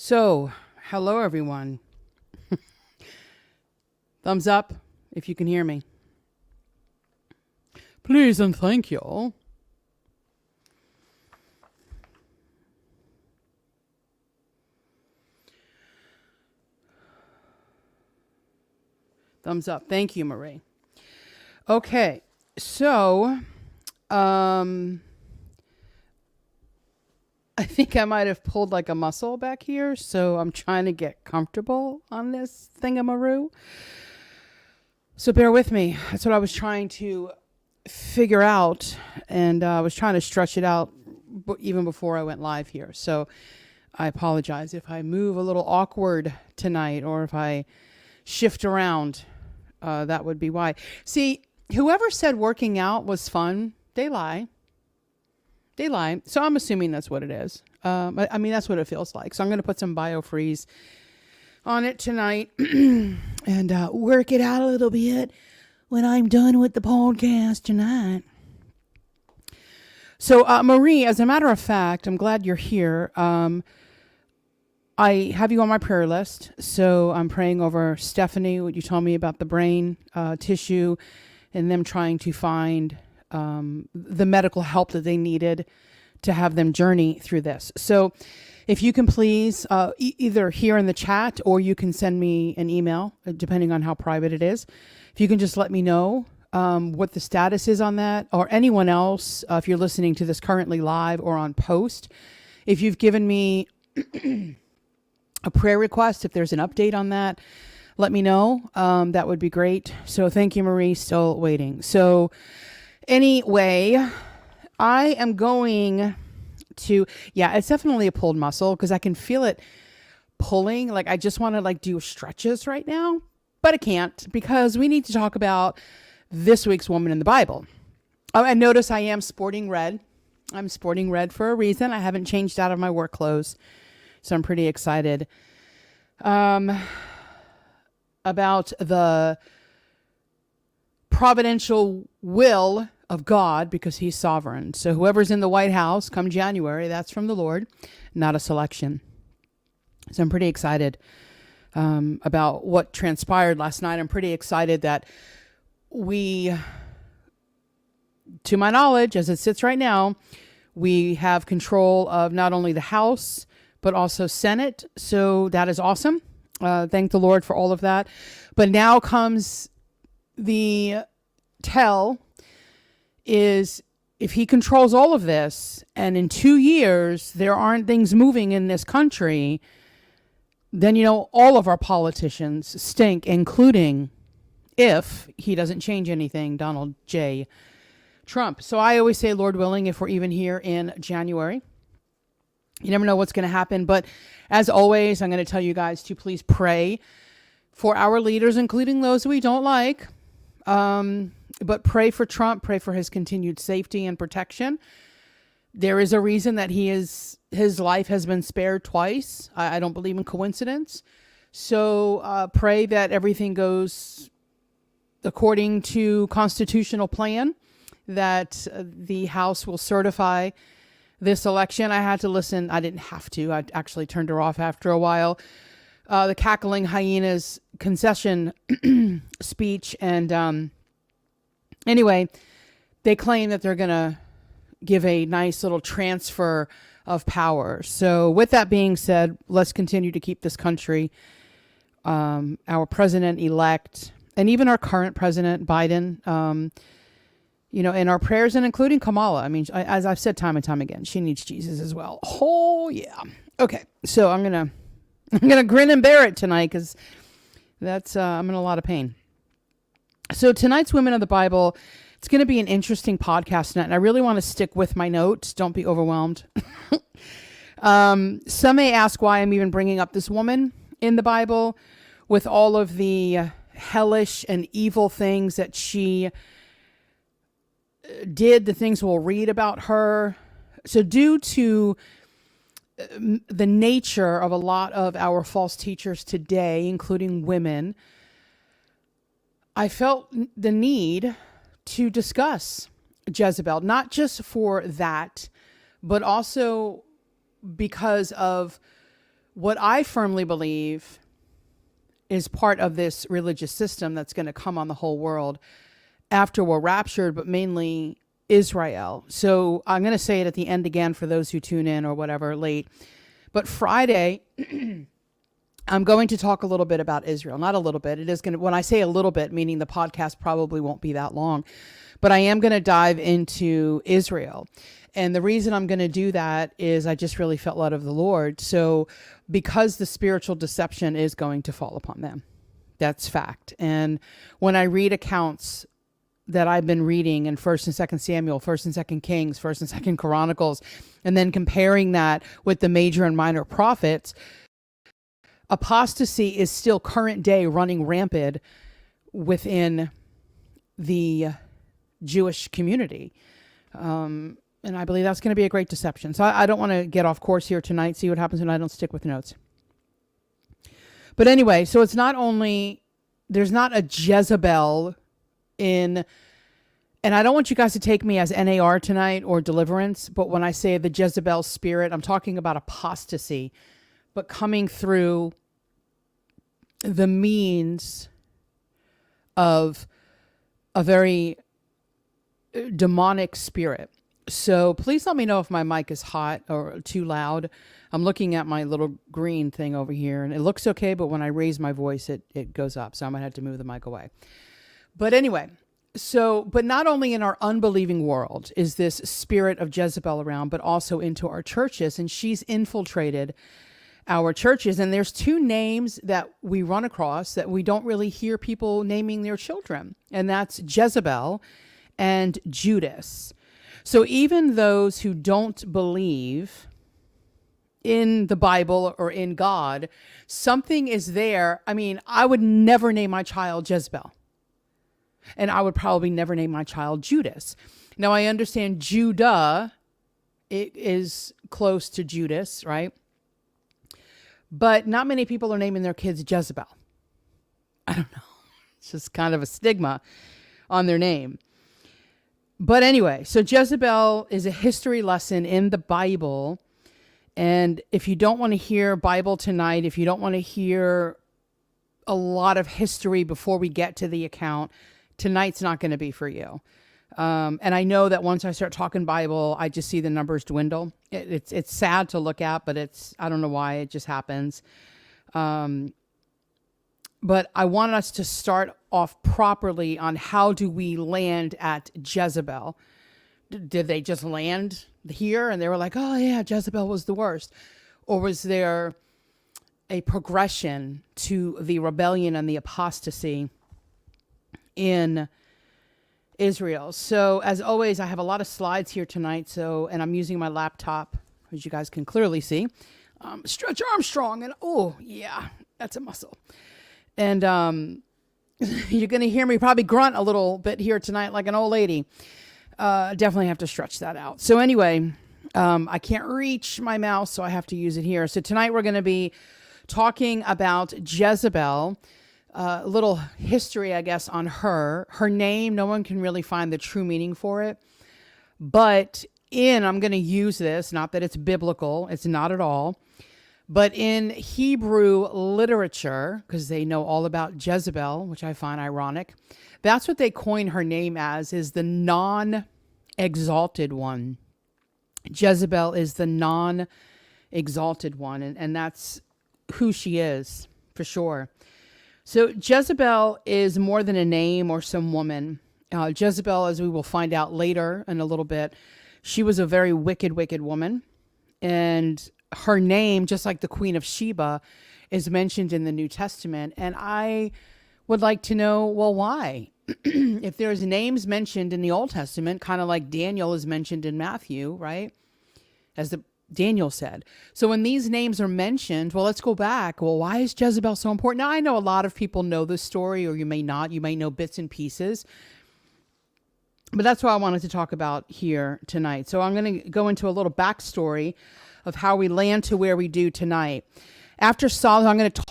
So, hello everyone. Thumbs up if you can hear me. Please and thank you. Thumbs up. Thank you, Marie. Okay, so I think I might have pulled like a muscle back here, so I'm trying to get comfortable on this thingamaroo. So bear with me. That's what I was trying to figure out, and I was trying to stretch it out even before I went live here. So I apologize if I move a little awkward tonight or if I shift around. That would be why. See, whoever said working out was fun, they lie. They lie. So I'm assuming that's what it is. I mean, that's what it feels like. So I'm going to put some BioFreeze on it tonight and work it out a little bit when I'm done with the podcast tonight. So, Marie, as a matter of fact, I'm glad you're here. I have you on my prayer list. So I'm praying over Stephanie, what you told me about the brain tissue and them trying to find the medical help that they needed to have them journey through this. So if you can please either here in the chat or you can send me an email, depending on how private it is. If you can just let me know what the status is on that, or anyone else, if you're listening to this currently live or on post, if you've given me a prayer request, if there's an update on that, let me know. That would be great. So thank you, Marie. Still waiting. So anyway, I am going to, it's definitely a pulled muscle because I can feel it pulling. Like I just want to do stretches right now, but I can't because we need to talk about this week's woman in the Bible. Oh, and notice I am sporting red. I'm sporting red for a reason. I haven't changed out of my work clothes. So I'm pretty excited about the providential will of God because he's sovereign. So whoever's in the White House come January, that's from the Lord, not a selection. So I'm pretty excited about what transpired last night. I'm pretty excited that we, to my knowledge, as it sits right now, we have control of not only the House, but also Senate. So that is awesome. Thank the Lord for all of that. But now comes the tell is if he controls all of this and in 2 years there aren't things moving in this country, then, all of our politicians stink, including if he doesn't change anything, Donald J. Trump. So I always say, Lord willing, if we're even here in January, you never know what's going to happen. But as always, I'm going to tell you guys to please pray for our leaders, including those we don't like. But pray for Trump, pray for his continued safety and protection. There is a reason that his life has been spared twice. I don't believe in coincidence. So pray that everything goes according to constitutional plan, that the House will certify this election. I had to listen. I didn't have to. I actually turned her off after a while. The cackling hyenas concession speech. And anyway, they claim that they're going to give a nice little transfer of power. So with that being said, let's continue to keep this country, our president-elect, and even our current president, Biden, in our prayers, and including Kamala. I mean, as I've said time and time again, she needs Jesus as well. Oh yeah. Okay. So I'm going to grin and bear it tonight because I'm in a lot of pain. So tonight's Women of the Bible, it's going to be an interesting podcast tonight. And I really want to stick with my notes. Don't be overwhelmed. Some may ask why I'm even bringing up this woman in the Bible with all of the hellish and evil things that she did, the things we'll read about her. So due to the nature of a lot of our false teachers today, including women, I felt the need to discuss Jezebel, not just for that, but also because of what I firmly believe is part of this religious system that's going to come on the whole world after we're raptured, but mainly Israel. So I'm going to say it at the end again for those who tune in or whatever late. But Friday, I'm going to talk a little bit about Israel. Not a little bit. It is going to, when I say a little bit, meaning the podcast probably won't be that long, but I am going to dive into Israel. And the reason I'm going to do that is I just really felt led of the Lord. So because the spiritual deception is going to fall upon them, that's fact. And when I read accounts that I've been reading in 1st and 2nd Samuel, 1st and 2nd Kings, 1st and 2nd Chronicles, and then comparing that with the major and minor prophets, apostasy is still current day running rampant within the Jewish community. And I believe that's going to be a great deception. So I don't want to get off course here tonight, see what happens when I don't stick with notes. But anyway, so it's not only, there's not a Jezebel in, and I don't want you guys to take me as NAR tonight or deliverance, but when I say the Jezebel spirit, I'm talking about apostasy, but coming through the means of a very demonic spirit. So please let me know if my mic is hot or too loud. I'm looking at my little green thing over here and it looks okay, but when I raise my voice, it goes up. So I might have to move the mic away. But anyway, but not only in our unbelieving world is this spirit of Jezebel around, but also into our churches. And she's infiltrated our churches. And there's two names that we run across that we don't really hear people naming their children. And that's Jezebel and Judas. So even those who don't believe in the Bible or in God, something is there. I mean, I would never name my child Jezebel. And I would probably never name my child Judas. Now, I understand Judah, it is close to Judas, right? But not many people are naming their kids Jezebel. I don't know. It's just kind of a stigma on their name. But anyway, so Jezebel is a history lesson in the Bible. And if you don't want to hear Bible tonight, if you don't want to hear a lot of history before we get to the account, tonight's not going to be for you. And I know that once I start talking Bible, I just see the numbers dwindle. It's sad to look at, but I don't know why, it just happens. But I want us to start off properly on how do we land at Jezebel. Did they just land here and they were like, oh yeah, Jezebel was the worst? Or was there a progression to the rebellion and the apostasy in Israel? So as always, I have a lot of slides here tonight. And I'm using my laptop, as you guys can clearly see. Stretch Armstrong, and oh yeah, that's a muscle. And you're going to hear me probably grunt a little bit here tonight like an old lady. Definitely have to stretch that out. So anyway, I can't reach my mouse, so I have to use it here. So tonight we're going to be talking about Jezebel. A little history, I guess, on her. Her name, no one can really find the true meaning for it. But I'm going to use this, not that it's biblical, it's not at all. But in Hebrew literature, because they know all about Jezebel, which I find ironic, that's what they coin her name as, is the non-exalted one. Jezebel is the non-exalted one, and that's who she is, for sure. So Jezebel is more than a name or some woman. Jezebel, as we will find out later in a little bit, she was a very wicked, wicked woman. And her name, just like the Queen of Sheba, is mentioned in the New Testament. And I would like to know, well, why? If there's names mentioned in the Old Testament, kind of like Daniel is mentioned in Matthew, right? As Daniel said. So when these names are mentioned, well, let's go back. Well, why is Jezebel so important? Now, I know a lot of people know this story, or you may not. You may know bits and pieces. But that's what I wanted to talk about here tonight. So I'm going to go into a little backstory of how we land to where we do tonight. After Solomon, I'm going to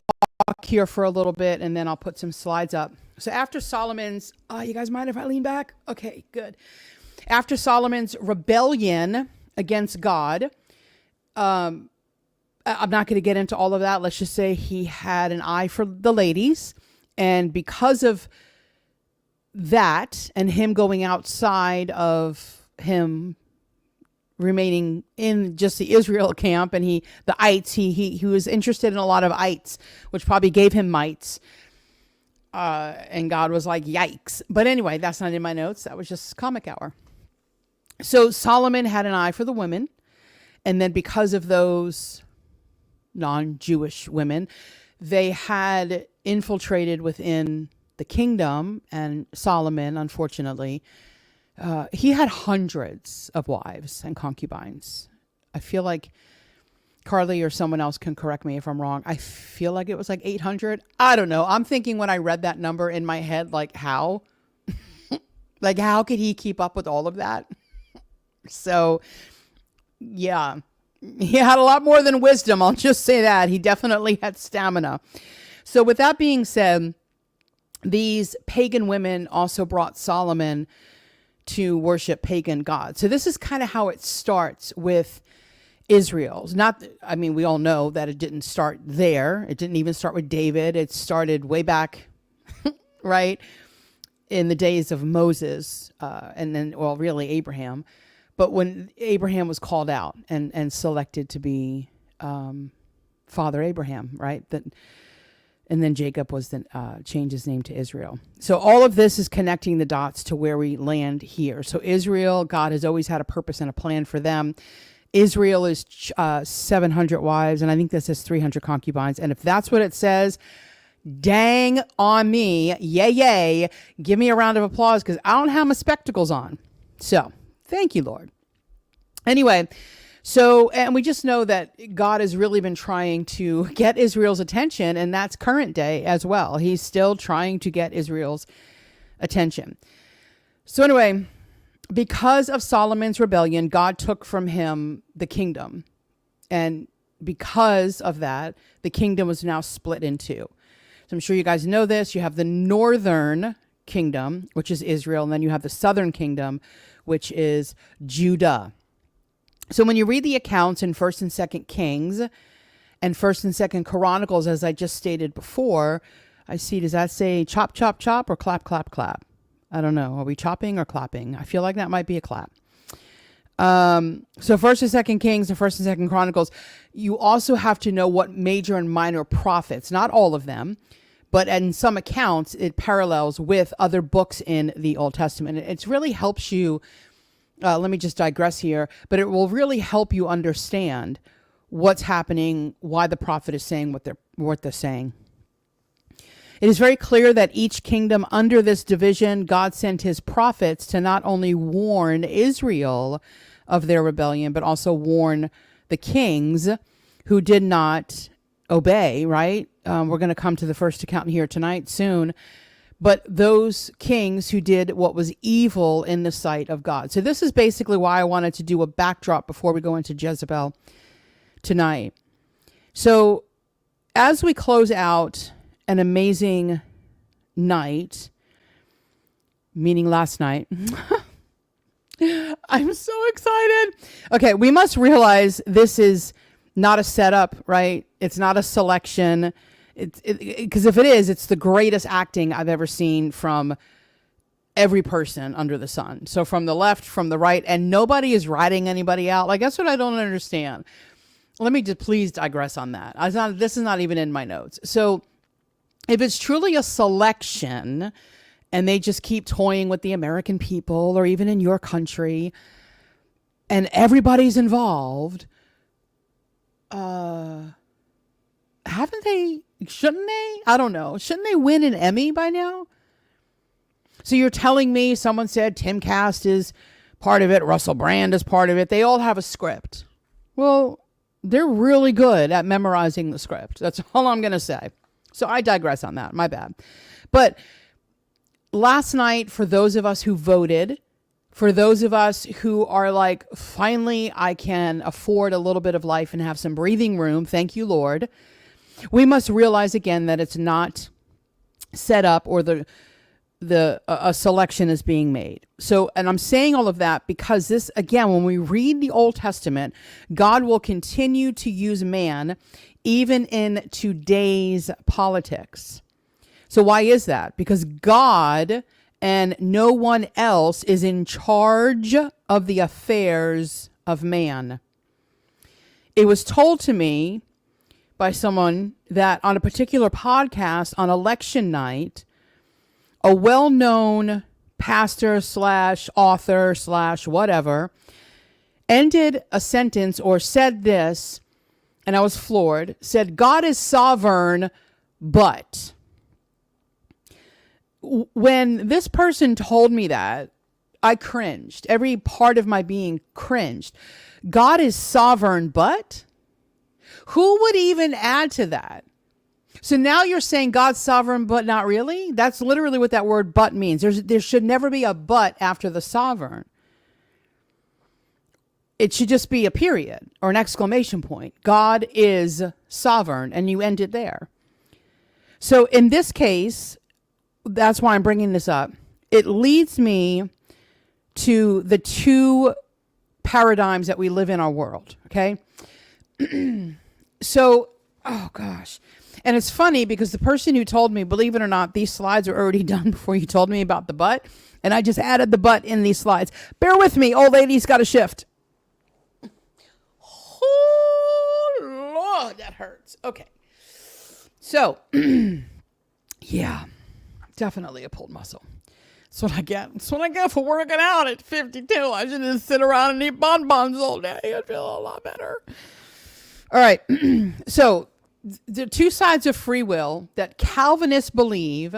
talk here for a little bit, and then I'll put some slides up. So after Solomon's, you guys mind if I lean back? Okay, good. After Solomon's rebellion against God, I'm not going to get into all of that. Let's just say he had an eye for the ladies. And because of that and him going outside of him remaining in just the Israel camp, and he was interested in a lot of ites, which probably gave him mites. And God was like, yikes. But anyway, that's not in my notes. That was just comic hour. So Solomon had an eye for the women. And then because of those non-Jewish women, they had infiltrated within the kingdom. And Solomon, unfortunately, he had hundreds of wives and concubines. I feel like Carly or someone else can correct me if I'm wrong. I feel like it was like 800. I don't know. I'm thinking when I read that number in my head, like how? Like how could he keep up with all of that? So yeah, he had a lot more than wisdom. I'll just say that. He definitely had stamina. So with that being said, these pagan women also brought Solomon to worship pagan gods. So this is kind of how it starts with Israel's. We all know that it didn't start there. It didn't even start with David. It started way back, right, in the days of Moses, and then, well, really Abraham. But when Abraham was called out and selected to be Father Abraham, right? And then Jacob was then changed his name to Israel. So all of this is connecting the dots to where we land here. So Israel, God has always had a purpose and a plan for them. Israel is 700 wives, and I think this says 300 concubines. And if that's what it says, dang on me, yay, yay. Give me a round of applause because I don't have my spectacles on. So thank you, Lord. Anyway, and we just know that God has really been trying to get Israel's attention, and that's current day as well. He's still trying to get Israel's attention. So anyway, because of Solomon's rebellion, God took from him the kingdom. And because of that, the kingdom was now split in two. So I'm sure you guys know this. You have the northern kingdom, which is Israel, and then you have the southern kingdom, which is Judah. So when you read the accounts in 1st and 2nd Kings and 1st and 2nd Chronicles, as I just stated before, I see, does that say chop, chop, chop, or clap, clap, clap? I don't know. Are we chopping or clapping? I feel like that might be a clap. So 1st and 2nd Kings and 1st and 2nd Chronicles, you also have to know what major and minor prophets, not all of them, but in some accounts, it parallels with other books in the Old Testament. It really helps you, let me just digress here, but it will really help you understand what's happening, why the prophet is saying what they're saying. It is very clear that each kingdom under this division, God sent his prophets to not only warn Israel of their rebellion, but also warn the kings who did not obey, right? We're going to come to the first account here tonight soon. But those kings who did what was evil in the sight of God. So this is basically why I wanted to do a backdrop before we go into Jezebel tonight. So as we close out an amazing night, meaning last night, I'm so excited. Okay, we must realize this is not a setup, right? It's not a selection. Because if it is, it's the greatest acting I've ever seen from every person under the sun. So from the left, from the right, and nobody is writing anybody out. Like, that's what I don't understand. Let me just please digress on that. This is not even in my notes. So if it's truly a selection and they just keep toying with the American people or even in your country and everybody's involved, shouldn't they? I don't know. Shouldn't they win an Emmy by now? So you're telling me someone said Timcast is part of it, Russell Brand is part of it. They all have a script. Well, they're really good at memorizing the script. That's all I'm going to say. So I digress on that. My bad. But last night, for those of us who voted, for those of us who are like, finally, I can afford a little bit of life and have some breathing room. Thank you, Lord. We must realize again that it's not set up, or the a selection is being made. So, and I'm saying all of that because this, again, when we read the Old Testament, God will continue to use man even in today's politics. So why is that? Because God and no one else is in charge of the affairs of man. It was told to me by someone that on a particular podcast on election night, a well-known pastor slash author slash whatever ended a sentence or said this, and I was floored, said, God is sovereign, but. When this person told me that, I cringed. Every part of my being cringed. God is sovereign, but? Who would even add to that? So now you're saying God's sovereign, but not really? That's literally what that word but means. There should never be a but after the sovereign. It should just be a period or an exclamation point. God is sovereign, and you end it there. So in this case, that's why I'm bringing this up. It leads me to the two paradigms that we live in our world, okay? So, oh gosh. And it's funny because the person who told me, believe it or not, these slides are already done before you told me about the butt. And I just added the butt in these slides. Bear with me, old lady's got a shift. Oh, Lord, that hurts. Okay. So, yeah, definitely a pulled muscle. That's what I get. That's what I get for working out at 52. I should just sit around and eat bonbons all day. I'd feel a lot better. All right. So, the two sides of free will that Calvinists believe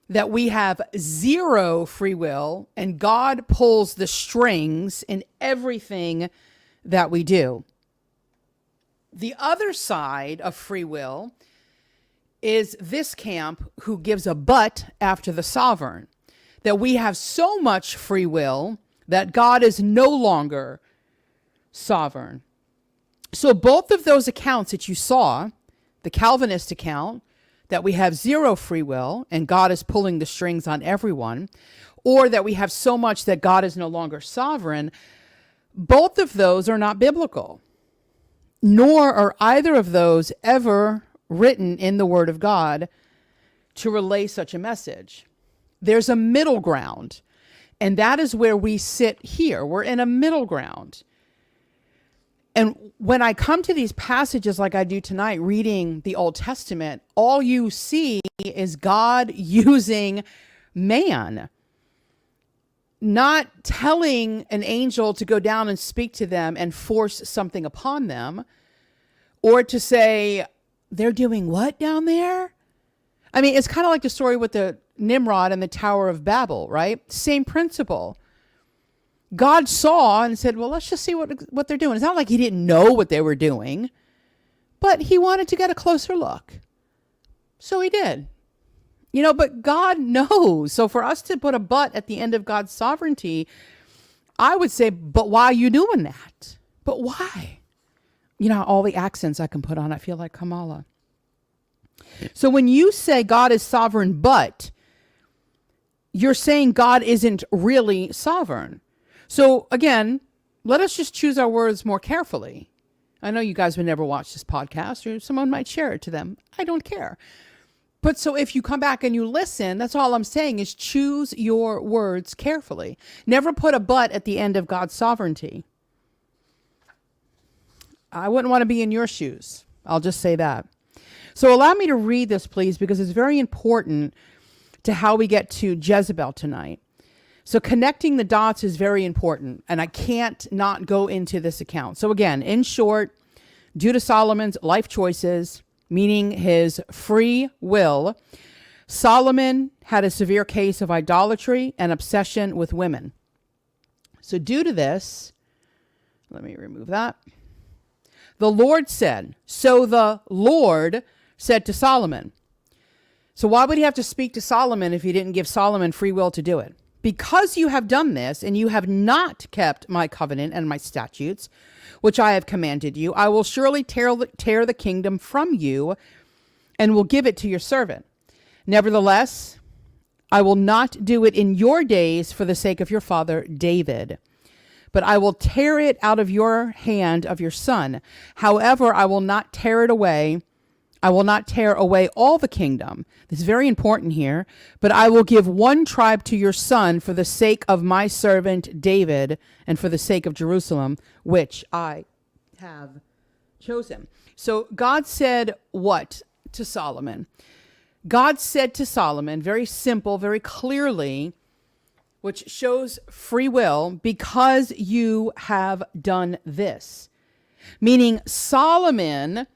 that we have zero free will and God pulls the strings in everything that we do. The other side of free will is this camp who gives a but after the sovereign, that we have so much free will that God is no longer sovereign. So both of those accounts that you saw, the Calvinist account, that we have zero free will and God is pulling the strings on everyone, or that we have so much that God is no longer sovereign, both of those are not biblical, nor are either of those ever written in the Word of God to relay such a message. There's a middle ground, and that is where we sit here. We're in a middle ground. And when I come to these passages like I do tonight, reading the Old Testament, all you see is God using man, not telling an angel to go down and speak to them and force something upon them, or to say, they're doing what down there? I mean, it's kind of like the story with the Nimrod and the Tower of Babel, right? Same principle. God saw and said, well, let's just see what they're doing. It's not like he didn't know what they were doing, but he wanted to get a closer look. So he did. You know, but God knows. So for us to put a but at the end of God's sovereignty, I would say, but why are you doing that? But why? You know, all the accents I can put on, I feel like Kamala. So when you say God is sovereign, but you're saying God isn't really sovereign. So again, let us just choose our words more carefully. I know you guys would never watch this podcast, or someone might share it to them. I don't care. But so if you come back and you listen, that's all I'm saying is choose your words carefully. Never put a but at the end of God's sovereignty. I wouldn't want to be in your shoes. I'll just say that. So allow me to read this, please, because it's very important to how we get to Jezebel tonight. So connecting the dots is very important, and I can't not go into this account. So again, in short, due to Solomon's life choices, meaning his free will, Solomon had a severe case of idolatry and obsession with women. So due to this, let me remove that. The Lord said, so the Lord said to Solomon. So why would he have to speak to Solomon if he didn't give Solomon free will to do it? Because you have done this and you have not kept my covenant and my statutes, which I have commanded you, I will surely tear the kingdom from you and will give it to your servant. Nevertheless, I will not do it in your days for the sake of your father David, but I will tear it out of your hand of your son. However, I will not tear it away. I will not tear away all the kingdom. This is very important here. But I will give one tribe to your son for the sake of my servant David and for the sake of Jerusalem, which I have chosen. So God said what to Solomon? God said to Solomon, very simple, very clearly, which shows free will, because you have done this. Meaning Solomon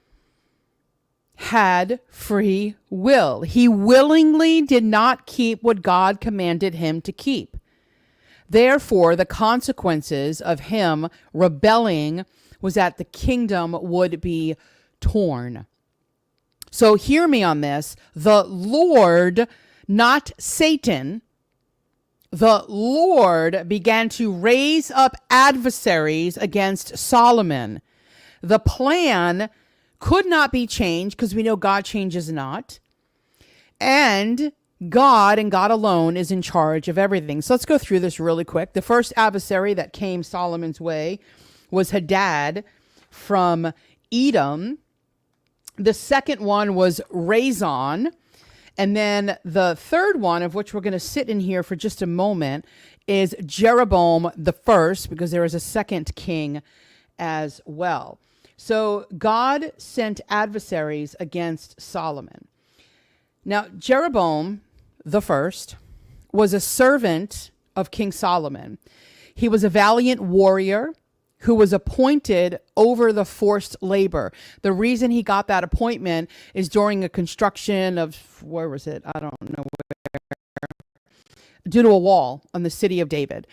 had free will. He willingly did not keep what God commanded him to keep. Therefore, the consequences of him rebelling was that the kingdom would be torn. So hear me on this. The Lord, not Satan, the Lord began to raise up adversaries against Solomon. The plan could not be changed because we know God changes not. And God alone is in charge of everything. So let's go through this really quick. The first adversary that came Solomon's way was Hadad from Edom. The second one was Rezon. And then the third one, of which we're going to sit in here for just a moment, is Jeroboam the first, because there is a second king as well. So God sent adversaries against Solomon. Now, Jeroboam the first was a servant of King Solomon. He was a valiant warrior who was appointed over the forced labor. The reason he got that appointment is during a construction of, where was it? I don't know where. Due to a wall on the city of David.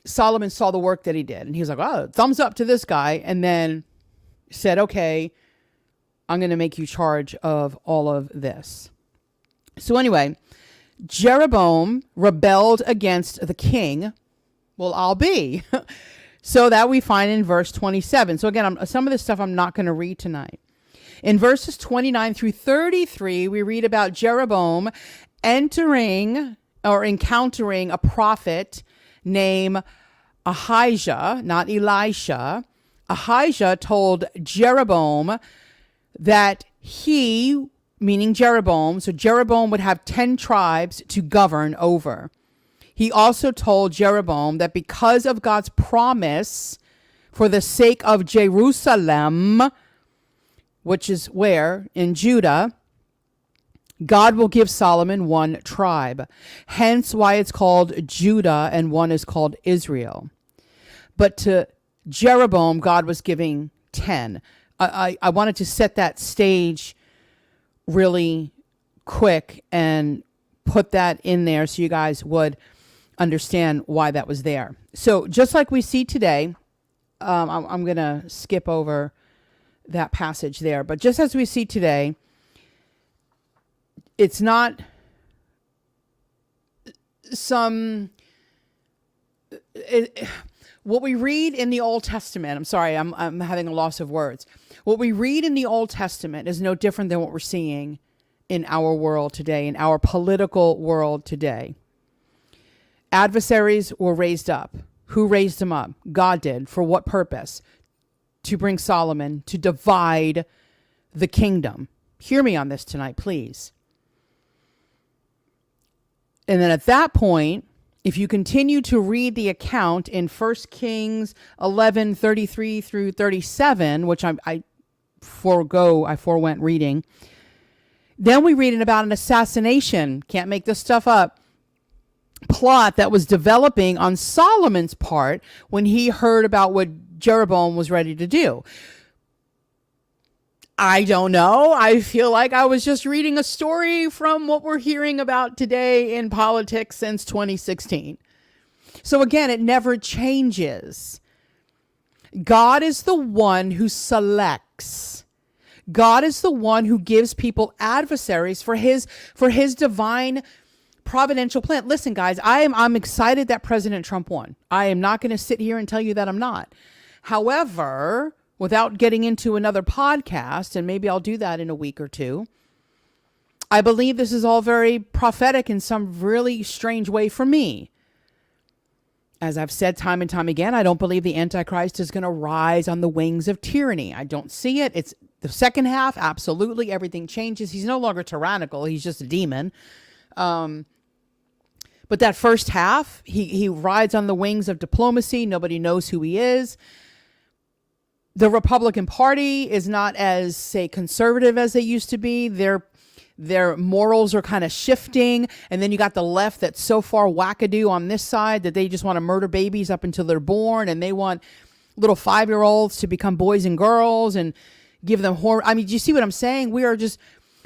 Solomon saw the work that he did, and he was like, oh, thumbs up to this guy, and then said, okay, I'm going to make you charge of all of this. So anyway, Jeroboam rebelled against the king. Well, I'll be. So that we find in verse 27. So again, some of this stuff I'm not going to read tonight. In verses 29 through 33, we read about Jeroboam entering or encountering a prophet named Ahijah, not Elisha. Ahijah told Jeroboam that he, meaning Jeroboam, so Jeroboam would have 10 tribes to govern over. He also told Jeroboam that because of God's promise for the sake of Jerusalem, which is where? In Judah, God will give Solomon one tribe. Hence why it's called Judah and one is called Israel. But to Jeroboam, God was giving 10. I wanted to set that stage really quick and put that in there so you guys would understand why that was there. So just like we see today, I'm going to skip over that passage there. But just as we see today, it's not what we read in the Old Testament. I'm sorry, I'm having a loss of words. What we read in the Old Testament is no different than what we're seeing in our world today, in our political world today. Adversaries were raised up. Who raised them up? God did. For what purpose? To bring Solomon, to divide the kingdom. Hear me on this tonight, please. And then at that point, if you continue to read the account in 1 Kings 11:33 through 37, which I forewent reading, then we read about an assassination, can't make this stuff up, plot that was developing on Solomon's part when he heard about what Jeroboam was ready to do. I don't know. I feel like I was just reading a story from what we're hearing about today in politics since 2016. So again, it never changes. God is the one who selects. God is the one who gives people adversaries for his divine providential plan. Listen, guys, I'm excited that President Trump won. I am not going to sit here and tell you that I'm not. However, without getting into another podcast, and maybe I'll do that in a week or two, I believe this is all very prophetic in some really strange way for me. As I've said time and time again, I don't believe the Antichrist is going to rise on the wings of tyranny. I don't see it. It's the second half. Absolutely. Everything changes. He's no longer tyrannical. He's just a demon. But that first half, he rides on the wings of diplomacy. Nobody knows who he is. The Republican Party is not as, say, conservative as they used to be. Their morals are kind of shifting. And then you got the left that's so far wackadoo on this side that they just want to murder babies up until they're born. And they want little 5-year-olds to become boys and girls and give them horror. I mean, do you see what I'm saying? We are just,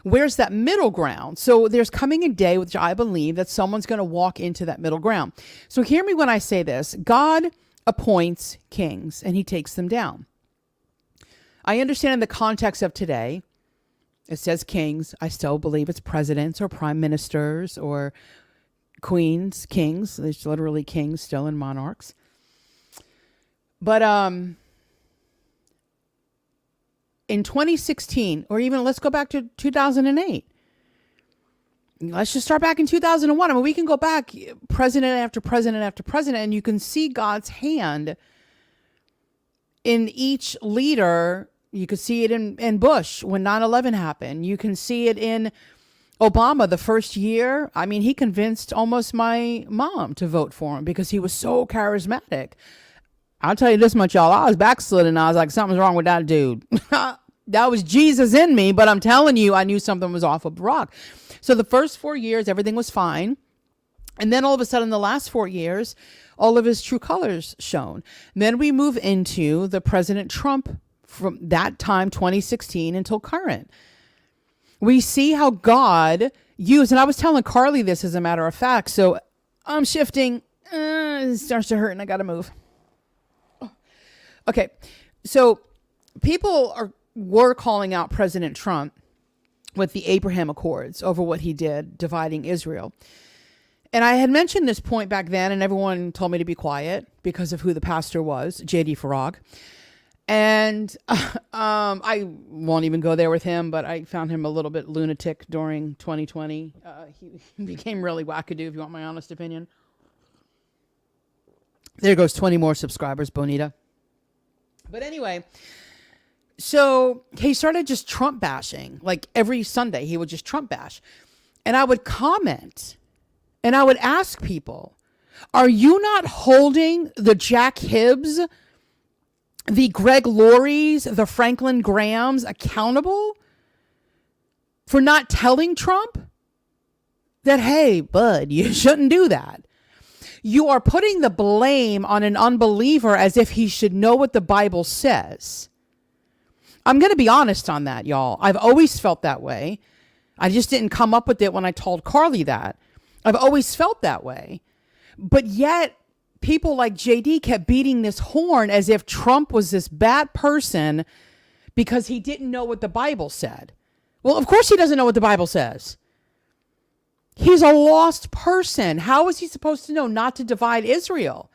where's that middle ground? So there's coming a day, which I believe that someone's going to walk into that middle ground. So hear me when I say this. God appoints kings and he takes them down. I understand in the context of today, it says kings. I still believe it's presidents or prime ministers or queens, kings. There's literally kings still in monarchs. But in 2016, or even let's go back to 2008. Let's just start back in 2001. I mean, we can go back president after president after president, and you can see God's hand in each leader. You could see it in Bush when 9/11 happened. You can see it in Obama the first year. I mean, he convinced almost my mom to vote for him because he was so charismatic. I'll tell you this much, y'all. I was backslidden. I was like, something's wrong with that dude. That was Jesus in me, but I'm telling you, I knew something was off of the rock. So the first 4 years, everything was fine. And then all of a sudden, the last 4 years, all of his true colors shown. Then we move into the President Trump from that time, 2016 until current. We see how God used, and I was telling Carly this as a matter of fact. So I'm shifting. It starts to hurt and I got to move. Okay. So people were calling out President Trump with the Abraham Accords over what he did, dividing Israel. And I had mentioned this point back then, and everyone told me to be quiet because of who the pastor was, J.D. Farag. And I won't even go there with him, but I found him a little bit lunatic during 2020. He became really wackadoo, if you want my honest opinion. There goes 20 more subscribers, Bonita. But anyway, so he started just Trump bashing. Like every Sunday, he would just Trump bash. And I would comment, and I would ask people, are you not holding the Jack Hibbs, the Greg Laurie's, the Franklin Grahams accountable for not telling Trump that, hey, bud, you shouldn't do that? You are putting the blame on an unbeliever as if he should know what the Bible says. I'm going to be honest on that, y'all. I've always felt that way. I just didn't come up with it when I told Carly that. I've always felt that way. But yet, people like JD kept beating this horn as if Trump was this bad person because he didn't know what the Bible said. Well, of course he doesn't know what the Bible says. He's a lost person. How is he supposed to know not to divide Israel?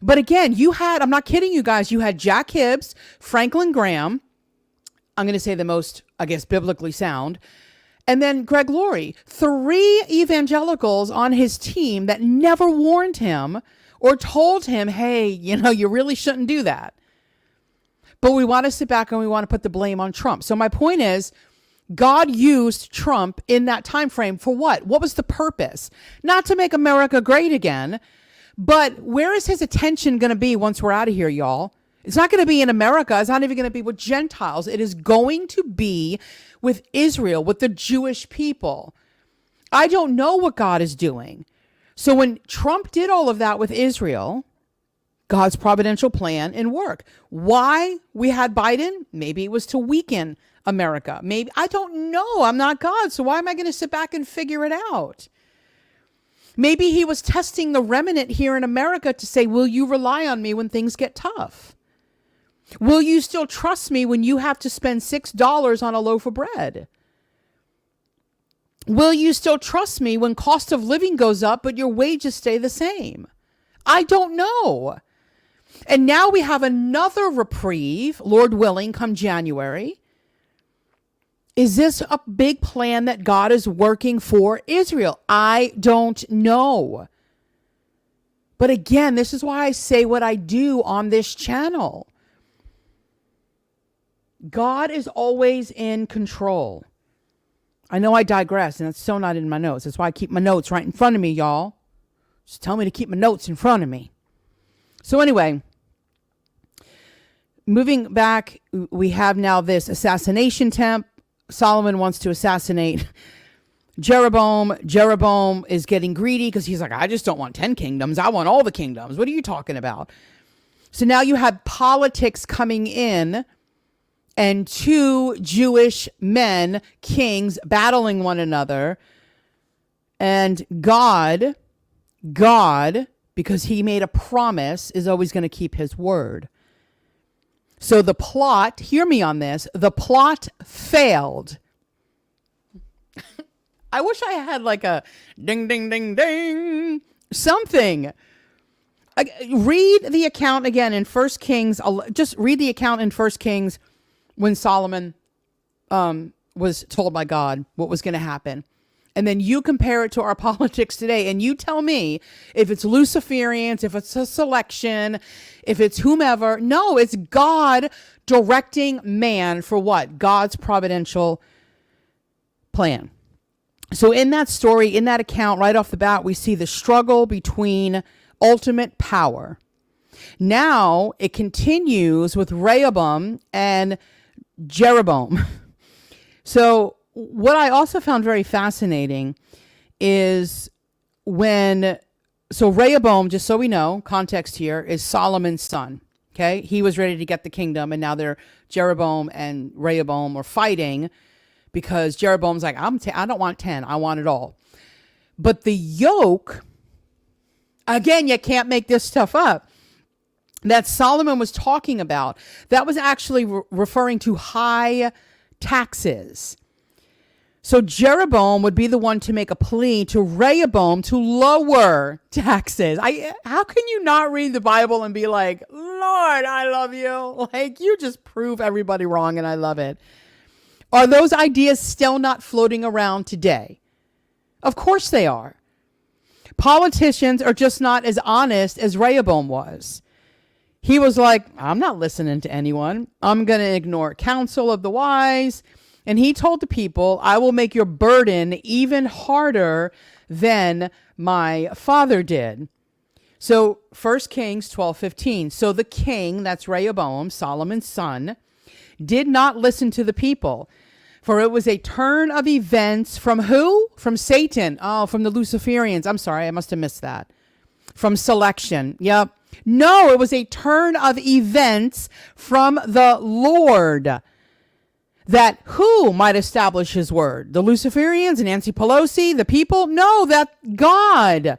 But again, I'm not kidding you guys, you had Jack Hibbs, Franklin Graham, I'm going to say the most, I guess, biblically sound, and then Greg Laurie, 3 evangelicals on his team that never warned him or told him, hey, you really shouldn't do that. But we want to sit back and we want to put the blame on Trump. So my point is, God used Trump in that time frame for what? What was the purpose? Not to make America great again, but where is his attention going to be once we're out of here, y'all? It's not going to be in America. It's not even going to be with Gentiles. It is going to be with Israel, with the Jewish people. I don't know what God is doing. So when Trump did all of that with Israel, God's providential plan and work. Why we had Biden? Maybe it was to weaken America. Maybe, I don't know. I'm not God. So why am I going to sit back and figure it out? Maybe he was testing the remnant here in America to say, will you rely on me when things get tough? Will you still trust me when you have to spend $6 on a loaf of bread? Will you still trust me when cost of living goes up, but your wages stay the same? I don't know. And now we have another reprieve, Lord willing, come January. Is this a big plan that God is working for Israel? I don't know. But again, this is why I say what I do on this channel. God is always in control. I know I digress, and that's so not in my notes. That's why I keep my notes right in front of me, y'all. Just tell me to keep my notes in front of me. So anyway, moving back, we have now this assassination attempt. Solomon wants to assassinate Jeroboam. Jeroboam is getting greedy because he's like, I just don't want 10 kingdoms. I want all the kingdoms. What are you talking about? So now you have politics coming in and two Jewish men, kings, battling one another. And God, because he made a promise, is always going to keep his word. So the plot, hear me on this, the plot failed. I wish I had like a ding, ding, ding, ding, something. Read the account again in 1 Kings. Just read the account in 1 Kings when Solomon was told by God what was going to happen. And then you compare it to our politics today, and you tell me if it's Luciferians, if it's a selection, if it's whomever. No, it's God directing man for what? God's providential plan. So in that story, in that account, right off the bat, we see the struggle between ultimate power. Now it continues with Rehoboam and Jeroboam. So what I also found very fascinating is so Rehoboam, just so we know, context here, is Solomon's son. Okay. He was ready to get the kingdom, and now Jeroboam and Rehoboam are fighting because Jeroboam's like, I don't want 10. I want it all. But the yoke, again, you can't make this stuff up, that Solomon was talking about, that was actually referring to high taxes. So Jeroboam would be the one to make a plea to Rehoboam to lower taxes. How can you not read the Bible and be like, Lord, I love you? Like, you just prove everybody wrong, and I love it. Are those ideas still not floating around today? Of course they are. Politicians are just not as honest as Rehoboam was. He was like, I'm not listening to anyone. I'm going to ignore counsel of the wise. And he told the people, I will make your burden even harder than my father did. So 1 Kings 12:15. So the king, that's Rehoboam, Solomon's son, did not listen to the people, for it was a turn of events from who? From Satan. Oh, from the Luciferians. I'm sorry, I must have missed that. From selection. Yep. No, it was a turn of events from the Lord. That who might establish his word? The Luciferians, Nancy Pelosi, the people? No, that God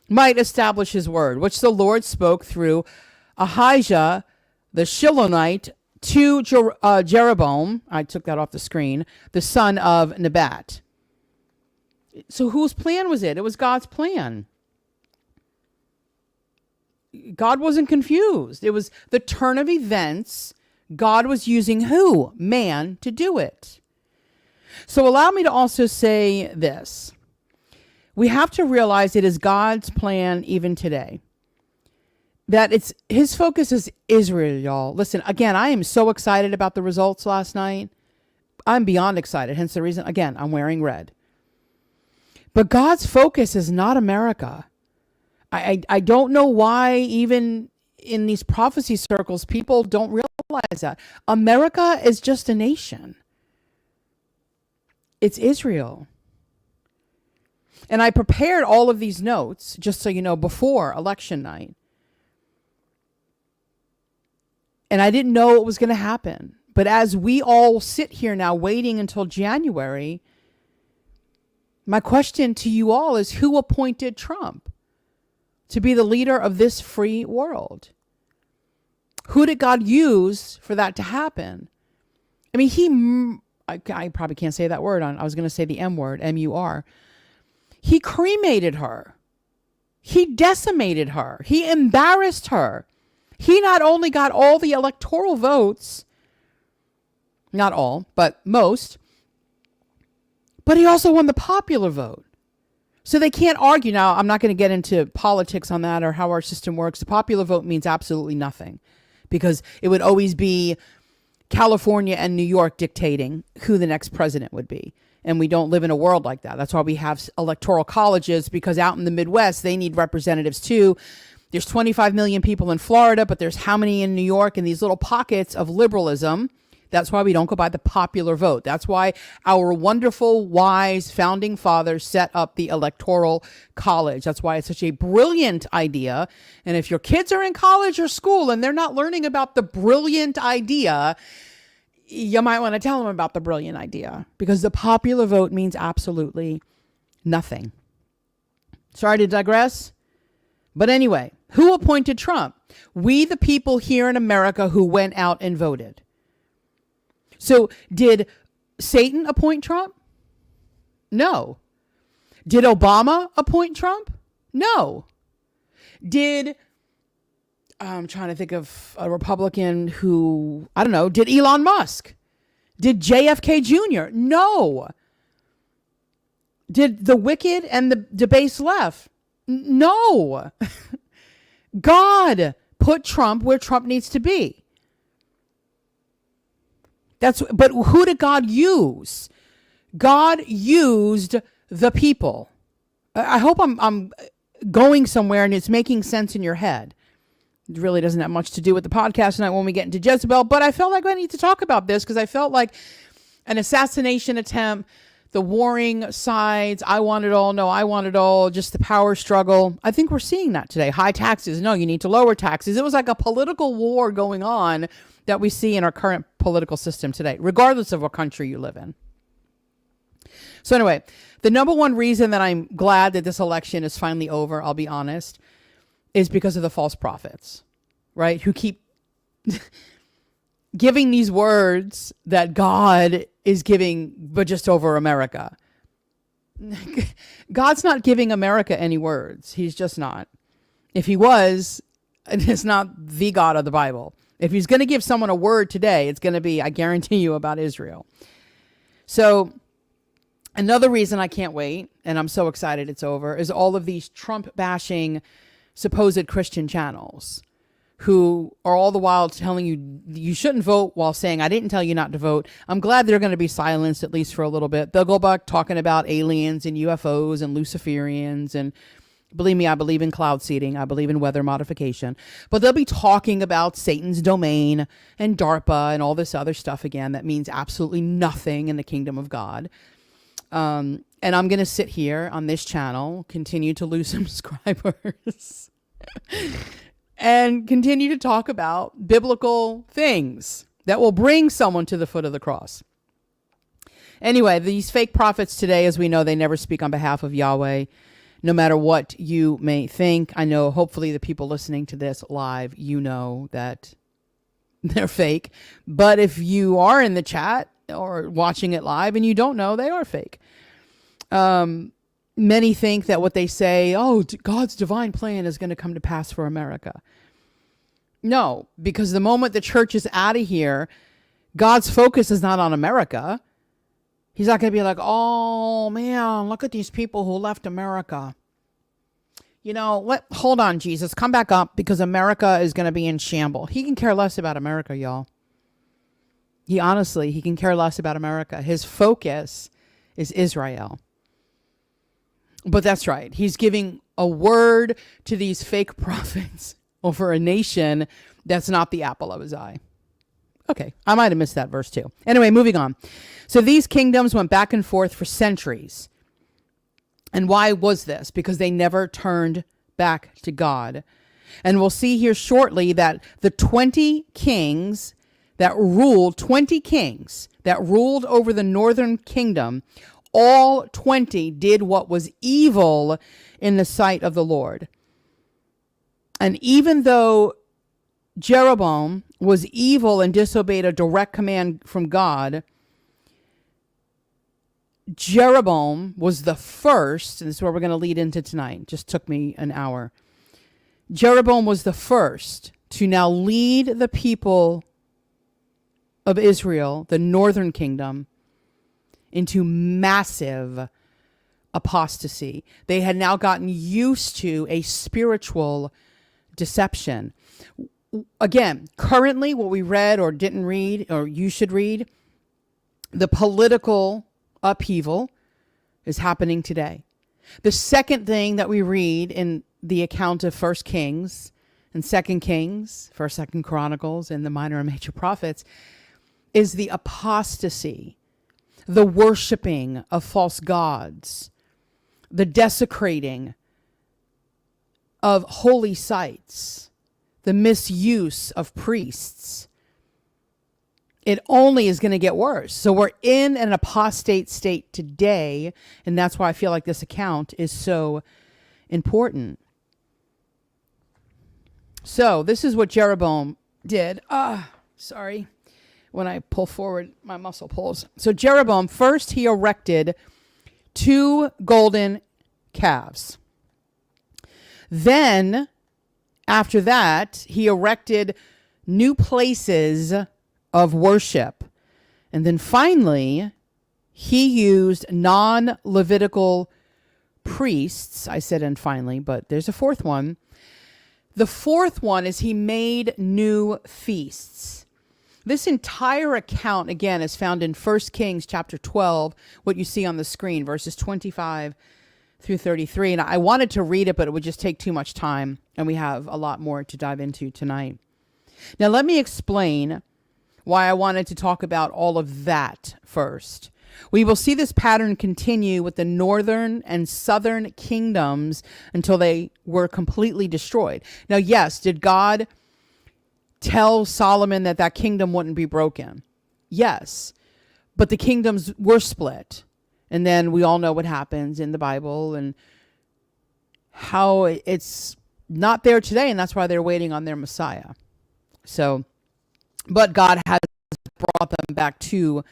might establish his word, which the Lord spoke through Ahijah, the Shilonite, to Jeroboam. I took that off the screen. The son of Nebat. So whose plan was it? It was God's plan. God wasn't confused. It was the turn of events. God was using who? Man to do it. So allow me to also say this. We have to realize it is God's plan even today. That his focus is Israel, y'all. Listen, again, I am so excited about the results last night. I'm beyond excited. Hence the reason, again, I'm wearing red. But God's focus is not America. I don't know why even in these prophecy circles, people don't realize that. America is just a nation. It's Israel. And I prepared all of these notes, just so you know, before election night. And I didn't know what was going to happen. But as we all sit here now waiting until January, my question to you all is, who appointed Trump to be the leader of this free world? Who did God use for that to happen? I mean, I probably can't say that word. I was going to say the M word, M-U-R. He cremated her. He decimated her. He embarrassed her. He not only got all the electoral votes, not all, but most, But he also won the popular vote. So they can't argue. Now, I'm not going to get into politics on that or how our system works. The popular vote means absolutely nothing because it would always be California and New York dictating who the next president would be. And we don't live in a world like that. That's why we have electoral colleges, because out in the Midwest, they need representatives too. There's 25 million people in Florida, but there's how many in New York, and these little pockets of liberalism. That's why we don't go by the popular vote. That's why our wonderful, wise founding fathers set up the electoral college. That's why it's such a brilliant idea. And if your kids are in college or school and they're not learning about the brilliant idea, you might want to tell them about the brilliant idea, because the popular vote means absolutely nothing. Sorry to digress. But anyway, who appointed Trump? We, the people here in America who went out and voted. So did Satan appoint Trump? No. Did Obama appoint Trump? No. I'm trying to think of a Republican who, I don't know, did Elon Musk? Did JFK Jr.? No. Did the wicked and the debased left? No. God put Trump where Trump needs to be. But who did God use? God used the people. I hope I'm going somewhere and it's making sense in your head. It really doesn't have much to do with the podcast tonight when we get into Jezebel, but I felt like I need to talk about this because I felt like an assassination attempt, the warring sides, I want it all, no, I want it all, just the power struggle. I think we're seeing that today. High taxes, no, you need to lower taxes. It was like a political war going on that we see in our current political system today, regardless of what country you live in. So anyway, the number one reason that I'm glad that this election is finally over, I'll be honest, is because of the false prophets, right? Who keep giving these words that God is giving, but just over America. God's not giving America any words. He's just not. If he was, it's not the God of the Bible. If he's going to give someone a word today, it's going to be, I guarantee you, about Israel. So another reason I can't wait, and I'm so excited it's over, is all of these Trump bashing supposed Christian channels who are all the while telling you you shouldn't vote while saying, I didn't tell you not to vote. I'm glad they're going to be silenced, at least for a little bit. They'll go back talking about aliens and UFOs and Luciferians, and believe me, I believe in cloud seeding. I believe in weather modification. But they'll be talking about Satan's domain and DARPA and all this other stuff again that means absolutely nothing in the kingdom of God. And I'm going to sit here on this channel, continue to lose subscribers, and continue to talk about biblical things that will bring someone to the foot of the cross. Anyway, these fake prophets today, as we know, they never speak on behalf of Yahweh. No matter what you may think, I know hopefully the people listening to this live, you know that they're fake. But if you are in the chat or watching it live and you don't know, they are fake. Many think that what they say, oh, God's divine plan is going to come to pass for America. No, because the moment the church is out of here, God's focus is not on America. He's not going to be like, oh, man, look at these people who left America. You know, hold on, Jesus. Come back up because America is going to be in shambles. He can care less about America, y'all. He can care less about America. His focus is Israel. But that's right. He's giving a word to these fake prophets over a nation that's not the apple of his eye. Okay, I might have missed that verse too. Anyway, moving on. So these kingdoms went back and forth for centuries. And why was this? Because they never turned back to God. And we'll see here shortly that the 20 kings that ruled over the northern kingdom, all 20 did what was evil in the sight of the Lord. And even though Jeroboam was evil and disobeyed a direct command from God, Jeroboam was the first, and this is where we're going to lead into tonight. Just took me an hour. Jeroboam was the first to now lead the people of Israel, the northern kingdom, into massive apostasy. They had now gotten used to a spiritual deception. Again, currently what we read or didn't read, or you should read, the political upheaval is happening today. The second thing that we read in the account of First Kings and Second Kings, First, Second Chronicles, and the minor and major prophets is the apostasy, the worshiping of false gods, the desecrating of holy sites, the misuse of priests. It only is going to get worse. So we're in an apostate state today, and that's why I feel like this account is so important. So this is what Jeroboam did. Sorry. When I pull forward, my muscle pulls. So Jeroboam, first he erected 2 golden calves. Then, after that, he erected new places of worship. And then finally, he used non-Levitical priests. I said and finally, but there's a fourth one. The fourth one is he made new feasts. This entire account, again, is found in 1 Kings chapter 12, what you see on the screen, verses 25 through 33. And I wanted to read it, but it would just take too much time, and we have a lot more to dive into tonight. Now, let me explain why I wanted to talk about all of that first. We will see this pattern continue with the northern and southern kingdoms until they were completely destroyed. Now, yes, did God tell Solomon that that kingdom wouldn't be broken? Yes, but the kingdoms were split. And then we all know what happens in the Bible and how it's not there today, and that's why they're waiting on their Messiah. So, but God has brought them back to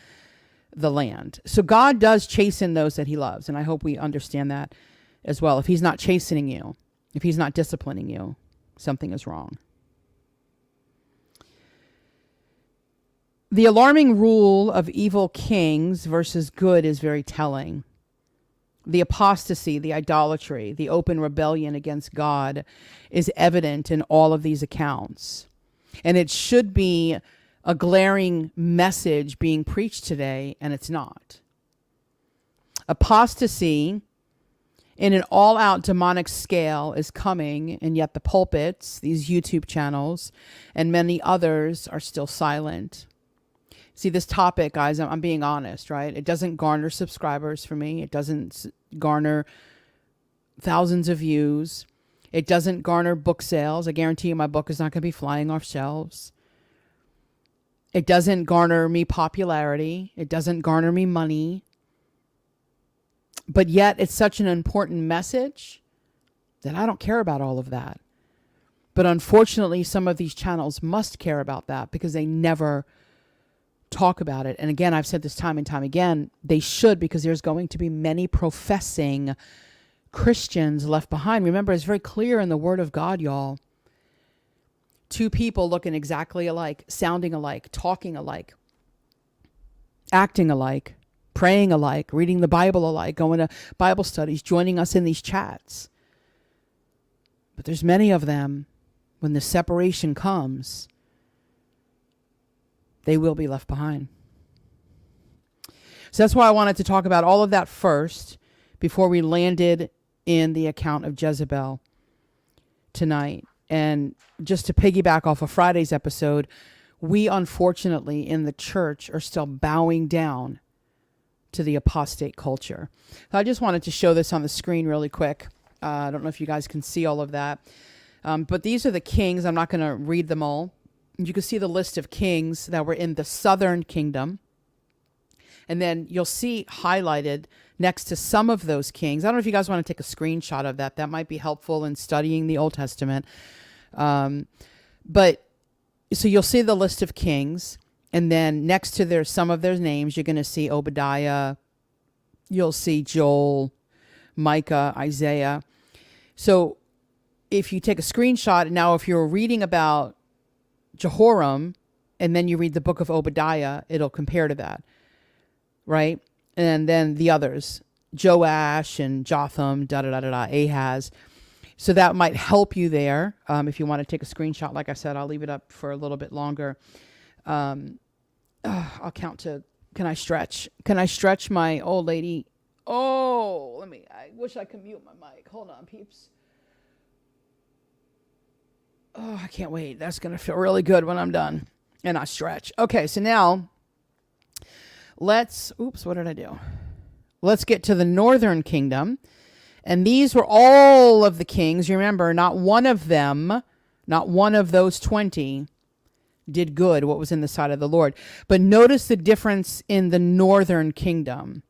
the land. So God does chasten those that he loves, and I hope we understand that as well. If he's not chastening you, if he's not disciplining you, something is wrong. The alarming rule of evil kings versus good is very telling. The apostasy, the idolatry, the open rebellion against God is evident in all of these accounts. And it should be a glaring message being preached today, and it's not. Apostasy in an all-out demonic scale is coming, and yet the pulpits, these YouTube channels, and many others are still silent. See, this topic, guys, I'm being honest, right? It doesn't garner subscribers for me. It doesn't garner thousands of views. It doesn't garner book sales. I guarantee you my book is not going to be flying off shelves. It doesn't garner me popularity. It doesn't garner me money. But yet it's such an important message that I don't care about all of that. But unfortunately, some of these channels must care about that because they never talk about it. And again, I've said this time and time again, they should, because there's going to be many professing Christians left behind. Remember, it's very clear in the Word of God, y'all. 2 people looking exactly alike, sounding alike, talking alike, acting alike, praying alike, reading the Bible alike, going to Bible studies, joining us in these chats. But there's many of them, when the separation comes, they will be left behind. So that's why I wanted to talk about all of that first before we landed in the account of Jezebel tonight. And just to piggyback off of Friday's episode, we unfortunately in the church are still bowing down to the apostate culture. So I just wanted to show this on the screen really quick. I don't know if you guys can see all of that. But these are the kings. I'm not going to read them all. You can see the list of kings that were in the southern kingdom. And then you'll see highlighted next to some of those kings. I don't know if you guys want to take a screenshot of that. That might be helpful in studying the Old Testament. But so you'll see the list of kings. And then next to some of their names, you're going to see Obadiah. You'll see Joel, Micah, Isaiah. So if you take a screenshot, now if you're reading about Jehoram and then you read the book of Obadiah, it'll compare to that. Right? and then the others, Joash and Jotham, Ahaz. So that might help you there. If you want to take a screenshot, like I said, I'll leave it up for a little bit longer. I'll count to, can I stretch? Can I stretch my old lady? Oh, I wish I could mute my mic. Hold on, peeps. Oh, I can't wait. That's going to feel really good when I'm done and I stretch. Okay, so now what did I do? Let's get to the northern kingdom. And these were all of the kings. Remember, not one of them, not one of those 20 did good, what was in the sight of the Lord. But notice the difference in the northern kingdom.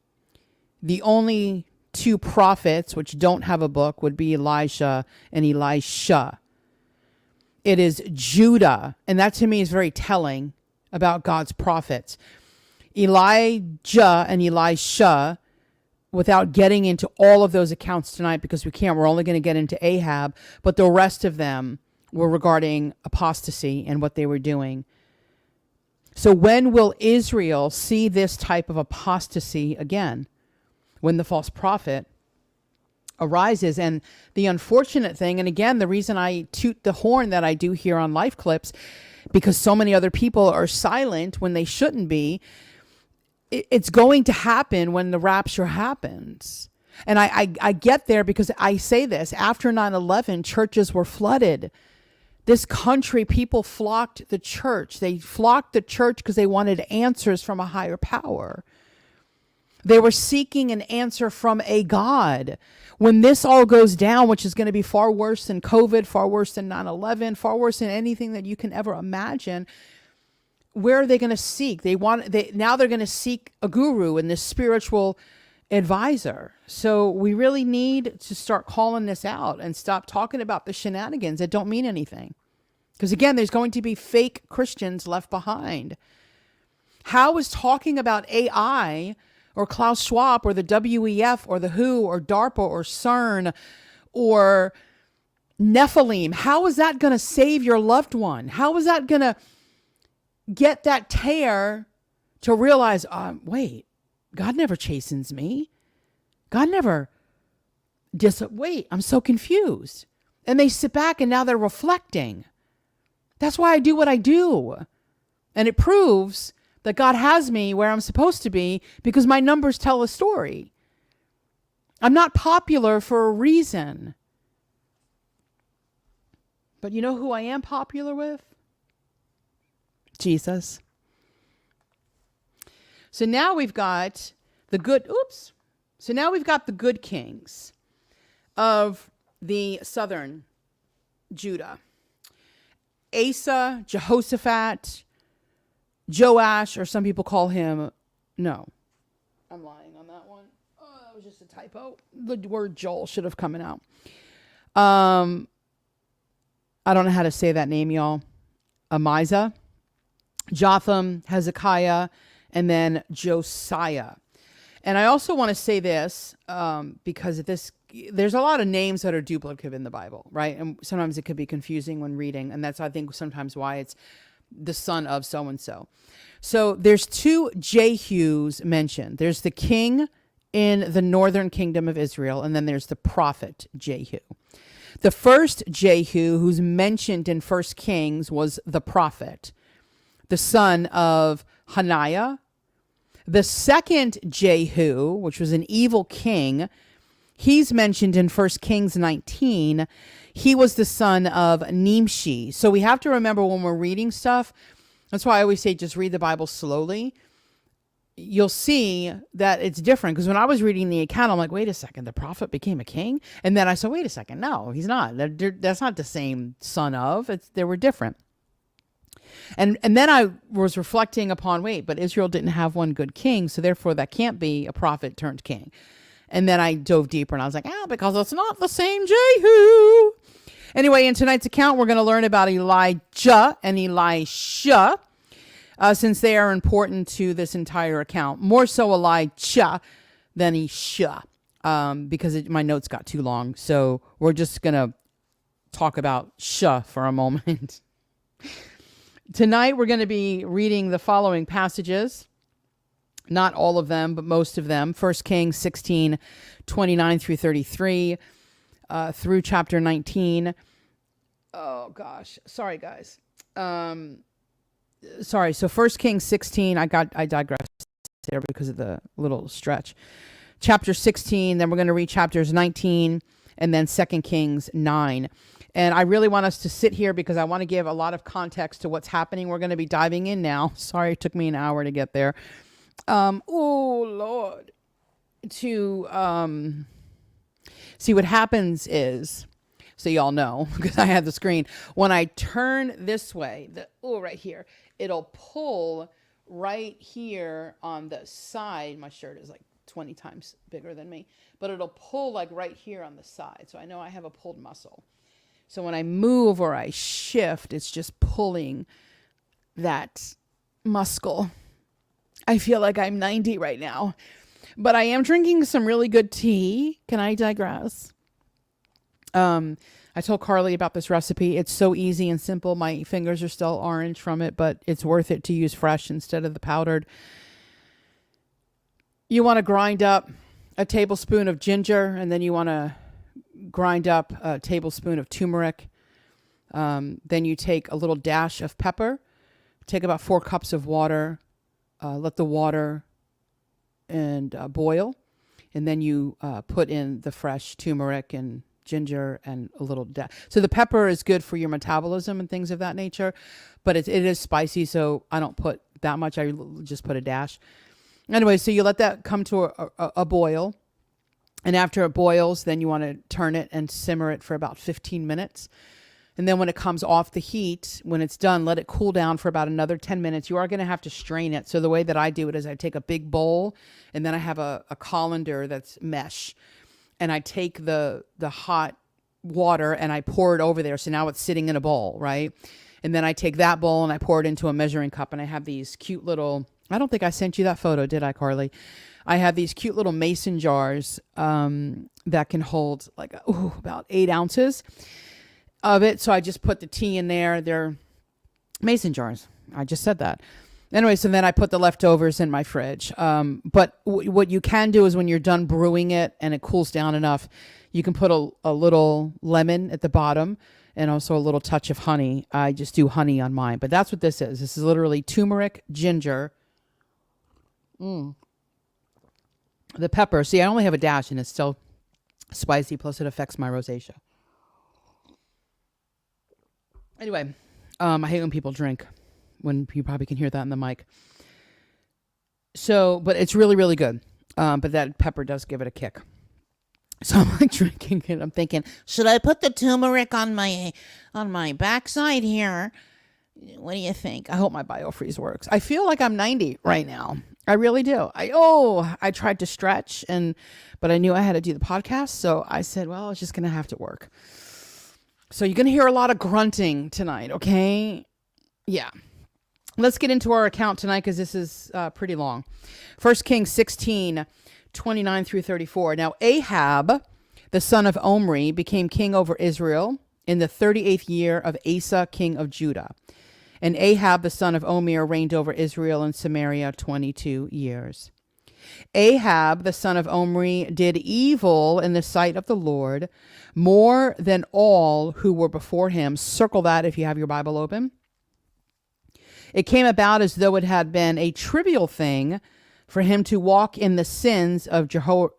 The only two prophets which don't have a book would be Elijah and Elisha. It is Judah, and that to me is very telling about God's prophets. Elijah and Elisha, without getting into all of those accounts tonight, because we can't, we're only going to get into Ahab, but the rest of them were regarding apostasy and what they were doing. So when will Israel see this type of apostasy again? When the false prophet arises. And the unfortunate thing, and again, the reason I toot the horn that I do here on Life Clips, because so many other people are silent when they shouldn't be, it's going to happen when the rapture happens. And I get there because I say this, after 9/11, churches were flooded. This country, people flocked the church. They flocked the church because they wanted answers from a higher power. They were seeking an answer from a God. When this all goes down, which is going to be far worse than COVID, far worse than 9/11, far worse than anything that you can ever imagine, where are they going to seek? Now they're going to seek a guru and this spiritual advisor. So we really need to start calling this out and stop talking about the shenanigans that don't mean anything. Because again, there's going to be fake Christians left behind. How is talking about AI or Klaus Schwab or the WEF or the WHO or DARPA or CERN or Nephilim, how is that going to save your loved one? How is that going to get that tear to realize, wait, God never chastens me. God never wait, I'm so confused. And they sit back and now they're reflecting. That's why I do what I do. And it proves that God has me where I'm supposed to be because my numbers tell a story. I'm not popular for a reason. But you know who I am popular with? Jesus. So now we've got the good kings of the southern Judah. Asa, Jehoshaphat, Joash, or some people call him, no, I'm lying on that one. Oh, that was just a typo. The word Joel should have come out. I don't know how to say that name, y'all. Amizah, Jotham, Hezekiah, and then Josiah. And I also want to say this, because there's a lot of names that are duplicative in the Bible, right? And sometimes it could be confusing when reading. And that's, I think, sometimes why it's the son of so-and-so. So there's two Jehus mentioned. There's the king in the northern kingdom of Israel, and then there's the prophet Jehu. The first Jehu who's mentioned in 1 Kings was the prophet, the son of Hananiah. The second Jehu, which was an evil king, he's mentioned in 1 Kings 19. He was the son of Nimshi. So we have to remember when we're reading stuff, that's why I always say just read the Bible slowly. You'll see that it's different. Because when I was reading the account, I'm like, wait a second, the prophet became a king? And then I said, wait a second, no, he's not. That's not the same son of. They were different. And then I was reflecting upon, but Israel didn't have one good king, so therefore that can't be a prophet turned king. And then I dove deeper and I was like, because it's not the same Jehu. Anyway, in tonight's account, we're going to learn about Elijah and Elisha, since they are important to this entire account. More so Elijah than Elisha, because my notes got too long. So we're just going to talk about Shah for a moment. Tonight, we're going to be reading the following passages. Not all of them, but most of them. 1 Kings 16, 29 through 33, through chapter 19. Oh, gosh. Sorry, guys. Sorry. So 1 Kings 16, I digressed there because of the little stretch. Chapter 16, then we're going to read chapters 19, and then 2 Kings 9. And I really want us to sit here because I want to give a lot of context to what's happening. We're going to be diving in now. Sorry, it took me an hour to get there. Oh, Lord. To see what happens is, so y'all know, because I have the screen, when I turn this way, right here, it'll pull right here on the side. My shirt is like 20 times bigger than me, but it'll pull like right here on the side. So I know I have a pulled muscle. So when I move or I shift, it's just pulling that muscle. I feel like I'm 90 right now, but I am drinking some really good tea. Can I digress? I told Carly about this recipe. It's so easy and simple. My fingers are still orange from it, but it's worth it to use fresh instead of the powdered. You want to grind up a tablespoon of ginger, and then you want to grind up a tablespoon of turmeric. Then you take a little dash of pepper, take about 4 cups of water, let the water and boil, and then you put in the fresh turmeric and ginger and a little so the pepper is good for your metabolism and things of that nature, but it is spicy, so I don't put that much. I just put a dash. Anyway, so you let that come to a boil, and after it boils, then you want to turn it and simmer it for about 15 minutes. And then when it comes off the heat, when it's done, let it cool down for about another 10 minutes. You are going to have to strain it. So the way that I do it is I take a big bowl, and then I have a colander that's mesh. And I take the hot water and I pour it over there. So now it's sitting in a bowl, right? And then I take that bowl and I pour it into a measuring cup. And I have these cute little, I don't think I sent you that photo, did I, Carly? I have these cute little mason jars that can hold like about 8 ounces of it. So I just put the tea in there. They're mason jars. I just said that. Anyway, so then I put the leftovers in my fridge. But what you can do is when you're done brewing it and it cools down enough, you can put a little lemon at the bottom and also a little touch of honey. I just do honey on mine. But that's what this is. This is literally turmeric, ginger, the pepper. See, I only have a dash and it's still spicy, plus it affects my rosacea. Anyway, I hate when people drink, when you probably can hear that in the mic. So, but it's really, really good. But that pepper does give it a kick. So I'm like drinking it. I'm thinking, should I put the turmeric on my backside here? What do you think? I hope my BioFreeze works. I feel like I'm 90 right now. I really do. I tried to stretch, but I knew I had to do the podcast. So I said, well, it's just going to have to work. So you're going to hear a lot of grunting tonight. Okay. Yeah. Let's get into our account tonight because this is pretty long. 1 Kings 16, 29 through 34. Now Ahab, the son of Omri, became king over Israel in the 38th year of Asa, king of Judah. And Ahab, the son of Omri, reigned over Israel and Samaria 22 years. Ahab, the son of Omri, did evil in the sight of the Lord more than all who were before him. Circle that if you have your Bible open. It came about as though it had been a trivial thing for him to walk in the sins of Jehoram,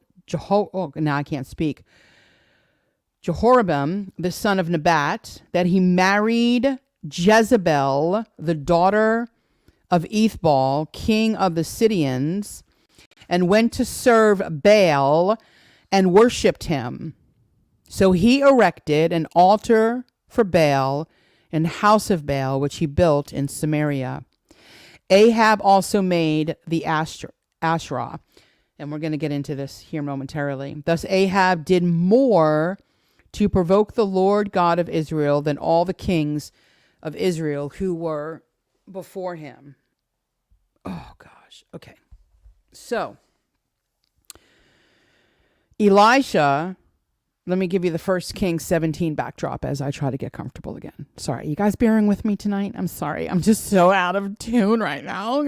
the son of Nebat, that he married Jezebel, the daughter of Ethbaal, king of the Sidonians, and went to serve Baal and worshipped him. So he erected an altar for Baal in the house of Baal, which he built in Samaria. Ahab also made the Asherah. And we're going to get into this here momentarily. Thus Ahab did more to provoke the Lord God of Israel than all the kings of Israel who were before him. Oh, gosh. Okay. So, Elisha, let me give you the 1 Kings 17 backdrop as I try to get comfortable again. Sorry, you guys bearing with me tonight? I'm sorry. I'm just so out of tune right now.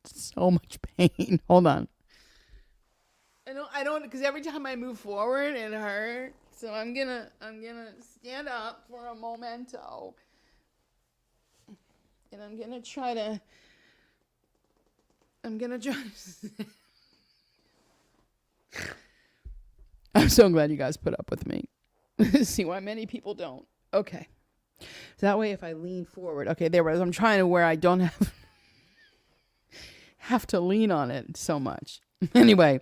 So much pain. Hold on. I don't, because every time I move forward, it hurts. So I'm gonna stand up for a momento. And I'm gonna try to I'm so glad you guys put up with me. See why many people don't. Okay. So that way if I lean forward. Okay, there was. I'm trying to where I don't have to lean on it so much. Anyway,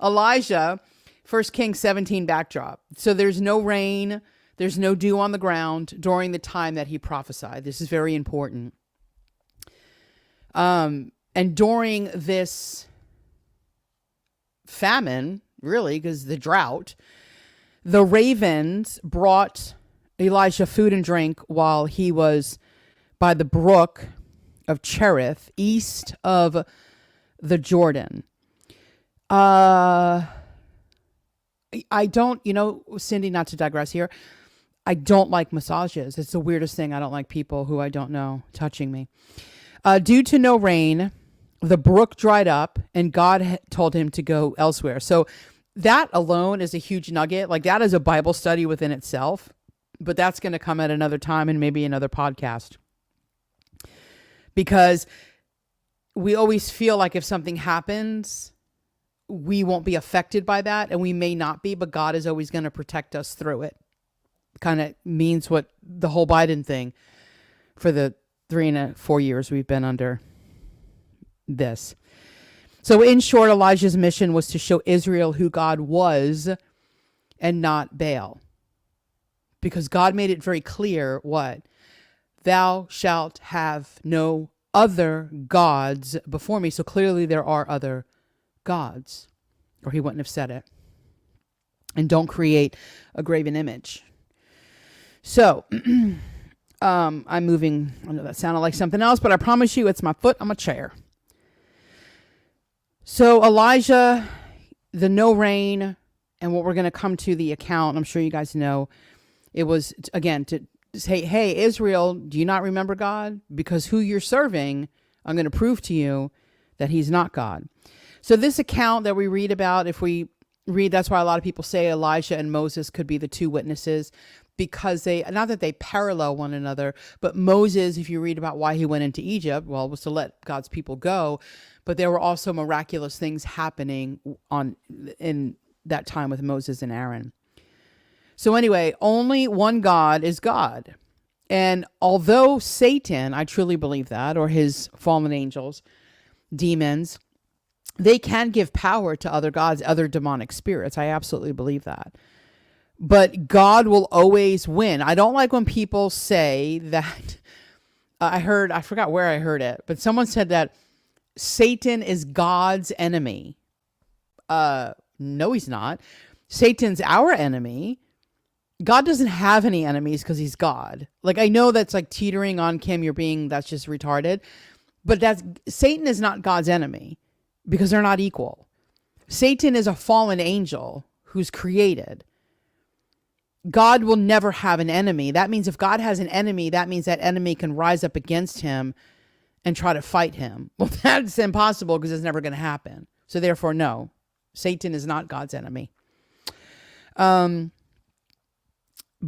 Elijah, 1 Kings 17 backdrop. So there's no rain, there's no dew on the ground during the time that he prophesied. This is very important. And during this famine, really, because the drought, the ravens brought Elijah food and drink while he was by the brook of Cherith, east of the Jordan. I don't, Cindy, not to digress here, I don't like massages. It's the weirdest thing. I don't like people who I don't know touching me. Due to no rain, the brook dried up and God told him to go elsewhere. So that alone is a huge nugget. Like, that is a Bible study within itself, but that's going to come at another time and maybe another podcast. Because we always feel like if something happens, we won't be affected by that, and we may not be, but God is always going to protect us through it. Kind of means what the whole Biden thing for the 3.5 years we've been under this. So in short, Elijah's mission was to show Israel who God was and not Baal. Because God made it very clear what? Thou shalt have no other gods before me. So clearly there are other gods, or he wouldn't have said it. And don't create a graven image. So, I'm moving. I know that sounded like something else, but I promise you it's my foot on my chair. So Elijah, the no rain, and what we're going to come to the account, I'm sure you guys know, it was, again, to say, hey, Israel, do you not remember God? Because who you're serving, I'm going to prove to you that he's not God. So this account that we read about, if we read, that's why a lot of people say Elijah and Moses could be the two witnesses, because they, not that they parallel one another, but Moses, if you read about why he went into Egypt, well, it was to let God's people go, but there were also miraculous things happening in that time with Moses and Aaron. So anyway, only one God is God. And although Satan, I truly believe that, or his fallen angels, demons, they can give power to other gods, other demonic spirits. I absolutely believe that. But God will always win. I don't like when people say that. I forgot where I heard it, but someone said that Satan is God's enemy. No, he's not. Satan's our enemy. God doesn't have any enemies because he's God. Like, I know that's like teetering on Kim, that's just retarded. But Satan is not God's enemy because they're not equal. Satan is a fallen angel who's created. God will never have an enemy. That means if God has an enemy, that means that enemy can rise up against him and try to fight him. Well, that's impossible because it's never going to happen. So therefore, no, Satan is not God's enemy. But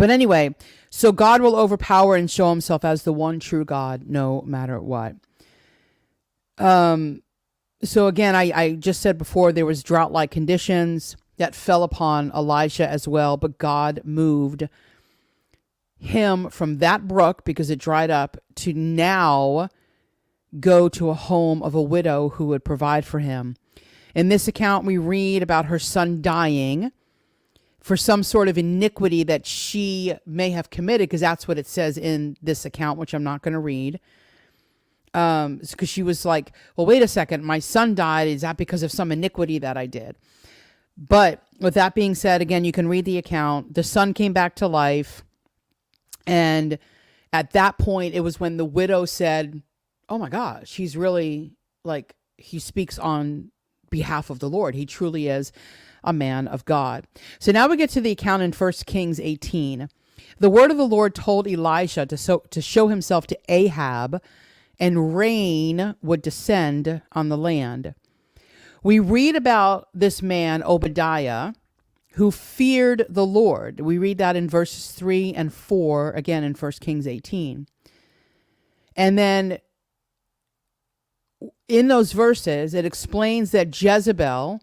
anyway, so God will overpower and show himself as the one true God, no matter what. So again, I just said before, there was drought-like conditions that fell upon Elijah as well, but God moved him from that brook because it dried up to now go to a home of a widow who would provide for him. In this account, we read about her son dying for some sort of iniquity that she may have committed, because that's what it says in this account, which I'm not going to read. Because she was like, well, wait a second, my son died. Is that because of some iniquity that I did? But with that being said, again, you can read the account. The son came back to life. And at that point, it was when the widow said, oh my gosh, he's really like, he speaks on behalf of the Lord. He truly is a man of God. So now we get to the account in 1 Kings 18. The word of the Lord told Elisha to show himself to Ahab and rain would descend on the land. We read about this man, Obadiah, who feared the Lord. We read that in verses 3 and 4, again in 1 Kings 18. And then in those verses, it explains that Jezebel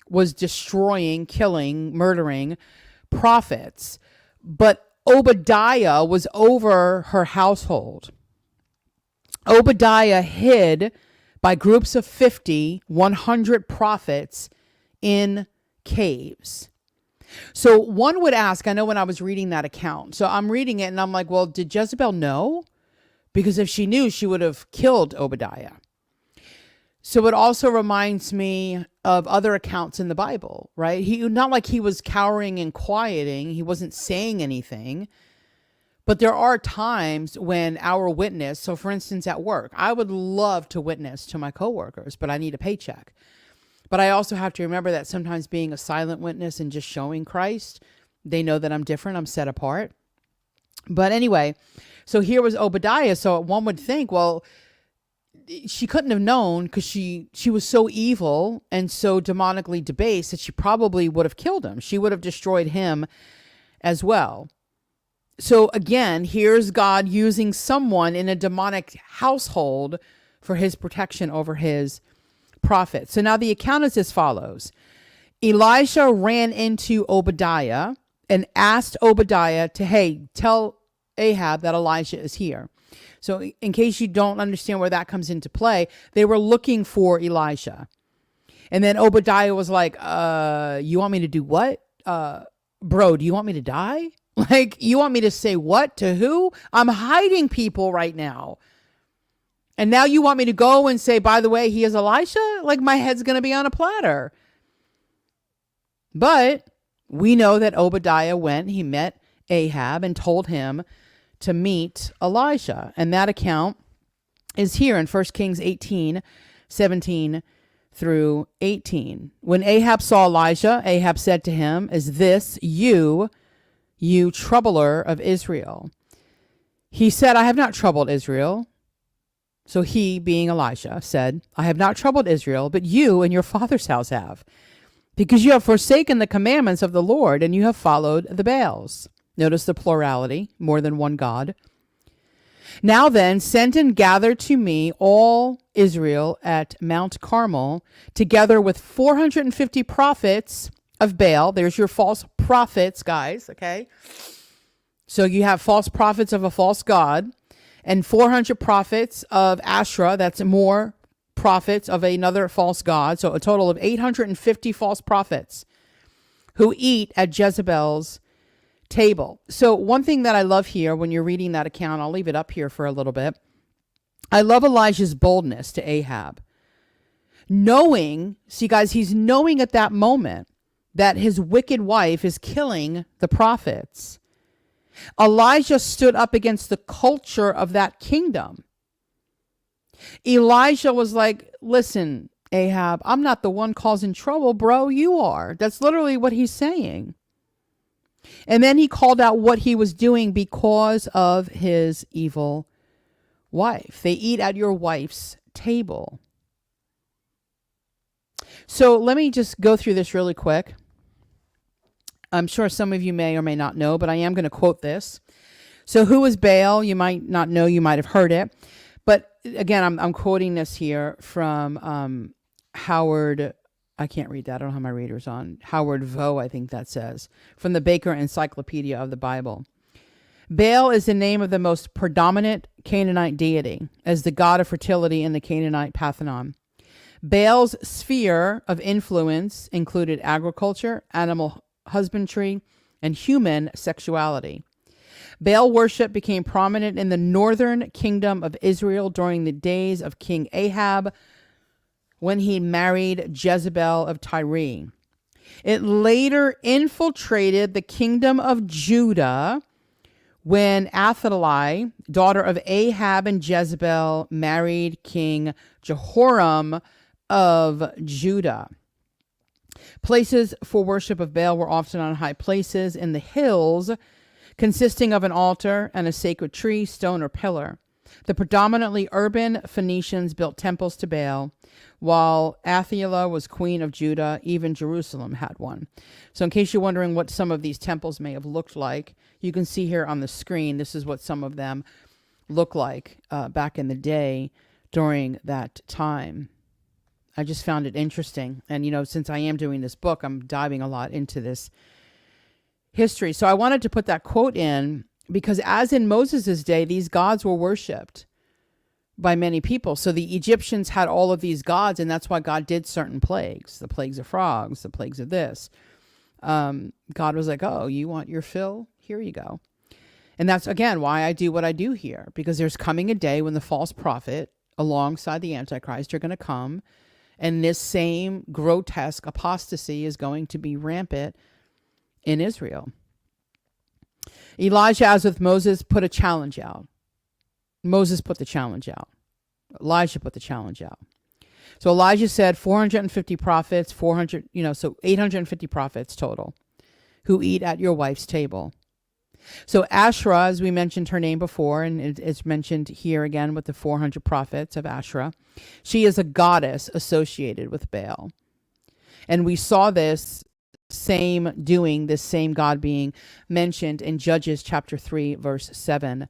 was destroying, killing, murdering prophets, but Obadiah was over her household. Obadiah hid by groups of 50, 100 prophets in caves. So one would ask, I know when I was reading that account, so I'm reading it and I'm like, well, did Jezebel know? Because if she knew, she would have killed Obadiah. So it also reminds me of other accounts in the Bible, right? Not like he was cowering and quieting. He wasn't saying anything. But there are times when our witness, so for instance, at work, I would love to witness to my coworkers, but I need a paycheck. But I also have to remember that sometimes being a silent witness and just showing Christ, they know that I'm different, I'm set apart. But anyway, so here was Obadiah. So one would think, well, she couldn't have known because she was so evil and so demonically debased that she probably would have killed him. She would have destroyed him as well. So again, here's God using someone in a demonic household for his protection over his prophet. So now the account is as follows. Elijah ran into Obadiah and asked Obadiah to, hey, tell Ahab that Elijah is here. So in case you don't understand where that comes into play, they were looking for Elijah. And then Obadiah was like, you want me to do what? Bro, do you want me to die? Like, you want me to say what to who? I'm hiding people right now. And now you want me to go and say, by the way, he is Elisha? Like, my head's going to be on a platter. But we know that Obadiah went, he met Ahab and told him to meet Elijah. And that account is here in 1 Kings 18, 17 through 18. When Ahab saw Elijah, Ahab said to him, is this you troubler of Israel? He said, I have not troubled Israel. So he, being Elisha, said, I have not troubled Israel, but you and your father's house have, because you have forsaken the commandments of the Lord and you have followed the Baals. Notice the plurality, more than one God. Now then, send and gather to me all Israel at Mount Carmel, together with 450 prophets of Baal. There's your false prophets, guys, okay? So you have false prophets of a false god, and 400 prophets of Asherah, that's more prophets of another false god. So a total of 850 false prophets who eat at Jezebel's table. So one thing that I love here when you're reading that account, I'll leave it up here for a little bit. I love Elijah's boldness to Ahab. Knowing, see guys, he's knowing at that moment that his wicked wife is killing the prophets. Elijah stood up against the culture of that kingdom. Elijah was like, listen, Ahab, I'm not the one causing trouble, bro. You are. That's literally what he's saying. And then he called out what he was doing because of his evil wife. They eat at your wife's table. So let me just go through this really quick. I'm sure some of you may or may not know, but I am going to quote this. So who is Baal? You might not know, you might have heard it. But again, I'm quoting this here from Howard. I can't read that. I don't have my readers on. Howard Vo, I think that says, from the Baker Encyclopedia of the Bible. Baal is the name of the most predominant Canaanite deity as the god of fertility in the Canaanite pantheon. Baal's sphere of influence included agriculture, animal husbandry, and human sexuality. Baal worship became prominent in the northern kingdom of Israel during the days of King Ahab, when he married Jezebel of Tyre. It later infiltrated the kingdom of Judah when Athaliah, daughter of Ahab and Jezebel, married King Jehoram of Judah. Places for worship of Baal were often on high places in the hills, consisting of an altar and a sacred tree, stone, or pillar. The predominantly urban Phoenicians built temples to Baal, while Athaliah was queen of Judah. Even Jerusalem had one. So in case you're wondering what some of these temples may have looked like, you can see here on the screen, this is what some of them look like back in the day during that time. I just found it interesting. And, since I am doing this book, I'm diving a lot into this history. So I wanted to put that quote in because as in Moses' day, these gods were worshipped by many people. So the Egyptians had all of these gods, and that's why God did certain plagues, the plagues of frogs, the plagues of this. God was like, oh, you want your fill? Here you go. And that's, again, why I do what I do here, because there's coming a day when the false prophet alongside the Antichrist are going to come, and this same grotesque apostasy is going to be rampant in Israel. Elijah, as with Moses, put a challenge out. Moses put the challenge out. Elijah put the challenge out. So Elijah said 450 prophets, so 850 prophets total who eat at your wife's table. So Asherah, as we mentioned her name before, and it's mentioned here again with the 400 prophets of Asherah, she is a goddess associated with Baal. And we saw this same God being mentioned in Judges chapter 3, verse 7.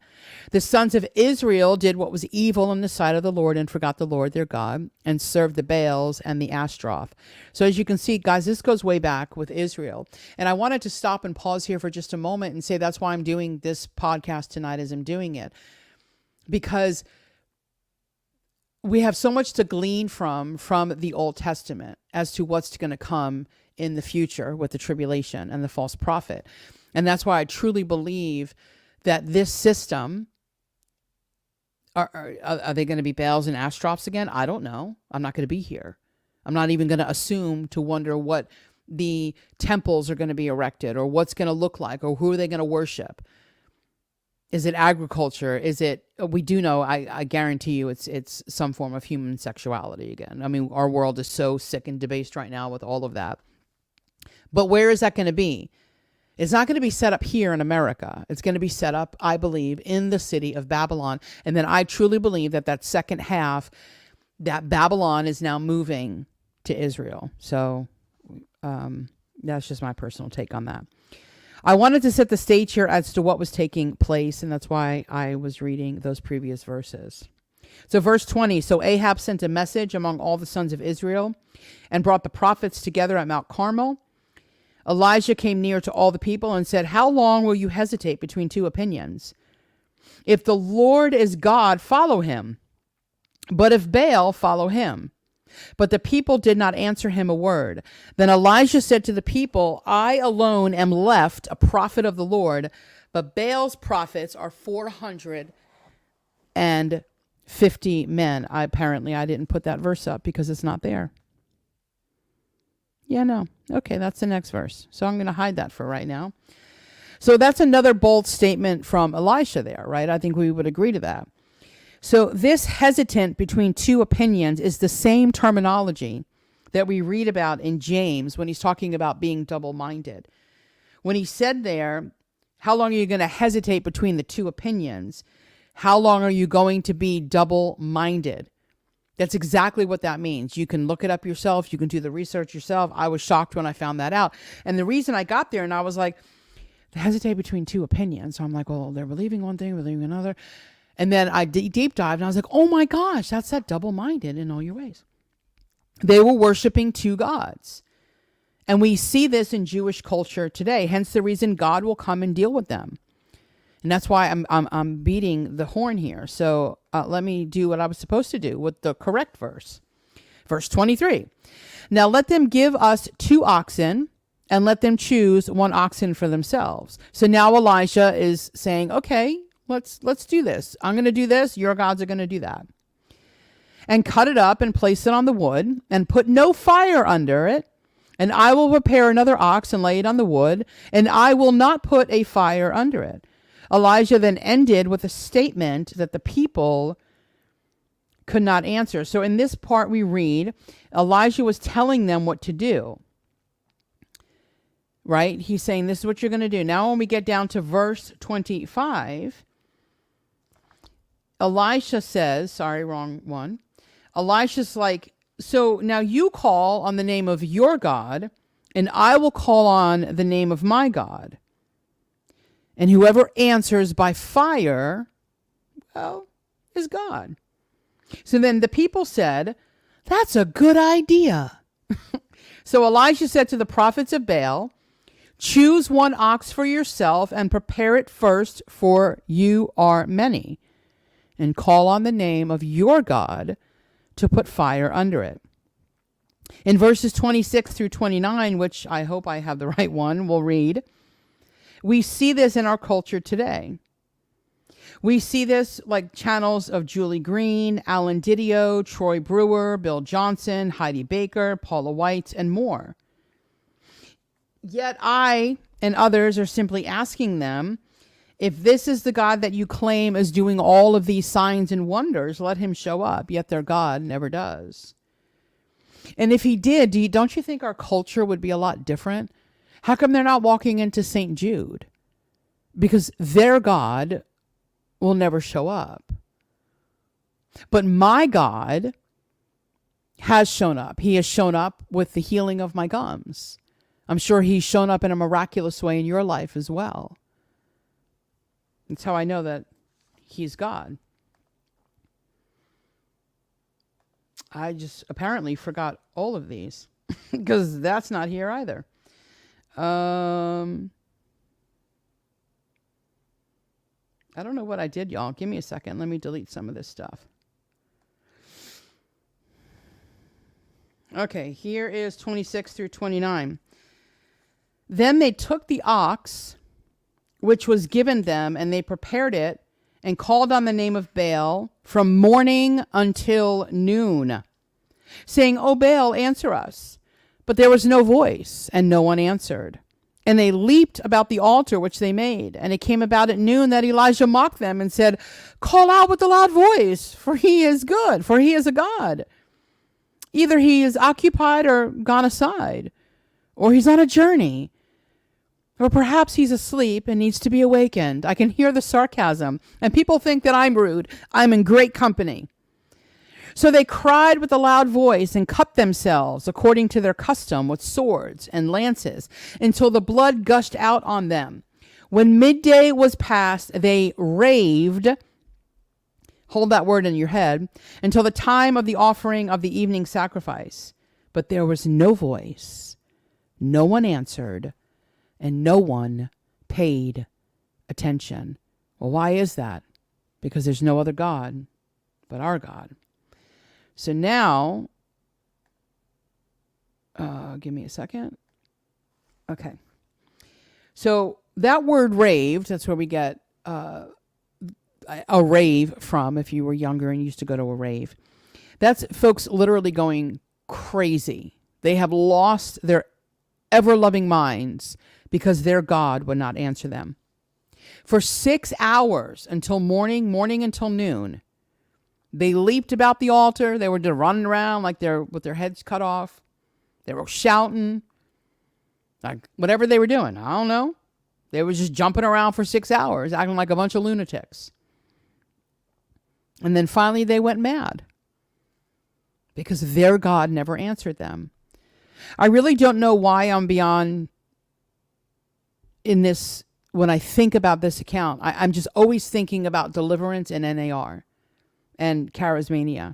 The sons of Israel did what was evil in the sight of the Lord and forgot the Lord their God and served the Baals and the Ashtaroth. So as you can see, guys, this goes way back with Israel. And I wanted to stop and pause here for just a moment and say that's why I'm doing this podcast tonight as I'm doing it. Because we have so much to glean from the Old Testament as to what's going to come in the future with the tribulation and the false prophet. And that's why I truly believe that this system, are they going to be Baals and Ashtaroths again? I don't know. I'm not going to be here. I'm not even going to assume to wonder what the temples are going to be erected or what's going to look like or who are they going to worship. Is it agriculture? We do know, I guarantee you it's some form of human sexuality again. I mean, our world is so sick and debased right now with all of that. But where is that going to be? It's not going to be set up here in America. It's going to be set up, I believe, in the city of Babylon. And then I truly believe that second half, that Babylon is now moving to Israel. So that's just my personal take on that. I wanted to set the stage here as to what was taking place, and that's why I was reading those previous verses. So verse 20, so Ahab sent a message among all the sons of Israel and brought the prophets together at Mount Carmel. Elijah came near to all the people and said, how long will you hesitate between two opinions? If the Lord is God, follow him. But if Baal, follow him. But the people did not answer him a word. Then Elijah said to the people, I alone am left, a prophet of the Lord, but Baal's prophets are 450 men. Apparently, I didn't put that verse up because it's not there. Yeah, no. Okay, that's the next verse. So I'm going to hide that for right now. So that's another bold statement from Elisha there, right? I think we would agree to that. So this hesitant between two opinions is the same terminology that we read about in James when he's talking about being double-minded. When he said there, how long are you going to hesitate between the two opinions? How long are you going to be double-minded? That's exactly what that means. You can look it up yourself. You can do the research yourself. I was shocked when I found that out. And the reason I got there and I was like, hesitate between two opinions. So I'm like, well, they're believing one thing, believing another. And then I deep dived and I was like, oh my gosh, that's that double-minded in all your ways. They were worshiping two gods. And we see this in Jewish culture today. Hence the reason God will come and deal with them. And that's why I'm beating the horn here. So let me do what I was supposed to do with the correct verse. Verse 23. Now let them give us 2 oxen and let them choose 1 oxen for themselves. So now Elijah is saying, okay, let's do this. I'm going to do this. Your gods are going to do that. And cut it up and place it on the wood and put no fire under it. And I will prepare another ox and lay it on the wood, and I will not put a fire under it. Elijah then ended with a statement that the people could not answer. So in this part we read, Elijah was telling them what to do. Right? He's saying, this is what you're going to do. Now when we get down to verse 25, Elisha says, sorry, wrong one. Elisha's like, so now you call on the name of your God, and I will call on the name of my God. And whoever answers by fire, well, is God. So then the people said, that's a good idea. So Elijah said to the prophets of Baal, choose one ox for yourself and prepare it first, for you are many, and call on the name of your God to put fire under it. In verses 26 through 29, which I hope I have the right one, we'll read, we see this in our culture today. We see this like channels of Julie Green, Alan Didio, Troy Brewer, Bill Johnson, Heidi Baker, Paula White, and more. Yet I and others are simply asking them, if this is the God that you claim is doing all of these signs and wonders, let him show up. Yet their God never does. And if he did, don't you think our culture would be a lot different? How come they're not walking into St. Jude? Because their God will never show up. But my God has shown up. He has shown up with the healing of my gums. I'm sure he's shown up in a miraculous way in your life as well. That's how I know that he's God. I just apparently forgot all of these because that's not here either. I don't know what I did, y'all. Give me a second. Let me delete some of this stuff. Okay, here is 26 through 29. Then they took the ox, which was given them, and they prepared it and called on the name of Baal from morning until noon, saying, O Baal, answer us. But there was no voice, and no one answered. And they leaped about the altar which they made. And it came about at noon that Elijah mocked them and said, call out with a loud voice, for he is good, for he is a God. Either he is occupied or gone aside, or he's on a journey, or perhaps he's asleep and needs to be awakened. I can hear the sarcasm, and people think that I'm rude. I'm in great company. So they cried with a loud voice and cut themselves according to their custom with swords and lances until the blood gushed out on them. When midday was past, they raved, hold that word in your head, until the time of the offering of the evening sacrifice. But there was no voice, no one answered, and no one paid attention. Well, why is that? Because there's no other God but our God. So now, give me a second. Okay. So that word raved, that's where we get a rave from, if you were younger and used to go to a rave. That's folks literally going crazy. They have lost their ever-loving minds because their God would not answer them. For 6 hours until morning until noon, they leaped about the altar. They were just running around like they're with their heads cut off. They were shouting, like whatever they were doing. I don't know. They were just jumping around for 6 hours, acting like a bunch of lunatics. And then finally they went mad because their God never answered them. I really don't know why I'm beyond in this. When I think about this account, I'm just always thinking about deliverance and NAR. And charismania.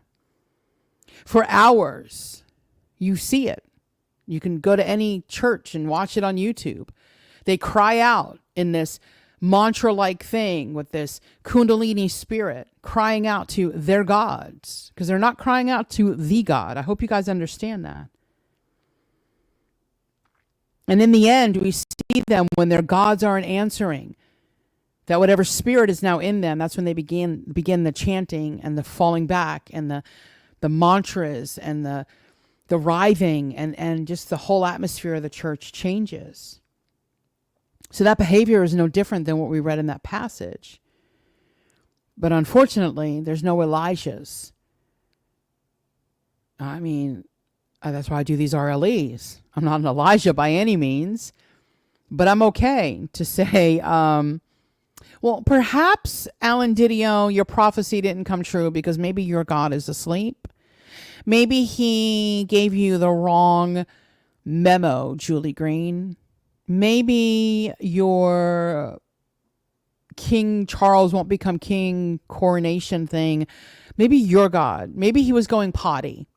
For hours, you see it. You can go to any church and watch it on YouTube. They cry out in this mantra-like thing with this Kundalini spirit, crying out to their gods, because they're not crying out to the God. I hope you guys understand that. And in the end, we see them when their gods aren't answering. That whatever spirit is now in them, that's when they begin the chanting and the falling back and the mantras and the writhing and just the whole atmosphere of the church changes. So that behavior is no different than what we read in that passage. But unfortunately, there's no Elijahs. I mean, that's why I do these RLEs. I'm not an Elijah by any means, but I'm okay to say, Well, perhaps, Alan Didio, your prophecy didn't come true because maybe your God is asleep. Maybe he gave you the wrong memo, Julie Green. Maybe your King Charles won't become king coronation thing. Maybe your God. Maybe he was going potty.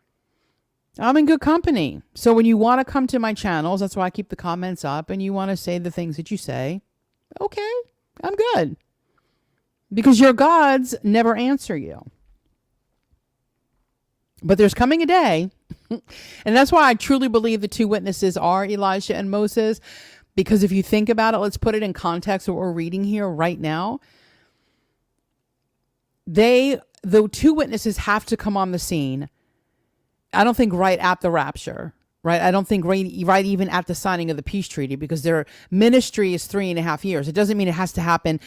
I'm in good company. So when you want to come to my channels, that's why I keep the comments up, and you want to say the things that you say, okay, I'm good. Because your gods never answer you. But there's coming a day, and that's why I truly believe the two witnesses are Elijah and Moses, because if you think about it, let's put it in context of what we're reading here right now. The two witnesses have to come on the scene. I don't think right at the rapture, right? I don't think right even at the signing of the peace treaty, because their ministry is 3.5 years. It doesn't mean it has to happen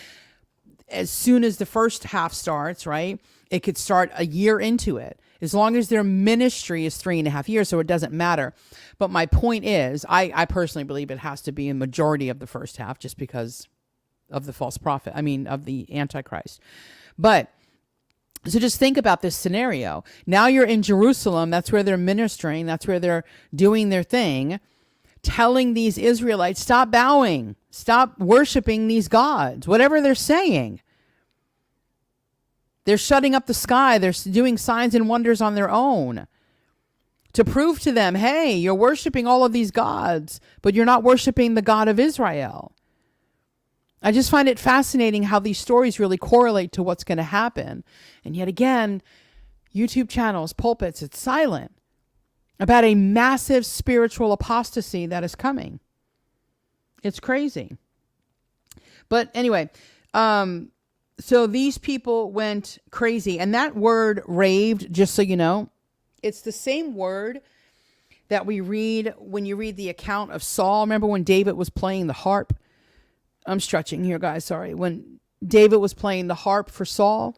as soon as the first half starts, right? It could start a year into it, as long as their ministry is 3.5 years. So it doesn't matter. But my point is, I personally believe it has to be a majority of the first half, just because of the false prophet. Of the Antichrist. But so just think about this scenario. Now you're in Jerusalem. That's where they're ministering. That's where they're doing their thing, telling these Israelites, stop bowing, stop worshiping these gods, whatever they're saying. They're shutting up the sky. They're doing signs and wonders on their own to prove to them, hey, you're worshiping all of these gods, but you're not worshiping the God of Israel. I just find it fascinating how these stories really correlate to what's going to happen. And yet again, YouTube channels, pulpits, it's silent about a massive spiritual apostasy that is coming. It's crazy. But anyway, so these people went crazy. And that word raved, just so you know, it's the same word that we read when you read the account of Saul. Remember when David was playing the harp? I'm stretching here, guys. Sorry. When David was playing the harp for Saul,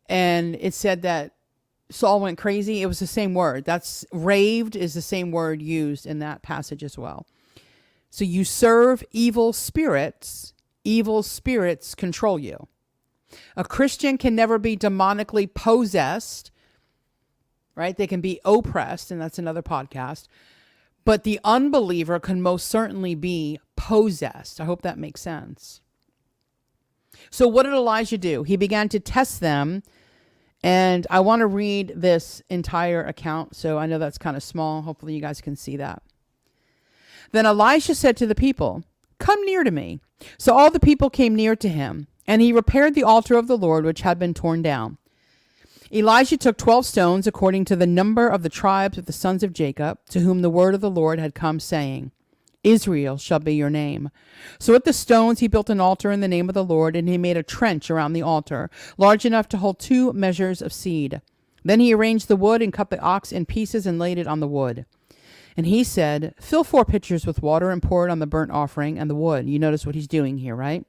and it said that Saul went crazy, it was the same word. That's raved is the same word used in that passage as well. So you serve evil spirits control you. A Christian can never be demonically possessed, right? They can be oppressed, and that's another podcast. But the unbeliever can most certainly be possessed. I hope that makes sense. So what did Elijah do? He began to test them. And I want to read this entire account. So I know that's kind of small. Hopefully you guys can see that. Then Elisha said to the people, come near to me. So all the people came near to him, and he repaired the altar of the Lord, which had been torn down. Elijah took 12 stones according to the number of the tribes of the sons of Jacob, to whom the word of the Lord had come, saying, Israel shall be your name. So with the stones he built an altar in the name of the Lord, and he made a trench around the altar, large enough to hold 2 measures of seed. Then he arranged the wood and cut the ox in pieces and laid it on the wood. And he said, fill 4 pitchers with water and pour it on the burnt offering and the wood. You notice what he's doing here, right?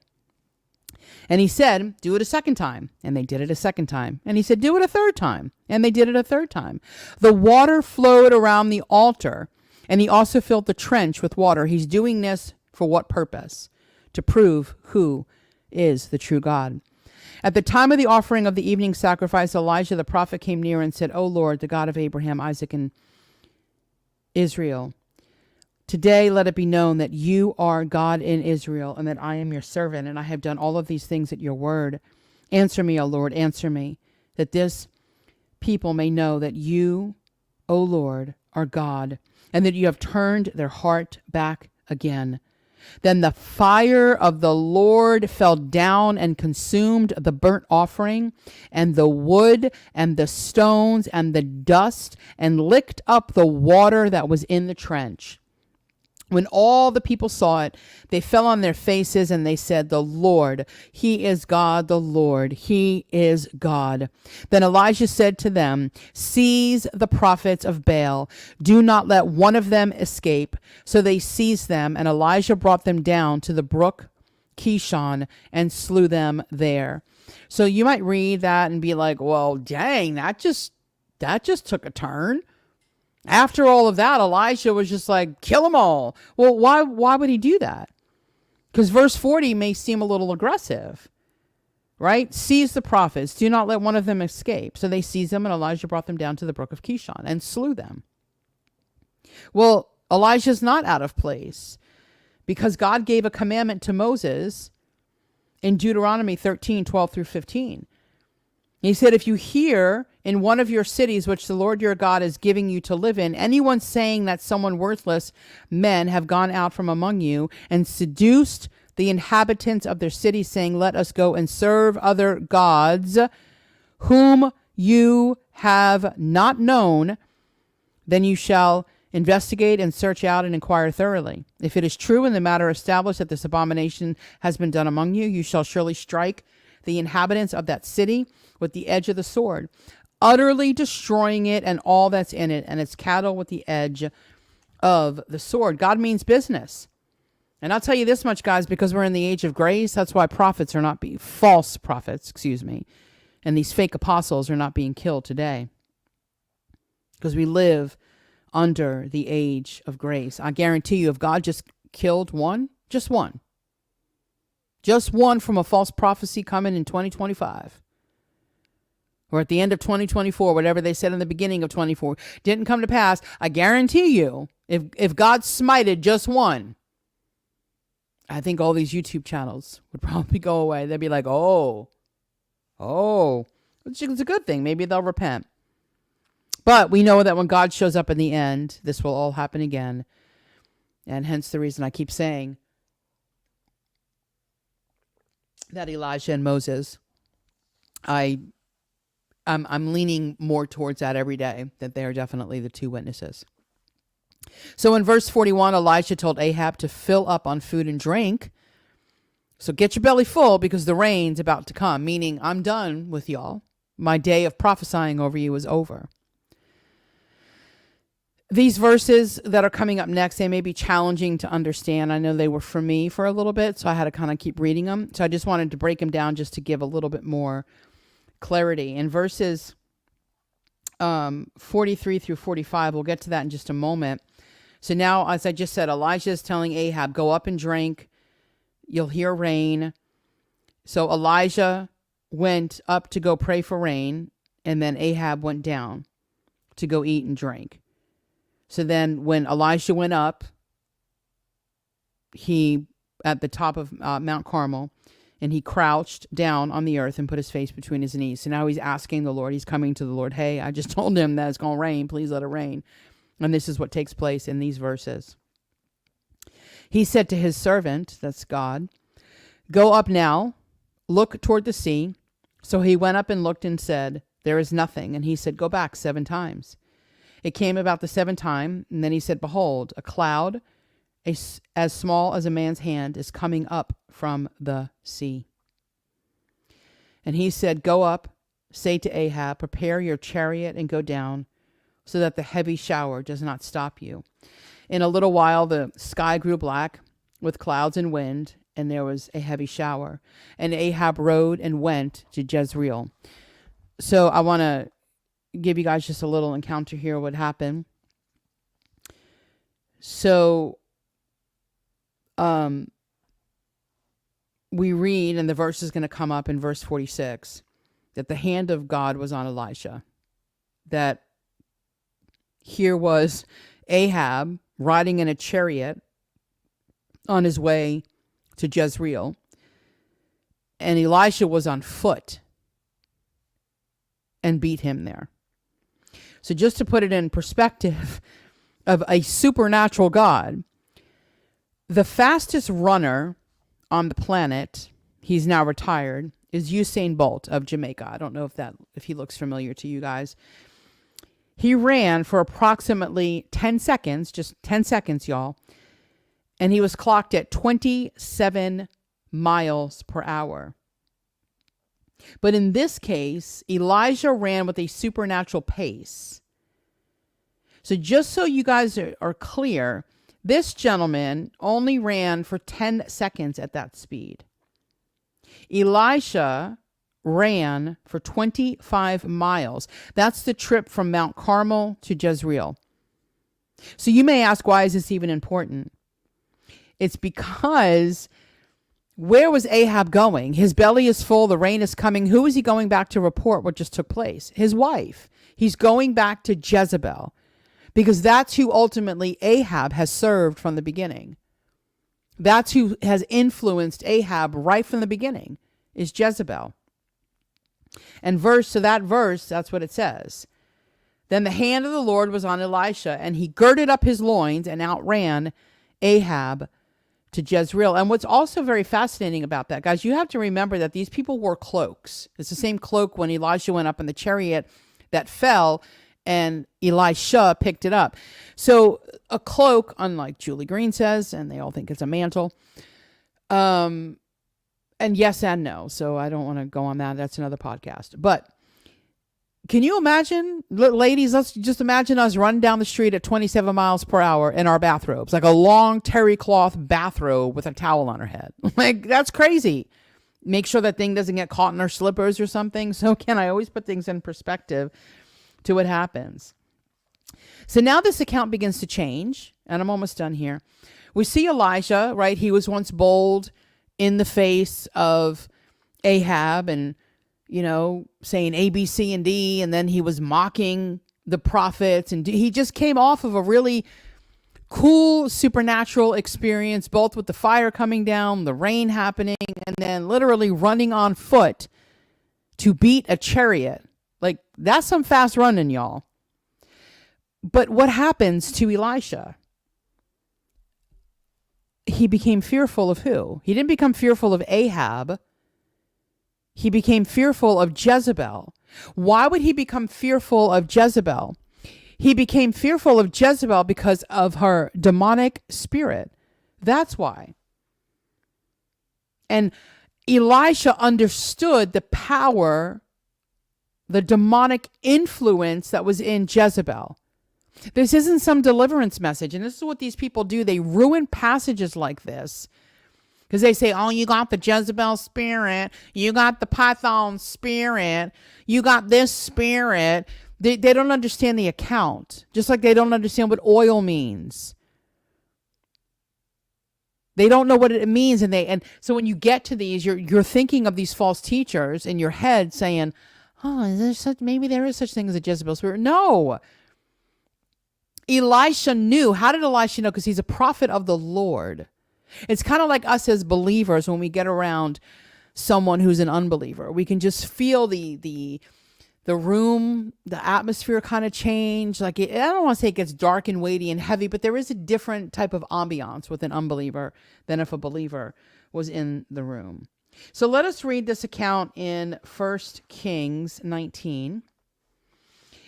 And he said, do it a second time. And they did it a second time. And he said, do it a third time. And they did it a third time. The water flowed around the altar, and he also filled the trench with water. He's doing this for what purpose? To prove who is the true God. At the time of the offering of the evening sacrifice, Elijah the prophet came near and said, O Lord, the God of Abraham, Isaac, and Israel, today let it be known that you are God in Israel, and that I am your servant, and I have done all of these things at your word. Answer me, O Lord, answer me, that this people may know that you, O Lord, are God, and that you have turned their heart back again. Then the fire of the Lord fell down and consumed the burnt offering and the wood and the stones and the dust, and licked up the water that was in the trench. When all the people saw it, they fell on their faces, and they said, the Lord, he is God, the Lord, he is God. Then Elijah said to them, seize the prophets of Baal. Do not let one of them escape. So they seized them, and Elijah brought them down to the brook Kishon and slew them there. So you might read that and be like, well, dang, that just took a turn. After all of that, Elisha was just like, kill them all. Well, why would he do that? Because verse 40 may seem a little aggressive. right? Seize the prophets. Do not let one of them escape. So they seized them, and Elijah brought them down to the brook of Kishon and slew them. Well, Elijah's not out of place because God gave a commandment to Moses in Deuteronomy 13:12-15. He said, if you hear in one of your cities, which the Lord your God is giving you to live in, anyone saying that someone worthless men have gone out from among you and seduced the inhabitants of their city, saying, let us go and serve other gods whom you have not known, then you shall investigate and search out and inquire thoroughly. If it is true in the matter established that this abomination has been done among you, you shall surely strike the inhabitants of that city with the edge of the sword, utterly destroying it and all that's in it, and its cattle with the edge of the sword. God means business. And I'll tell you this much, guys, because we're in the age of grace, that's why prophets are not being, false prophets, and these fake apostles are not being killed today. Because we live under the age of grace. I guarantee you, if God just killed one from a false prophecy coming in 2025, or at the end of 2024, whatever they said in the beginning of 24, didn't come to pass, I guarantee you, if God smited just one, I think all these YouTube channels would probably go away. They'd be like, oh, it's a good thing. Maybe they'll repent. But we know that when God shows up in the end, this will all happen again. And hence the reason I keep saying that Elijah and Moses, I'm leaning more towards that every day, that they are definitely the two witnesses. So in verse 41, Elijah told Ahab to fill up on food and drink. So get your belly full because the rain's about to come, meaning I'm done with y'all. My day of prophesying over you is over. These verses that are coming up next, they may be challenging to understand. I know they were for me for a little bit, so I had to kind of keep reading them. So I just wanted to break them down just to give a little bit more clarity. In verses 43 through 45, we'll get to that in just a moment. So now, as I just said, Elijah is telling Ahab, go up and drink. You'll hear rain. So Elijah went up to go pray for rain, and then Ahab went down to go eat and drink. So then when Elijah went up, he at the top of Mount Carmel, and he crouched down on the earth and put his face between his knees. So now he's asking the Lord, he's coming to the Lord, hey, I just told him that it's going to rain. Please let it rain. And this is what takes place in these verses. He said to his servant, that's God, go up now, look toward the sea. So he went up and looked and said, there is nothing. And he said, go back 7 times. It came about the 7th time, and then he said, behold, a cloud as small as a man's hand is coming up from the sea. And he said, go up, say to Ahab, prepare your chariot and go down, so that the heavy shower does not stop you. In a little while, the sky grew black with clouds and wind, and there was a heavy shower. And Ahab rode and went to Jezreel. So I want to give you guys just a little encounter here, what happened. So we read, and the verse is going to come up in verse 46, that the hand of God was on Elisha. That here was Ahab riding in a chariot on his way to Jezreel, and Elisha was on foot and beat him there. So just to put it in perspective of a supernatural God, the fastest runner on the planet, he's now retired, is Usain Bolt of Jamaica. I don't know if he looks familiar to you guys. He ran for approximately 10 seconds, just 10 seconds, y'all, and he was clocked at 27 miles per hour. But in this case, Elijah ran with a supernatural pace. So just so you guys are clear, this gentleman only ran for 10 seconds at that speed. Elisha ran for 25 miles. That's the trip from Mount Carmel to Jezreel. So you may ask, why is this even important? It's because Where was Ahab going? His belly is full. The rain is coming. Who is he going back to report what just took place? His wife. He's going back to Jezebel because that's who ultimately Ahab has served from the beginning. That's who has influenced Ahab right from the beginning, is Jezebel. And that verse, that's what it says. Then the hand of the Lord was on Elisha, and he girded up his loins and outran Ahab to Jezreel. And what's also very fascinating about that, guys, you have to remember that these people wore cloaks. It's the same cloak when Elisha went up in the chariot that fell and Elisha picked it up. So a cloak, unlike Julie Green says, and they all think it's a mantle, and yes and no. So I don't want to go on that. That's another podcast. But can you imagine, ladies, let's just imagine us running down the street at 27 miles per hour in our bathrobes, like a long terry cloth bathrobe with a towel on our head. Like, that's crazy. Make sure that thing doesn't get caught in our slippers or something. So again, I always put things in perspective to what happens. So now this account begins to change, and I'm almost done here. We see Elijah, right? He was once bold in the face of Ahab and, saying A, B, C, and D, and then he was mocking the prophets, and he just came off of a really cool supernatural experience, both with the fire coming down, the rain happening, and then literally running on foot to beat a chariot. Like, that's some fast running, y'all. But what happens to Elisha? He became fearful of who? He didn't become fearful of Ahab. He became fearful of Jezebel. Why would he become fearful of Jezebel? He became fearful of Jezebel because of her demonic spirit. That's why. And Elisha understood the power, the demonic influence that was in Jezebel. This isn't some deliverance message. And this is what these people do. They ruin passages like this because they say, oh, you got the Jezebel spirit. You got the Python spirit. You got this spirit. They don't understand the account, just like they don't understand what oil means. They don't know what it means. And so when you get to these, you're thinking of these false teachers in your head saying, oh, maybe there is such thing as a Jezebel spirit. No. Elisha knew. How did Elisha know? Because he's a prophet of the Lord. It's kind of like us as believers when we get around someone who's an unbeliever. We can just feel the room, the atmosphere kind of change. Like, I don't want to say it gets dark and weighty and heavy, but there is a different type of ambiance with an unbeliever than if a believer was in the room. So let us read this account in 1 Kings 19.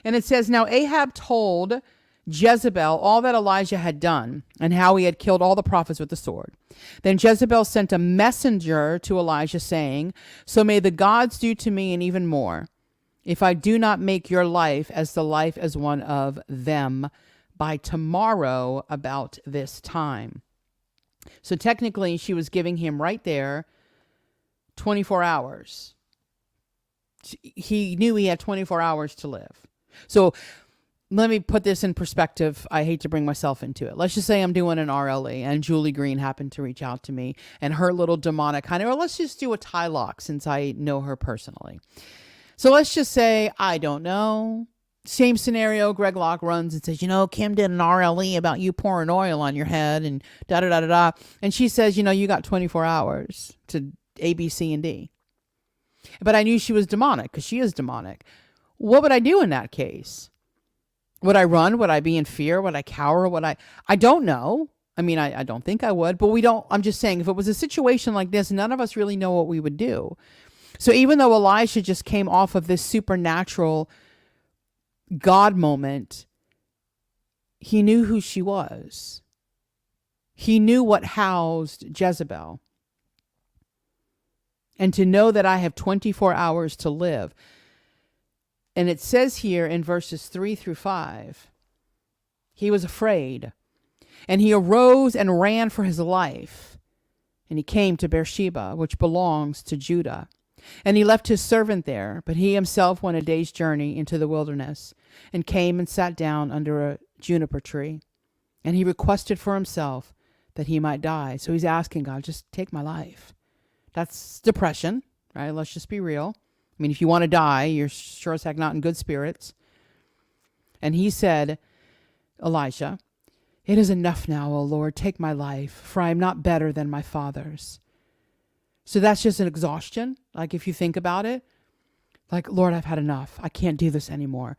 And it says, now Ahab told Jezebel all that Elijah had done and how he had killed all the prophets with the sword. Then Jezebel sent a messenger to Elijah saying, so may the gods do to me and even more, if I do not make your life as the life as one of them by tomorrow about this time. So technically she was giving him right there 24 hours. He knew he had 24 hours to live. So let me put this in perspective. I hate to bring myself into it. Let's just say I'm doing an RLE and Julie Green happened to reach out to me and her little demonic kind of, or let's just do a tie lock since I know her personally. So let's just say, I don't know. Same scenario. Greg Locke runs and says, Kim did an RLE about you pouring oil on your head and da da da da da. And she says, you got 24 hours to A, B, C, and D. But I knew she was demonic because she is demonic. What would I do in that case? Would I run? Would I be in fear? Would I cower? I don't know. I mean, I don't think I would, but I'm just saying, if it was a situation like this, none of us really know what we would do. So even though Elisha just came off of this supernatural God moment, he knew who she was. He knew what housed Jezebel. And to know that I have 24 hours to live. And it says here in verses 3-5, he was afraid. And he arose and ran for his life. And he came to Beersheba, which belongs to Judah. And he left his servant there, but he himself went a day's journey into the wilderness, and came and sat down under a juniper tree. And he requested for himself that he might die. So he's asking God, just take my life. That's depression, right? Let's just be real. I mean, if you want to die, you're sure as heck not in good spirits. And he said, Elijah, it is enough now, O Lord, take my life, for I am not better than my fathers. So that's just an exhaustion. Like if you think about it, like, Lord, I've had enough. I can't do this anymore.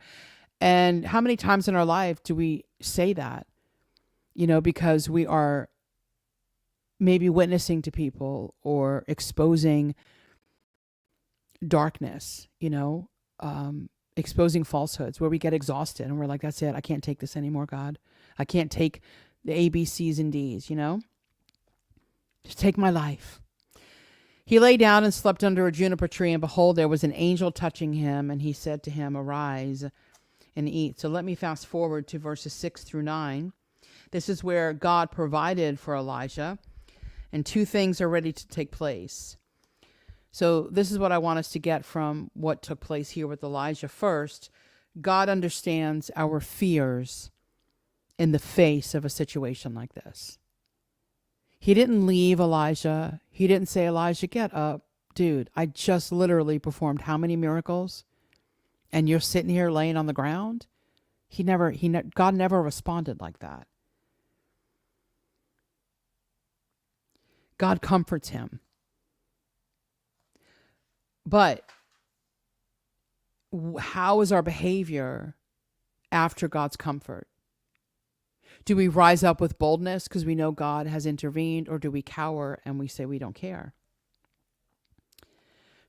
And how many times in our life do we say that? You know, because we are maybe witnessing to people or exposing darkness, exposing falsehoods where we get exhausted and we're like, that's it. I can't take this anymore, God. I can't take the A, B, C's, and D's, Just take my life. He lay down and slept under a juniper tree, and behold, there was an angel touching him, and he said to him, arise and eat. So let me fast forward to verses 6-9. This is where God provided for Elijah, and two things are ready to take place. So this is what I want us to get from what took place here with Elijah. First, God understands our fears in the face of a situation like this. He didn't leave Elijah. He didn't say, Elijah, get up. Dude, I just literally performed how many miracles? And you're sitting here laying on the ground? God never responded like that. God comforts him. But how is our behavior after God's comfort? Do we rise up with boldness because we know God has intervened, or do we cower and we say we don't care?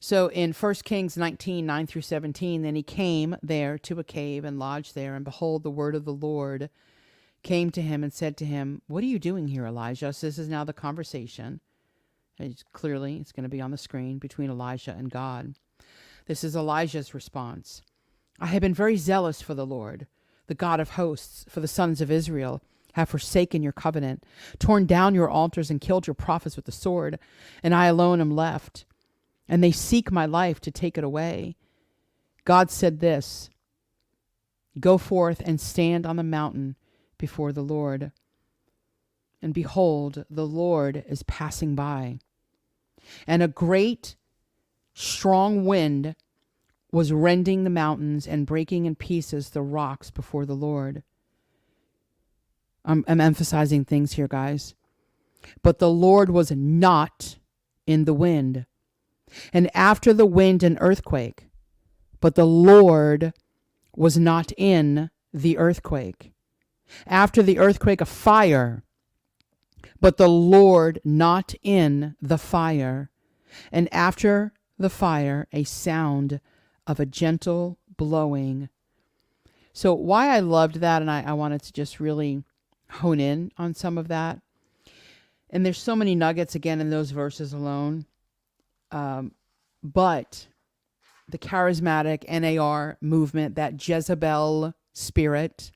So in 1 Kings 19, 9-17, then he came there to a cave and lodged there, and behold, the word of the Lord came to him and said to him, what are you doing here, Elijah? So this is now the conversation. It's going to be on the screen between Elijah and God. This is Elijah's response. I have been very zealous for the Lord, the God of hosts, for the sons of Israel have forsaken your covenant, torn down your altars, and killed your prophets with the sword, and I alone am left, and they seek my life to take it away. God said this, go forth and stand on the mountain before the Lord. And behold, the Lord is passing by. And a great, strong wind was rending the mountains and breaking in pieces the rocks before the Lord. I'm emphasizing things here, guys. But the Lord was not in the wind. And after the wind, an earthquake. But the Lord was not in the earthquake. After the earthquake, a fire. But the Lord not in the fire. And after the fire, a sound of a gentle blowing. So why I loved that, and I wanted to just really hone in on some of that. And there's so many nuggets, again, in those verses alone. But the charismatic NAR movement, that Jezebel spirit,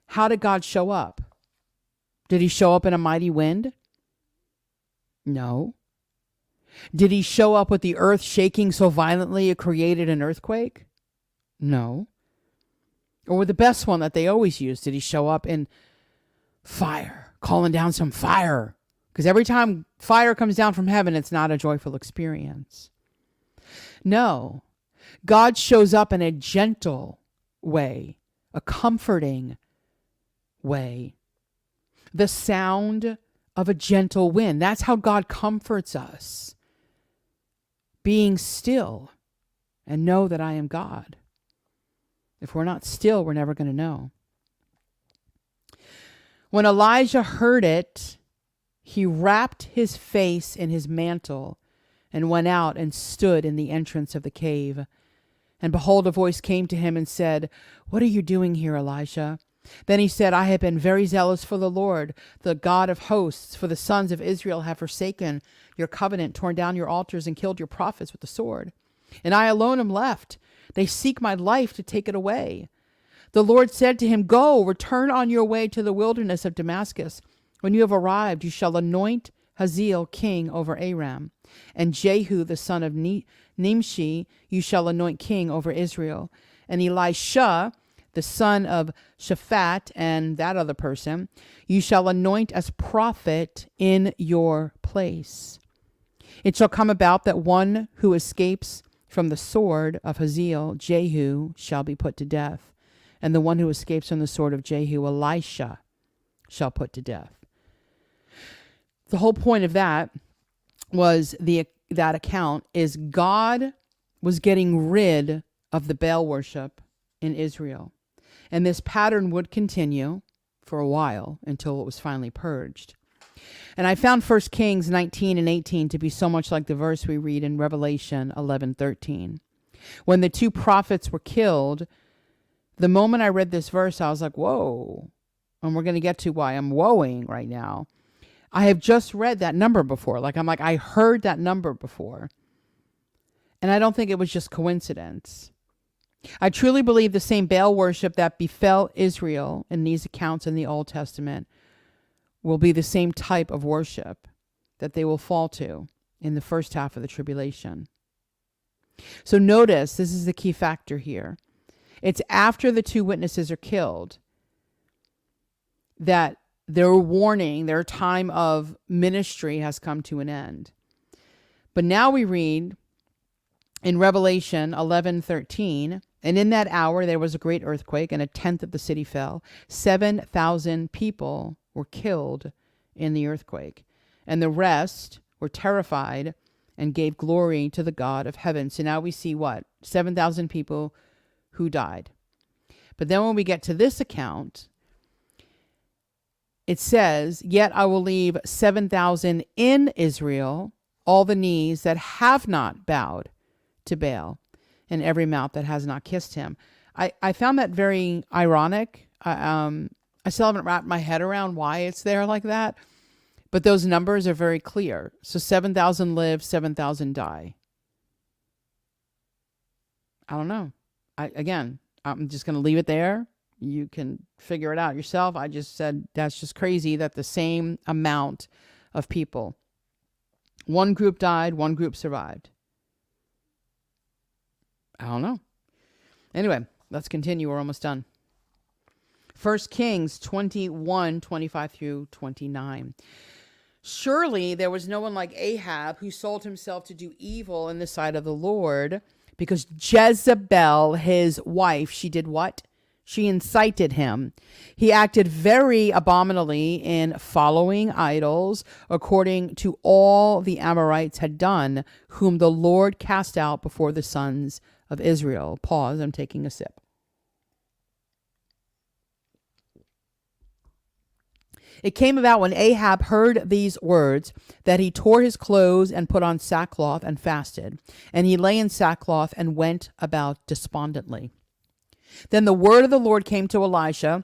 how did God show up? Did he show up in a mighty wind? No. Did he show up with the earth shaking so violently it created an earthquake? No. Or with the best one that they always use, did he show up in fire, calling down some fire? Because every time fire comes down from heaven, it's not a joyful experience. No. God shows up in a gentle way, a comforting way. The sound of a gentle wind. That's how God comforts us. Being still and know that I am God. If we're not still, we're never going to know. When Elijah heard it, he wrapped his face in his mantle and went out and stood in the entrance of the cave. And behold, a voice came to him and said, what are you doing here, Elijah? Then he said, I have been very zealous for the Lord, the God of hosts, for the sons of Israel have forsaken your covenant, torn down your altars, and killed your prophets with the sword. And I alone am left. They seek my life to take it away. The Lord said to him, go, return on your way to the wilderness of Damascus. When you have arrived, you shall anoint Hazael king over Aram, and Jehu the son of Nimshi you shall anoint king over Israel. And Elisha the son of Shaphat, and that other person, you shall anoint as prophet in your place. It shall come about that one who escapes from the sword of Hazael, Jehu, shall be put to death. And the one who escapes from the sword of Jehu, Elisha, shall put to death. The whole point of that was that account is God was getting rid of the Baal worship in Israel. And this pattern would continue for a while until it was finally purged. And I found 1 Kings 19 and 18 to be so much like the verse we read in Revelation 11:13. When the two prophets were killed, the moment I read this verse, I was like, whoa. And we're going to get to why I'm woeing right now. I have just read that number before. I heard that number before. And I don't think it was just coincidence. I truly believe the same Baal worship that befell Israel in these accounts in the Old Testament will be the same type of worship that they will fall to in the first half of the tribulation. So notice, this is the key factor here. It's after the two witnesses are killed that their warning, their time of ministry has come to an end. But now we read in Revelation 11:13, and in that hour there was a great earthquake, and a tenth of the city fell. 7,000 people were killed in the earthquake, and the rest were terrified and gave glory to the God of heaven. So now we see what? 7,000 people who died. But then when we get to this account, it says, yet I will leave 7,000 in Israel, all the knees that have not bowed to Baal, and every mouth that has not kissed him. I found that very ironic. I still haven't wrapped my head around why it's there like that. But those numbers are very clear. So 7,000 live, 7,000 die. I don't know. I'm just going to leave it there. You can figure it out yourself. I just said that's just crazy that the same amount of people, one group died, one group survived. I don't know. Anyway, let's continue. We're almost done. 1 Kings 21, 25 through 29. Surely there was no one like Ahab who sold himself to do evil in the sight of the Lord, because Jezebel, his wife, she did what? She incited him. He acted very abominably in following idols, according to all the Amorites had done, whom the Lord cast out before the sons of Israel. Pause, I'm taking a sip. It came about when Ahab heard these words that he tore his clothes and put on sackcloth and fasted. And he lay in sackcloth and went about despondently. Then the word of the Lord came to Elisha,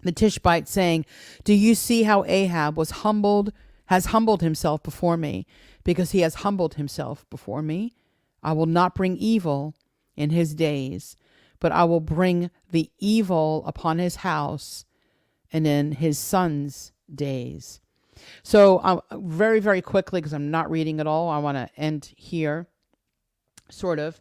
the Tishbite, saying, do you see how Ahab has humbled himself before me? Because he has humbled himself before me, I will not bring evil in his days, but I will bring the evil upon his house and in his son's days. So very, very quickly, because I'm not reading it all, I want to end here, sort of.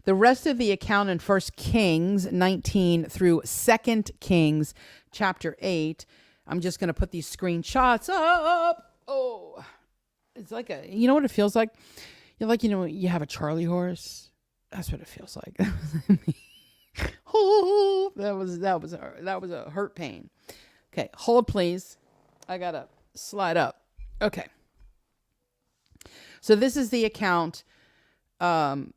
The rest of the account in 1 Kings 19 through 2 Kings chapter 8, I'm just going to put these screenshots up. Oh, it's like you know what it feels like? You have a Charlie horse. That's what it feels like. Oh, that was a hurt pain. Okay, hold please. I got to slide up. Okay. So this is the account. This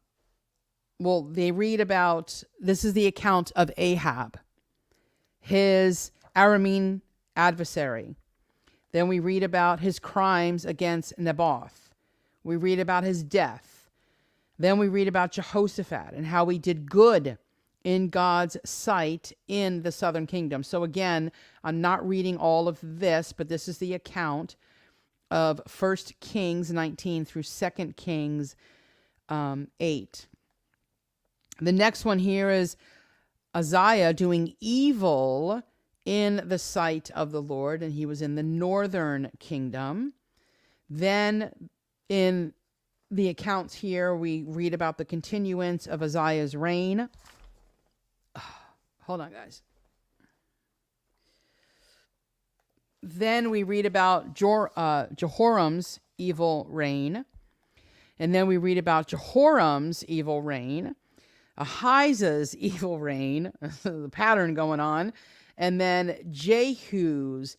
is the account of Ahab, his Aramean adversary. Then we read about his crimes against Naboth. We read about his death. Then we read about Jehoshaphat and how he did good in God's sight in the southern kingdom. So again, I'm not reading all of this, but this is the account of 1 Kings 19 through 2 Kings 8. The next one here is Uzziah doing evil in the sight of the Lord, and he was in the northern kingdom. Then in the accounts here, we read about the continuance of Uzziah's reign. Hold on, guys. Then we read about Jehoram's evil reign. And then we read about Jehoram's evil reign, Ahijah's evil reign, the pattern going on, and then Jehu's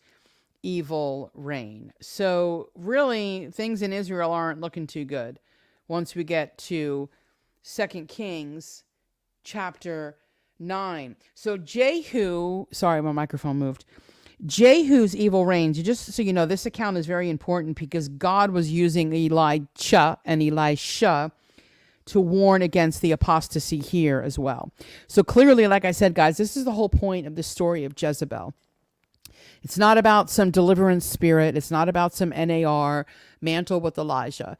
evil reign. So really, things in Israel aren't looking too good once we get to 2 Kings chapter 9. So Jehu, sorry, my microphone moved. Jehu's evil reigns, just so you know, this account is very important because God was using Elijah and Elisha to warn against the apostasy here as well. So clearly, like I said, guys, this is the whole point of the story of Jezebel. It's not about some deliverance spirit. It's not about some NAR mantle with Elijah.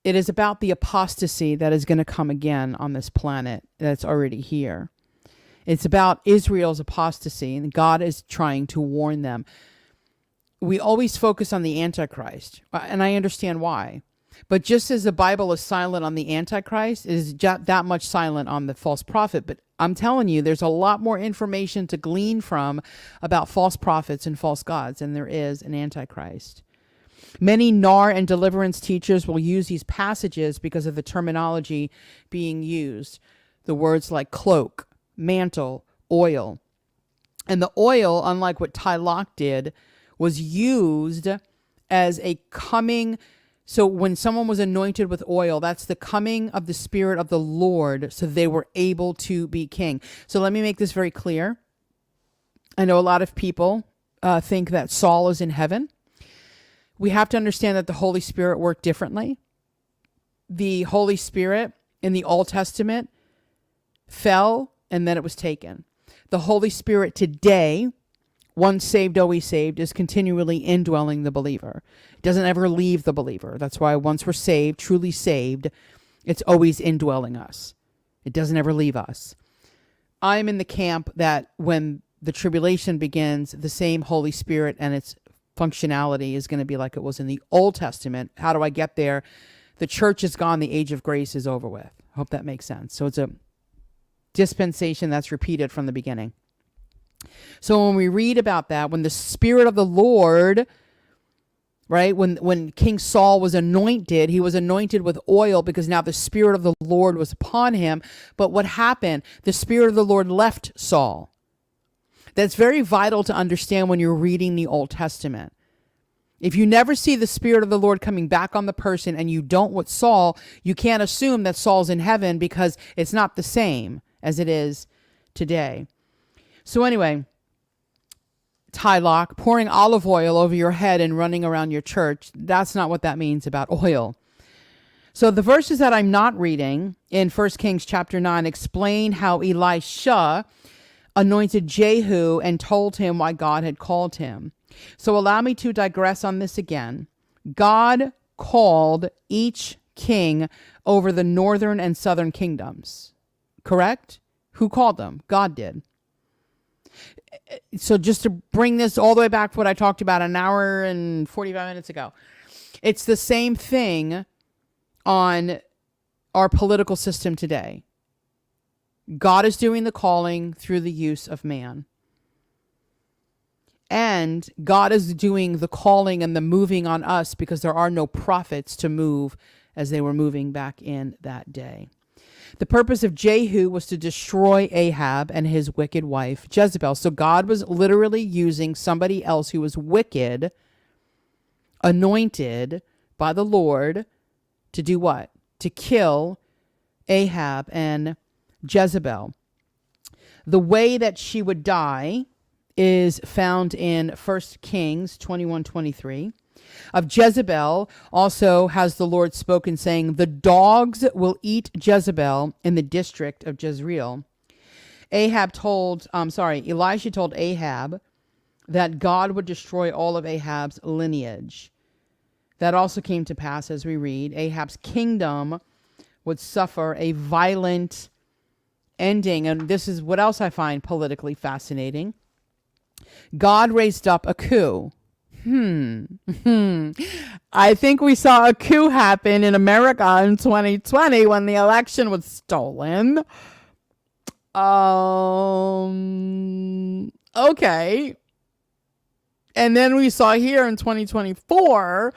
It is about the apostasy that is going to come again on this planet that's already here. It's about Israel's apostasy, and God is trying to warn them. We always focus on the Antichrist, and I understand why. But just as the Bible is silent on the Antichrist, it is that much silent on the false prophet. But I'm telling you, there's a lot more information to glean from about false prophets and false gods than there is an Antichrist. Many NAR and deliverance teachers will use these passages because of the terminology being used. The words like cloak, mantle, oil. And the oil, unlike what Ty Locke did, was used as a coming. So when someone was anointed with oil, that's the coming of the Spirit of the Lord, so they were able to be king. So let me make this very clear. I know a lot of people think that Saul is in heaven. We have to understand that the Holy Spirit worked differently. The Holy Spirit in the Old Testament fell and then it was taken. The Holy Spirit today, once saved, always saved, is continually indwelling the believer. It doesn't ever leave the believer. That's why once we're saved, truly saved, it's always indwelling us. It doesn't ever leave us. I'm in the camp that when the tribulation begins, the same Holy Spirit and its functionality is going to be like it was in the Old Testament. How do I get there? The church is gone. The age of grace is over with. I hope that makes sense. So it's a dispensation that's repeated from the beginning. So when we read about that, when the Spirit of the Lord, right, when King Saul was anointed, he was anointed with oil because now the Spirit of the Lord was upon him. But what happened? The Spirit of the Lord left Saul. That's very vital to understand when you're reading the Old Testament. If you never see the Spirit of the Lord coming back on the person and you don't with Saul, you can't assume that Saul's in heaven because it's not the same as it is today. So anyway, Ty Locke, pouring olive oil over your head and running around your church, that's not what that means about oil. So the verses that I'm not reading in 1 Kings chapter 9 explain how Elisha anointed Jehu and told him why God had called him. So allow me to digress on this again. God called each king over the northern and southern kingdoms. Correct? Who called them? God did. So just to bring this all the way back to what I talked about an hour and 45 minutes ago. It's the same thing on our political system today. God is doing the calling through the use of man. And God is doing the calling and the moving on us because there are no prophets to move as they were moving back in that day. The purpose of Jehu was to destroy Ahab and his wicked wife, Jezebel. So God was literally using somebody else who was wicked, anointed by the Lord, to do what? To kill Ahab and Jezebel. The way that she would die is found in 1 Kings 21:23. Of Jezebel also has the Lord spoken, saying, the dogs will eat Jezebel in the district of Jezreel. Elisha told Ahab that God would destroy all of Ahab's lineage. That also came to pass as we read. Ahab's kingdom would suffer a violent ending. And this is what else I find politically fascinating. God raised up a coup. I think we saw a coup happen in America in 2020 when the election was stolen. Okay. And then we saw here in 2024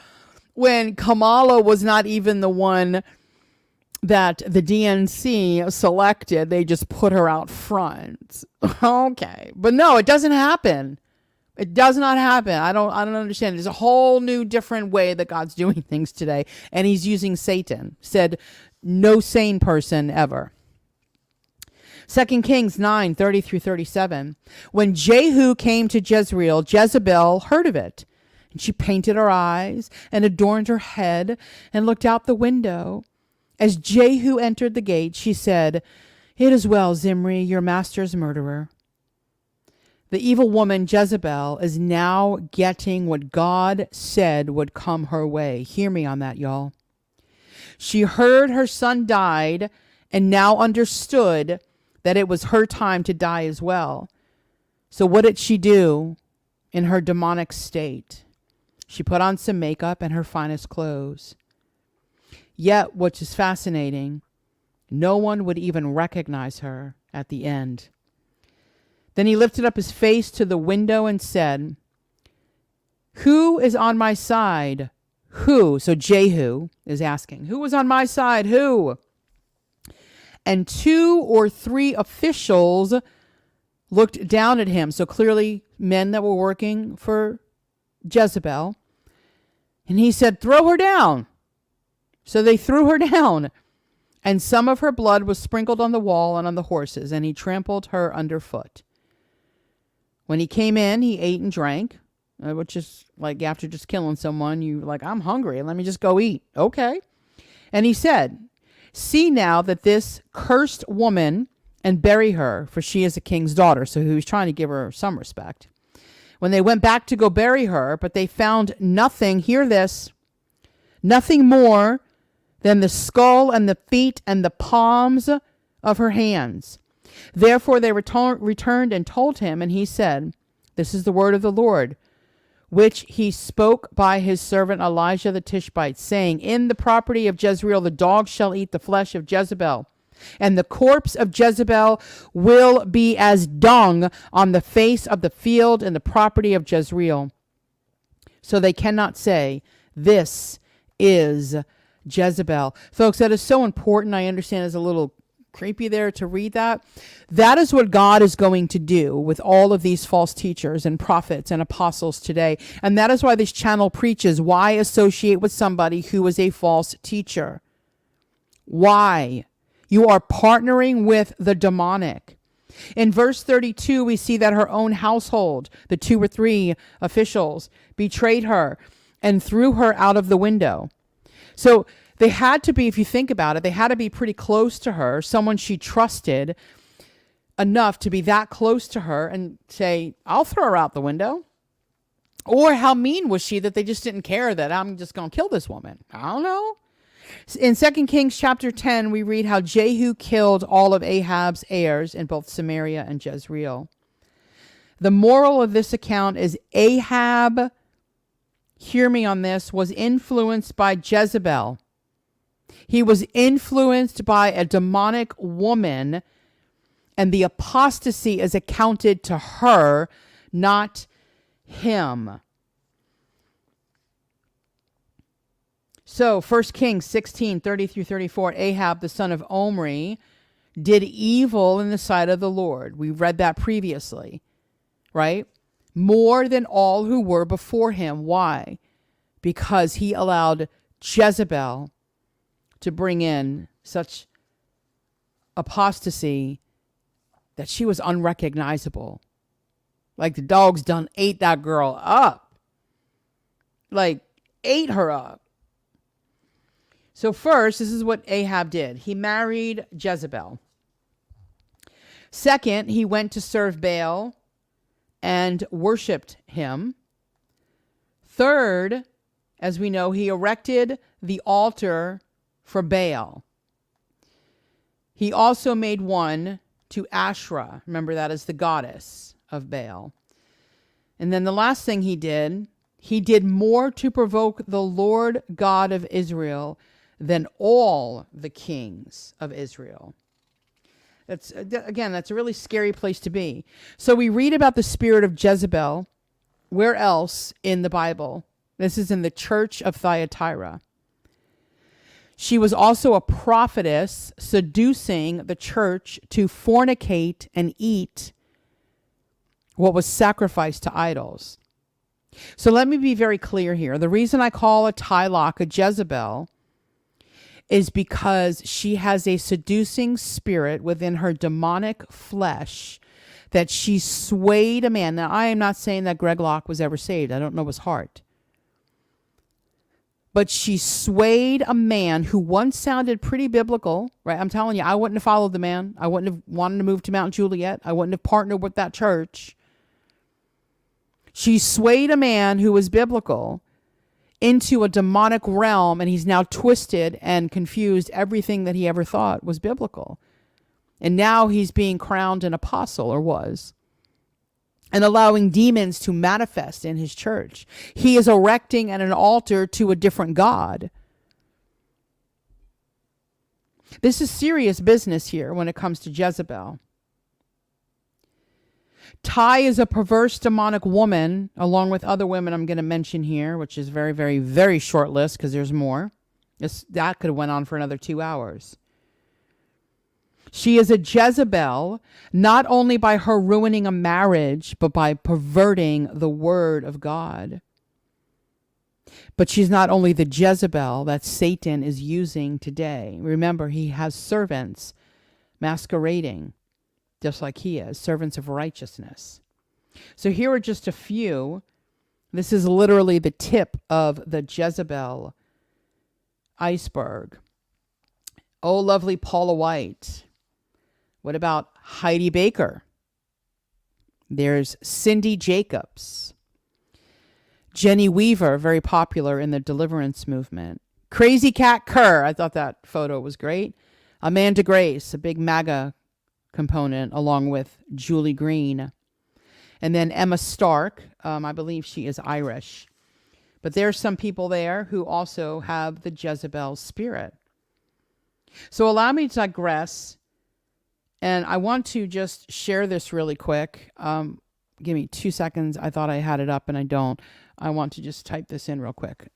when Kamala was not even the one that the DNC selected. They just put her out front. Okay. But no, it doesn't happen. It does not happen. I don't understand. There's a whole new different way that God's doing things today. And he's using Satan. Said no sane person ever. 2 Kings 9:30-37. When Jehu came to Jezreel, Jezebel heard of it. And she painted her eyes and adorned her head and looked out the window. As Jehu entered the gate, she said, "It is well, Zimri, your master's murderer." The evil woman Jezebel is now getting what God said would come her way. Hear me on that, y'all. She heard her son died and now understood that it was her time to die as well. So what did she do in her demonic state? She put on some makeup and her finest clothes. Yet, which is fascinating, no one would even recognize her at the end. Then he lifted up his face to the window and said, "Who is on my side? Who?" So Jehu is asking, "Who is on my side? Who?" And 2 or 3 officials looked down at him. So clearly men that were working for Jezebel. And he said, "Throw her down." So they threw her down. And some of her blood was sprinkled on the wall and on the horses. And he trampled her underfoot. When he came in, he ate and drank. Which is like after just killing someone, you like, I'm hungry. Let me just go eat. Okay. And he said, "See now that this cursed woman and bury her, for she is a king's daughter." So he was trying to give her some respect. When they went back to go bury her, but they found nothing, hear this, nothing more than the skull and the feet and the palms of her hands. Therefore they returned and told him, and he said, "This is the word of the Lord, which he spoke by his servant Elijah the Tishbite, saying, in the property of Jezreel the dogs shall eat the flesh of Jezebel, and the corpse of Jezebel will be as dung on the face of the field in the property of Jezreel. So they cannot say, this is Jezebel." Folks, that is so important. I understand it's a little creepy there to read that. That is what God is going to do with all of these false teachers and prophets and apostles today. And that is why this channel preaches, why associate with somebody who is a false teacher? Why? You are partnering with the demonic. In verse 32, we see that her own household, the 2 or 3 officials, betrayed her and threw her out of the window. So they had to be, if you think about it, they had to be pretty close to her, someone she trusted enough to be that close to her and say, I'll throw her out the window. Or how mean was she that they just didn't care that I'm just going to kill this woman? I don't know. In 2 Kings chapter 10, we read how Jehu killed all of Ahab's heirs in both Samaria and Jezreel. The moral of this account is Ahab, hear me on this, was influenced by Jezebel. He was influenced by a demonic woman, and the apostasy is accounted to her, not him. So 1 Kings 16:30-34, Ahab, the son of Omri, did evil in the sight of the Lord. We read that previously, right? More than all who were before him. Why? Because he allowed Jezebel to bring in such apostasy that she was unrecognizable. Like the dogs done ate that girl up. Like ate her up. So first, this is what Ahab did. He married Jezebel. Second, he went to serve Baal and worshiped him. Third, as we know, he erected the altar for Baal. He also made one to Asherah. Remember, that is the goddess of Baal. And then the last thing he did more to provoke the Lord God of Israel than all the kings of Israel. That's a really scary place to be. So we read about the spirit of Jezebel. Where else in the Bible? This is in the church of Thyatira. She was also a prophetess, seducing the church to fornicate and eat what was sacrificed to idols. So let me be very clear here. The reason I call a Tyloch a Jezebel is because she has a seducing spirit within her demonic flesh that she swayed a man. Now, I am not saying that Greg Locke was ever saved. I don't know his heart. But she swayed a man who once sounded pretty biblical, right? I'm telling you, I wouldn't have followed the man. I wouldn't have wanted to move to Mount Juliet. I wouldn't have partnered with that church. She swayed a man who was biblical into a demonic realm, and he's now twisted and confused everything that he ever thought was biblical. And now he's being crowned an apostle, or was, and allowing demons to manifest in his church. He is erecting an altar to a different god. This is serious business here when it comes to Jezebel. Ty is a perverse demonic woman, along with other women I'm going to mention here, which is very, very, very short list because there's more. That could have went on for another 2 hours. She is a Jezebel, not only by her ruining a marriage, but by perverting the word of God. But she's not only the Jezebel that Satan is using today. Remember, he has servants masquerading just like he is, servants of righteousness. So here are just a few. This is literally the tip of the Jezebel iceberg. Oh, lovely Paula White. What about Heidi Baker? There's Cindy Jacobs. Jenny Weaver, very popular in the deliverance movement. Crazy Cat Kerr. I thought that photo was great. Amanda Grace, a big MAGA component, along with Julie Green. And then Emma Stark. I believe she is Irish. But there's some people there who also have the Jezebel spirit. So allow me to digress. And I want to just share this really quick. Give me 2 seconds. I thought I had it up and I don't. I want to just type this in real quick.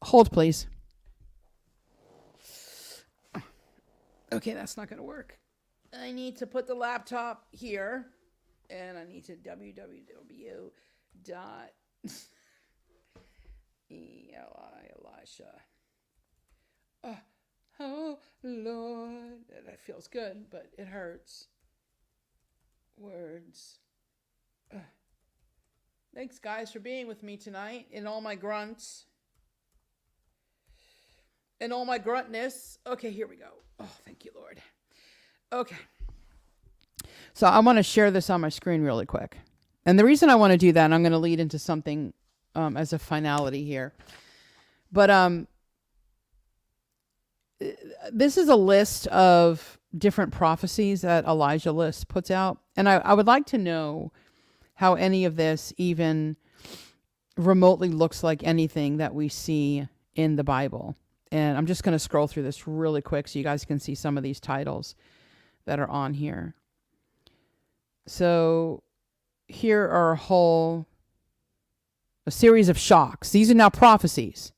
Hold, please. Okay, that's not going to work. I need to put the laptop here. And I need to www. Elisha. Oh, Lord. That feels good, but it hurts. Words. Thanks, guys, for being with me tonight in all my grunts. And all my gruntness. Okay, here we go. Oh, thank you, Lord. Okay. So I want to share this on my screen really quick. And the reason I want to do that, and I'm going to lead into something as a finality here. But this is a list of different prophecies that Elijah List puts out. And I would like to know how any of this even remotely looks like anything that we see in the Bible. And I'm just going to scroll through this really quick so you guys can see some of these titles that are on here. So here are a series of shocks. These are now prophecies,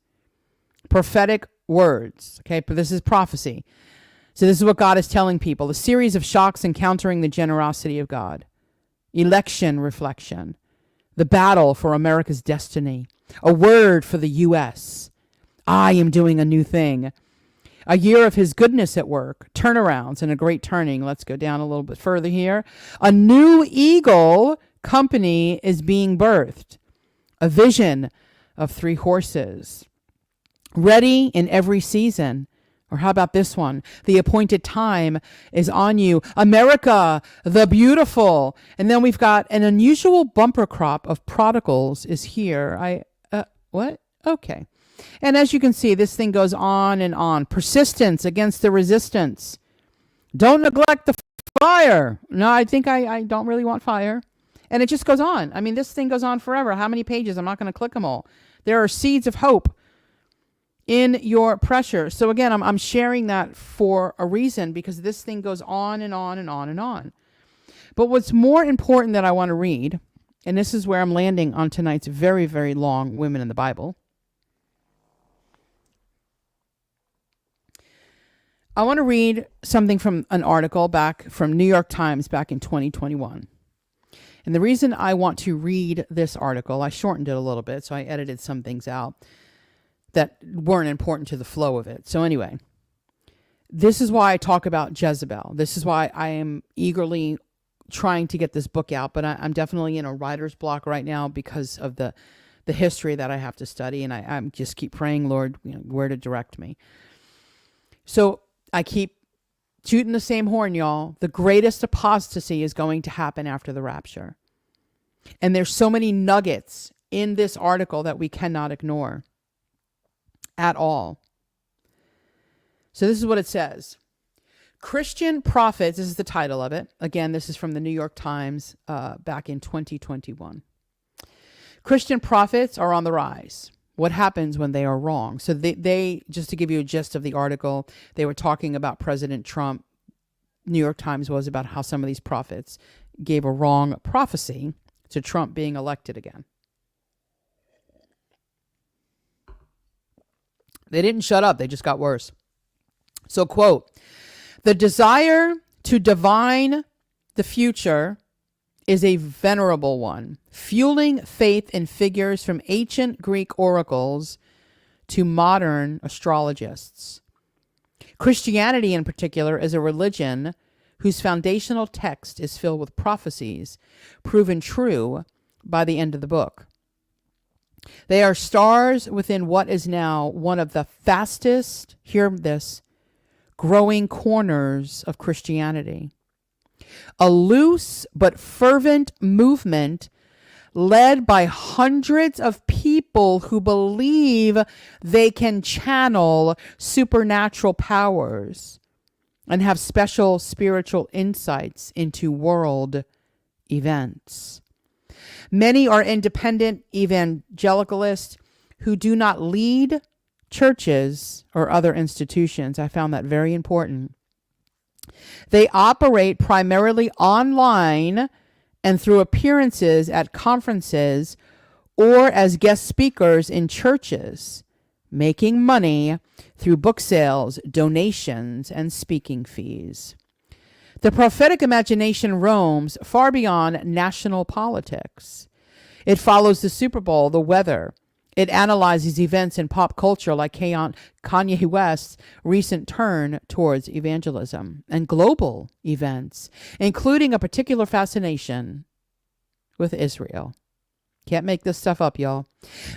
prophetic words. Okay, but this is prophecy. So this is what God is telling people. A series of shocks encountering the generosity of God. Election reflection. The battle for America's destiny. A word for the U.S. I am doing a new thing. A year of his goodness at work. Turnarounds and a great turning. Let's go down a little bit further here. A new eagle company is being birthed. A vision of 3 horses. Ready in every season. Or how about this one? The appointed time is on you. America, the beautiful. And then we've got an unusual bumper crop of prodigals is here. What? Okay. And as you can see, this thing goes on and on. Persistence against the resistance. Don't neglect the fire. No, I think I don't really want fire. And it just goes on. I mean, this thing goes on forever. How many pages? I'm not going to click them all. There are seeds of hope in your pressure. So again, I'm sharing that for a reason, because this thing goes on and on and on and on. But what's more important that I want to read, and this is where I'm landing on tonight's very, very long Women in the Bible. I want to read something from an article back from New York Times back in 2021. And the reason I want to read this article, I shortened it a little bit, so I edited some things out that weren't important to the flow of it. So anyway, this is why I talk about Jezebel. This is why I am eagerly trying to get this book out, but I'm definitely in a writer's block right now because of the history that I have to study, and I'm just keep praying, Lord, where to direct me. So I keep shooting the same horn, y'all. The greatest apostasy is going to happen after the rapture. And there's so many nuggets in this article that we cannot ignore at all. So this is what it says. Christian prophets, this is the title of it. Again, this is from the New York Times back in 2021. Christian prophets are on the rise. What happens when they are wrong? So they just to give you a gist of the article, they were talking about President Trump. New York Times was about how some of these prophets gave a wrong prophecy to Trump being elected again. They didn't shut up. They just got worse. So, quote, the desire to divine the future is a venerable one, fueling faith in figures from ancient Greek oracles to modern astrologists. Christianity, in particular, is a religion whose foundational text is filled with prophecies proven true by the end of the book. They are stars within what is now one of the fastest, hear this, growing corners of Christianity. A loose but fervent movement led by hundreds of people who believe they can channel supernatural powers and have special spiritual insights into world events. Many are independent evangelicalists who do not lead churches or other institutions. I found that very important. They operate primarily online and through appearances at conferences or as guest speakers in churches, making money through book sales, donations, and speaking fees. The prophetic imagination roams far beyond national politics. It follows the Super Bowl, the weather. It analyzes events in pop culture like Kanye West's recent turn towards evangelism and global events, including a particular fascination with Israel. Can't make this stuff up, y'all.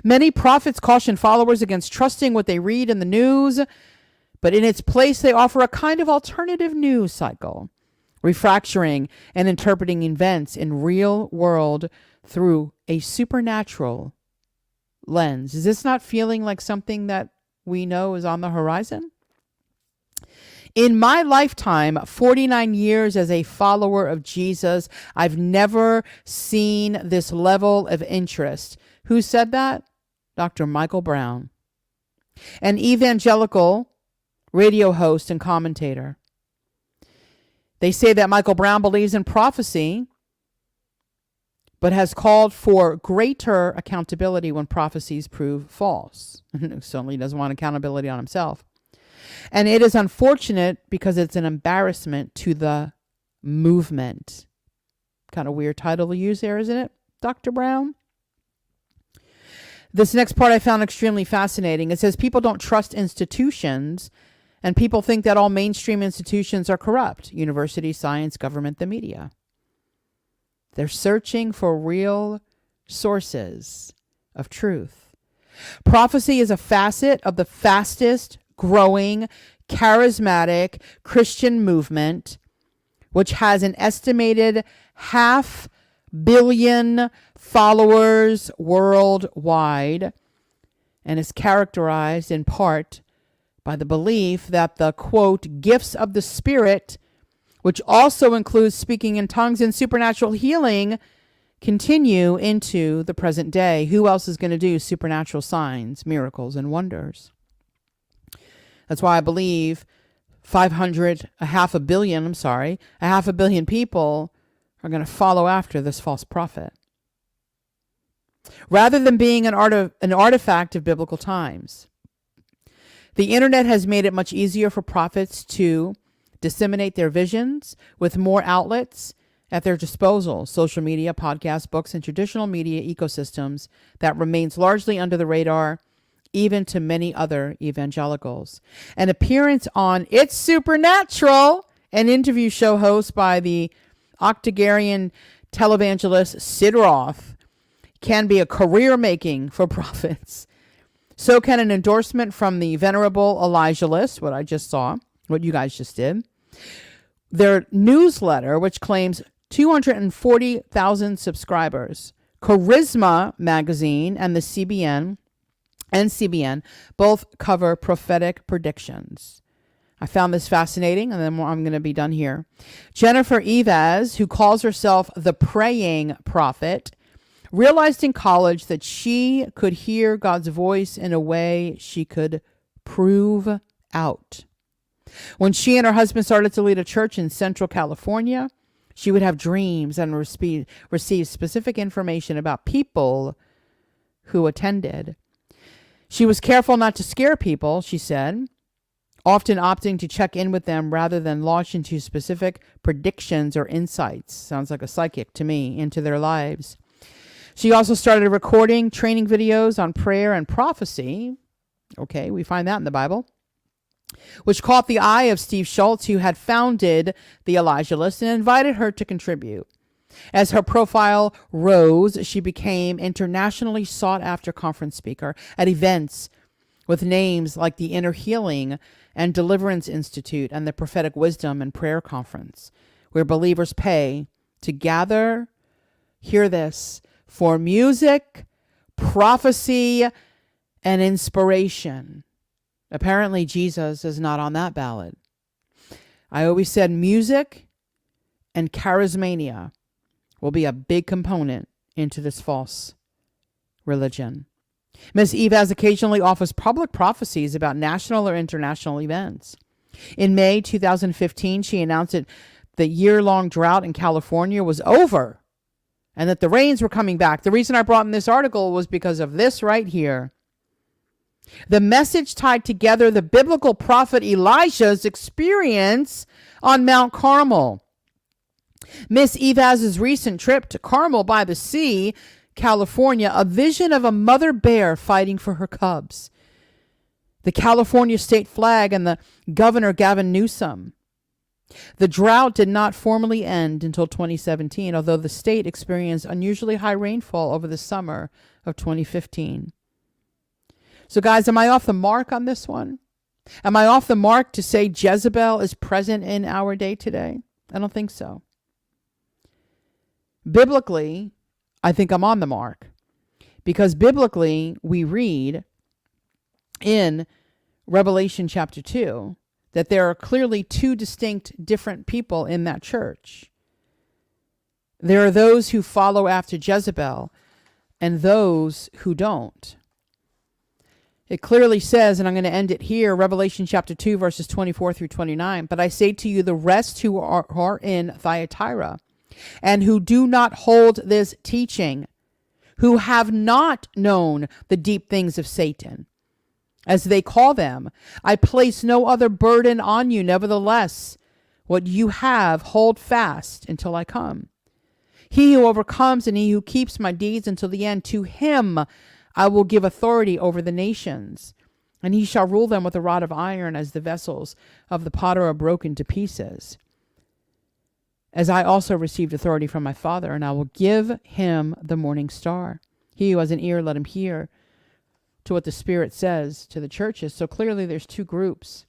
Many prophets caution followers against trusting what they read in the news, but in its place, they offer a kind of alternative news cycle, refracturing and interpreting events in real world through a supernatural lens. Is this not feeling like something that we know is on the horizon? In my lifetime, 49 years as a follower of Jesus, I've never seen this level of interest. Who said that? Dr. Michael Brown, an evangelical radio host and commentator. They say that Michael Brown believes in prophecy, but has called for greater accountability when prophecies prove false. Certainly doesn't want accountability on himself. And it is unfortunate because it's an embarrassment to the movement. Kind of weird title to use there, isn't it, Dr. Brown? This next part I found extremely fascinating. It says people don't trust institutions, and people think that all mainstream institutions are corrupt. University, science, government, the media. They're searching for real sources of truth. Prophecy is a facet of the fastest growing, charismatic Christian movement, which has an estimated 500 million followers worldwide and is characterized in part by the belief that the, quote, gifts of the Spirit, which also includes speaking in tongues and supernatural healing, continue into the present day. Who else is going to do supernatural signs, miracles, and wonders? That's why I believe a half a billion people are going to follow after this false prophet, rather than being an artifact of biblical times. The internet has made it much easier for prophets to disseminate their visions with more outlets at their disposal: social media, podcasts, books, and traditional media ecosystems that remains largely under the radar, even to many other evangelicals. An appearance on It's Supernatural, an interview show host by the octogenarian televangelist Sid Roth, can be a career making for prophets. So can an endorsement from the venerable Elijah List, what I just saw, what you guys just did. Their newsletter, which claims 240,000 subscribers. Charisma magazine and the CBN both cover prophetic predictions. I found this fascinating, and then I'm going to be done here. Jennifer Evaz, who calls herself the praying prophet, realized in college that she could hear God's voice in a way she could prove out. When she and her husband started to lead a church in Central California, she would have dreams and receive specific information about people who attended. She was careful not to scare people, she said, often opting to check in with them rather than launch into specific predictions or insights. Sounds like a psychic to me, into their lives. She also started recording training videos on prayer and prophecy. Okay, we find that in the Bible, which caught the eye of Steve Schultz, who had founded the Elijah List and invited her to contribute. As her profile rose, she became internationally sought after conference speaker at events with names like the Inner Healing and Deliverance Institute and the Prophetic Wisdom and Prayer Conference, where believers pay to gather, hear this, for music, prophecy, and inspiration. Apparently, Jesus is not on that ballot. I always said music and charismania will be a big component into this false religion. Ms. Evaz occasionally offers public prophecies about national or international events. In May 2015, she announced that the year-long drought in California was over and that the rains were coming back. The reason I brought in this article was because of this right here. The message tied together the biblical prophet Elijah's experience on Mount Carmel. Miss Evaz's recent trip to Carmel by the Sea, California, a vision of a mother bear fighting for her cubs, the California state flag, and the Governor Gavin Newsom. The drought did not formally end until 2017, although the state experienced unusually high rainfall over the summer of 2015. So guys, am I off the mark on this one? Am I off the mark to say Jezebel is present in our day today? I don't think so. Biblically, I think I'm on the mark, because biblically we read in Revelation chapter 2 that there are clearly two distinct different people in that church. There are those who follow after Jezebel and those who don't. It clearly says, and I'm going to end it here, Revelation chapter 2, verses 24 through 29. But I say to you, the rest who are in Thyatira and who do not hold this teaching, who have not known the deep things of Satan, as they call them, I place no other burden on you. Nevertheless, what you have, hold fast until I come. He who overcomes and he who keeps my deeds until the end, to him I will give authority over the nations, and he shall rule them with a rod of iron, as the vessels of the potter are broken to pieces. As I also received authority from my Father, and I will give him the morning star. He who has an ear, let him hear to what the Spirit says to the churches. So clearly there's two groups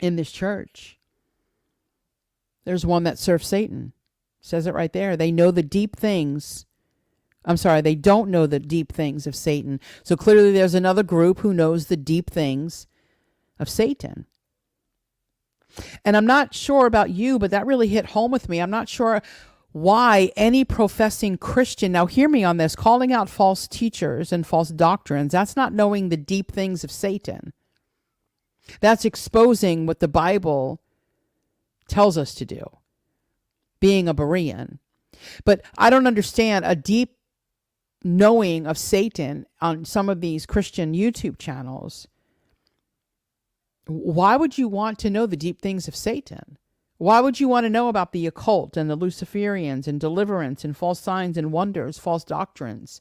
in this church. There's one that serves Satan. It says it right there. They know the deep things. They don't know the deep things of Satan. So clearly there's another group who knows the deep things of Satan. And I'm not sure about you, but that really hit home with me. I'm not sure why any professing Christian, now hear me on this, calling out false teachers and false doctrines, that's not knowing the deep things of Satan. That's exposing what the Bible tells us to do, being a Berean. But I don't understand a deep knowing of Satan on some of these Christian YouTube channels. Why would you want to know the deep things of Satan? Why would you want to know about the occult and the Luciferians and deliverance and false signs and wonders, false doctrines?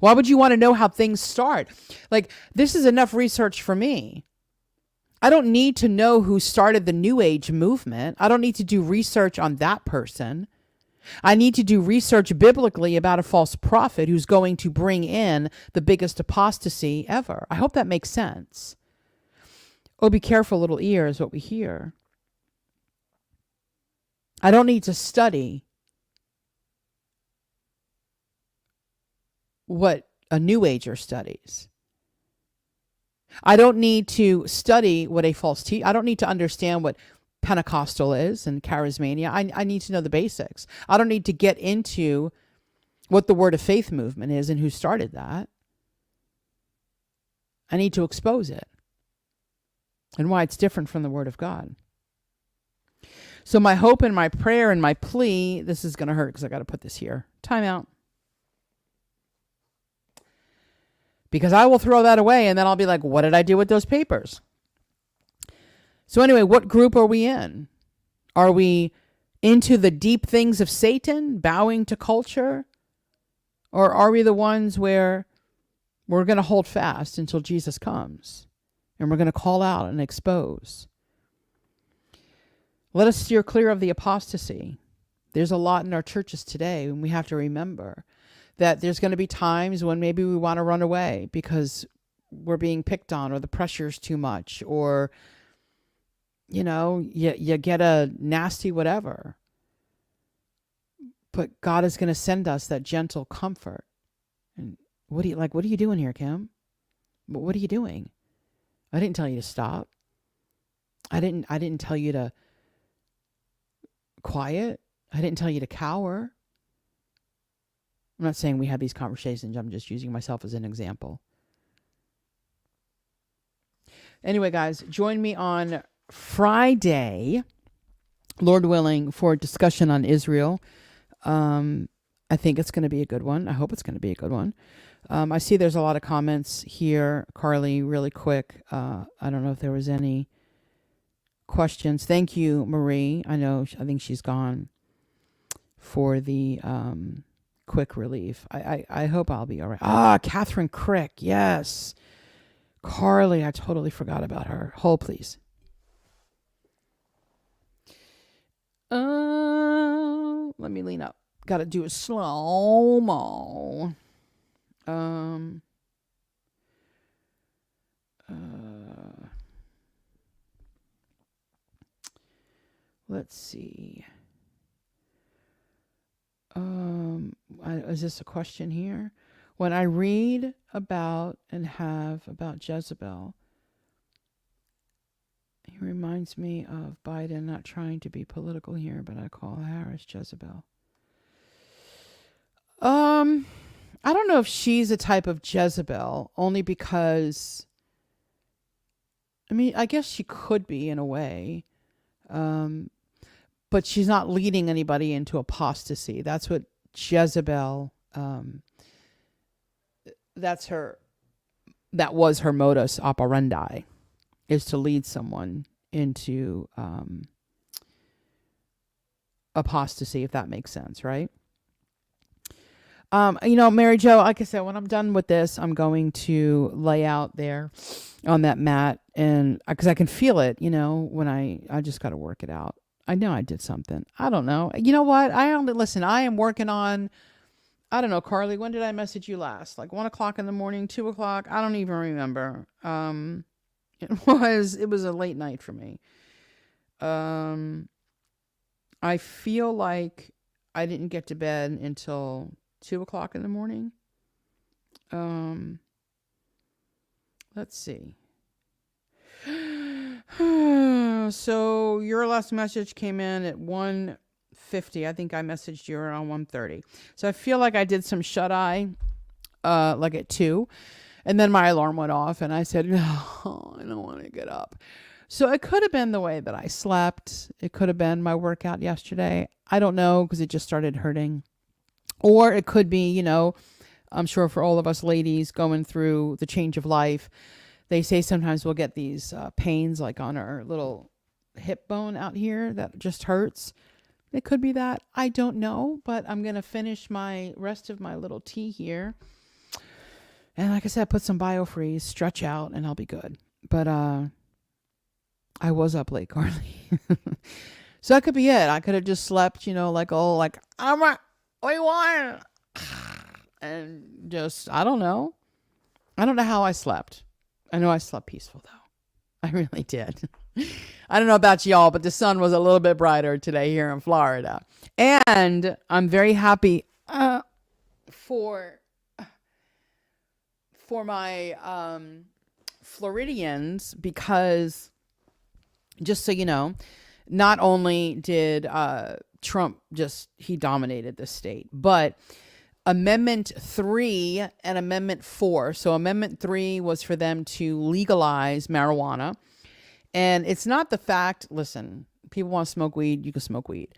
Why would you want to know how things start? Like, this is enough research for me. I don't need to know who started the New Age movement. I don't need to do research on that person. I need to do research biblically about a false prophet who's going to bring in the biggest apostasy ever. I hope that makes sense. Oh, be careful, little ears, what we hear. I don't need to study what a New Ager studies. I don't need to study what a false I don't need to understand what Pentecostal is and charismania. I need to know the basics. I don't need to get into what the Word of Faith movement is and who started that. I need to expose it and why it's different from the Word of God. So my hope and my prayer and my plea, this is going to hurt because I got to put this here. Time out. Because I will throw that away and then I'll be like, what did I do with those papers? So anyway, what group are we in? Are we into the deep things of Satan, bowing to culture? Or are we the ones where we're going to hold fast until Jesus comes and we're going to call out and expose? Let us steer clear of the apostasy. There's a lot in our churches today, and we have to remember that there's going to be times when maybe we want to run away because we're being picked on or the pressure's too much or, you get a nasty whatever. But God is going to send us that gentle comfort. And what are you doing here, Kim? What are you doing? I didn't tell you to stop. I didn't tell you to quiet. I didn't tell you to cower. I'm not saying we have these conversations. I'm just using myself as an example. Anyway, guys, join me on Friday, Lord willing, for a discussion on Israel. I think it's going to be a good one. I hope it's going to be a good one. I see there's a lot of comments here. Carly, really quick. I don't know if there was any questions. Thank you, Marie. I think she's gone for the quick relief. I hope I'll be all right. Catherine Crick. Yes. Carly, I totally forgot about her. Hold, please. Let me lean up. Got to do a slow-mo. Let's see. Is this a question here? When I read about and have about Jezebel, he reminds me of Biden, not trying to be political here, but I call Harris Jezebel. I don't know if she's a type of Jezebel, only because, I guess she could be in a way. But she's not leading anybody into apostasy. That's what Jezebel, that was her modus operandi, is to lead someone into apostasy, if that makes sense, right? Mary Jo, like I said, when I'm done with this, I'm going to lay out there on that mat, and because I can feel it, when I just got to work it out. I know I did something. I don't know. You know what? I am working on, I don't know, Carly, when did I message you last? Like 1 o'clock in the morning, 2 o'clock? I don't even remember. It was a late night for me. I feel like I didn't get to bed until 2 o'clock in the morning. Let's see. So your last message came in at 1:50. I think I messaged you around 1:30. So I feel like I did some shut-eye, like at 2. And then my alarm went off and I said, no, I don't want to get up. So it could have been the way that I slept. It could have been my workout yesterday. I don't know, because it just started hurting. Or it could be, I'm sure for all of us ladies going through the change of life, They say sometimes we'll get these pains like on our little hip bone out here that just hurts. It could be that. I don't know, but I'm going to finish my rest of my little tea here. And like I said, put some biofreeze, stretch out, and I'll be good. But I was up late, Carly. So that could be it. I could have just slept, like, oh, like, I'm what do you want? And just, I don't know. I don't know how I slept. I know I slept peaceful, though. I really did. I don't know about y'all, but the sun was a little bit brighter today here in Florida. And I'm very happy for my Floridians, because just so you know, not only did Trump he dominated the state, but Amendment 3 and Amendment 4. So Amendment 3 was for them to legalize marijuana. And it's not the fact, listen, people want to smoke weed, you can smoke weed.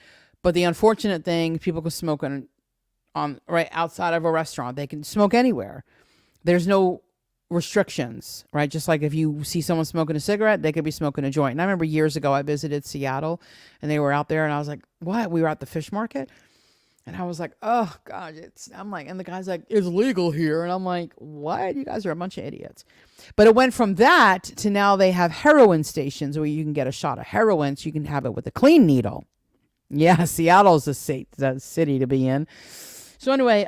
But the unfortunate thing, people can smoke on right outside of a restaurant. They can smoke anywhere. There's no restrictions, right? Just like if you see someone smoking a cigarette, they could be smoking a joint. And I remember years ago, I visited Seattle and they were out there and I was like, what? We were at the fish market. And I was like, oh God, and the guy's like, it's legal here. And I'm like, what? You guys are a bunch of idiots. But it went from that to now they have heroin stations where you can get a shot of heroin so you can have it with a clean needle. Yeah, Seattle's the city to be in. So anyway,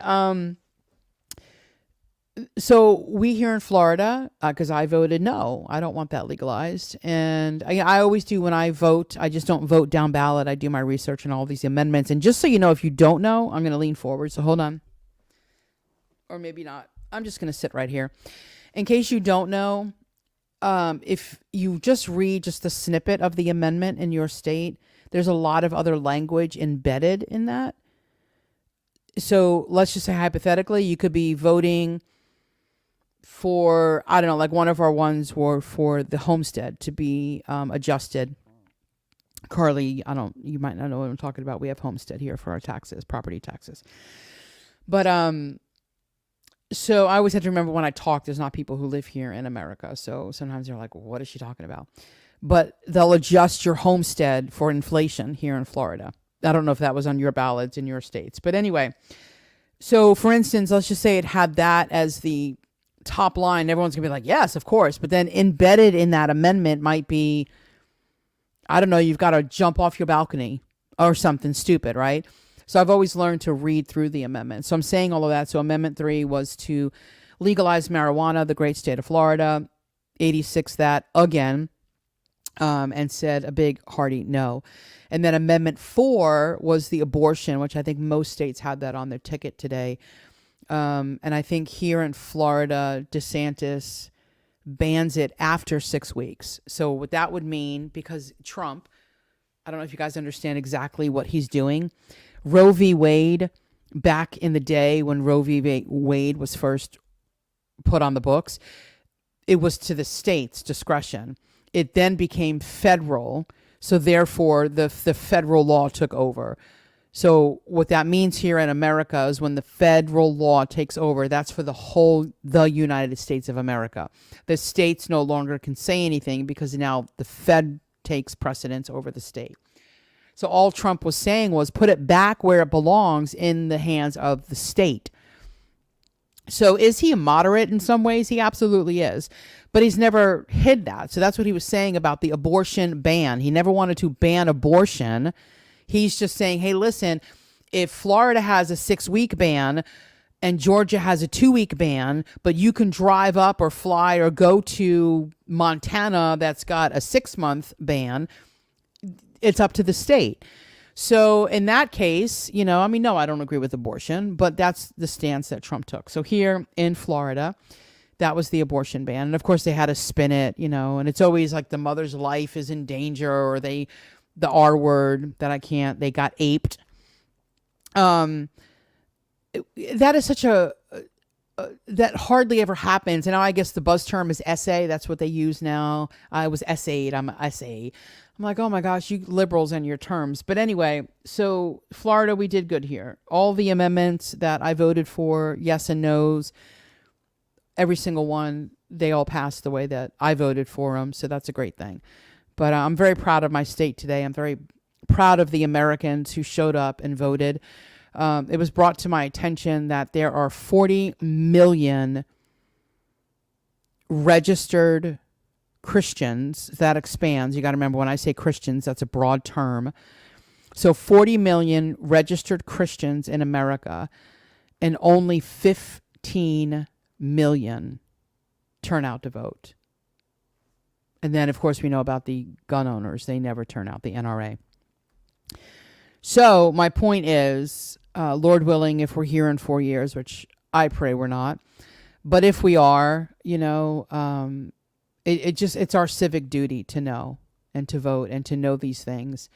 so we here in Florida, because I voted no, I don't want that legalized. And I always do when I vote. I just don't vote down ballot. I do my research on all these amendments. And just so you know, if you don't know, I'm going to lean forward. So hold on. Or maybe not. I'm just going to sit right here. In case you don't know, if you just read just the snippet of the amendment in your state, there's a lot of other language embedded in that. So let's just say hypothetically, you could be voting for, I don't know, like one of our ones were for the homestead to be adjusted. Carly, you might not know what I'm talking about. We have homestead here for our taxes, property taxes. But so I always have to remember when I talk, there's not people who live here in America. So sometimes they're like, what is she talking about? But they'll adjust your homestead for inflation here in Florida. I don't know if that was on your ballots in your states. But anyway, so for instance, let's just say it had that as the top line. Everyone's going to be like, yes, of course. But then embedded in that amendment might be, I don't know, you've got to jump off your balcony or something stupid, right? So I've always learned to read through the amendment. So I'm saying all of that. So Amendment 3 was to legalize marijuana, the great state of Florida, 86 that again, and said a big hearty no. And then Amendment 4 was the abortion, which I think most states had that on their ticket today. And I think here in Florida, DeSantis bans it after 6 weeks. So what that would mean, because Trump, I don't know if you guys understand exactly what he's doing. Roe v. Wade, back in the day when Roe v. Wade was first put on the books, it was to the state's discretion. It then became federal. So therefore, the federal law took over. So what that means here in America is when the federal law takes over, that's for the United States of America. The states no longer can say anything because now the Fed takes precedence over the state. So all Trump was saying was put it back where it belongs, in the hands of the state. So is he a moderate in some ways? He absolutely is. But he's never hid that. So that's what he was saying about the abortion ban. He never wanted to ban abortion. He's just saying, hey, listen, if Florida has a 6-week ban and Georgia has a 2-week ban, but you can drive up or fly or go to Montana that's got a 6-month ban, it's up to the state. So in that case, no, I don't agree with abortion, but that's the stance that Trump took. So here in Florida, that was the abortion ban. And of course they had to spin it, and it's always like the mother's life is in danger, or the R word that they got aped. That is such that hardly ever happens. And now I guess the buzz term is essay. That's what they use now. I was essayed. I'm an essay. I'm like, oh my gosh, you liberals and your terms. But anyway, so Florida, we did good here. All the amendments that I voted for, yes and no's, every single one they all passed the way that I voted for them. So that's a great thing. But I'm very proud of my state today. I'm very proud of the Americans who showed up and voted. It was brought to my attention that there are 40 million registered Christians. That expands. You got to remember, when I say Christians, that's a broad term. So 40 million registered Christians in America, and only 15 million turn out to vote. And then, of course, we know about the gun owners. They never turn out, the NRA. So my point is, Lord willing, if we're here in 4 years, which I pray we're not, but if we are, it's our civic duty to know and to vote and to know these things.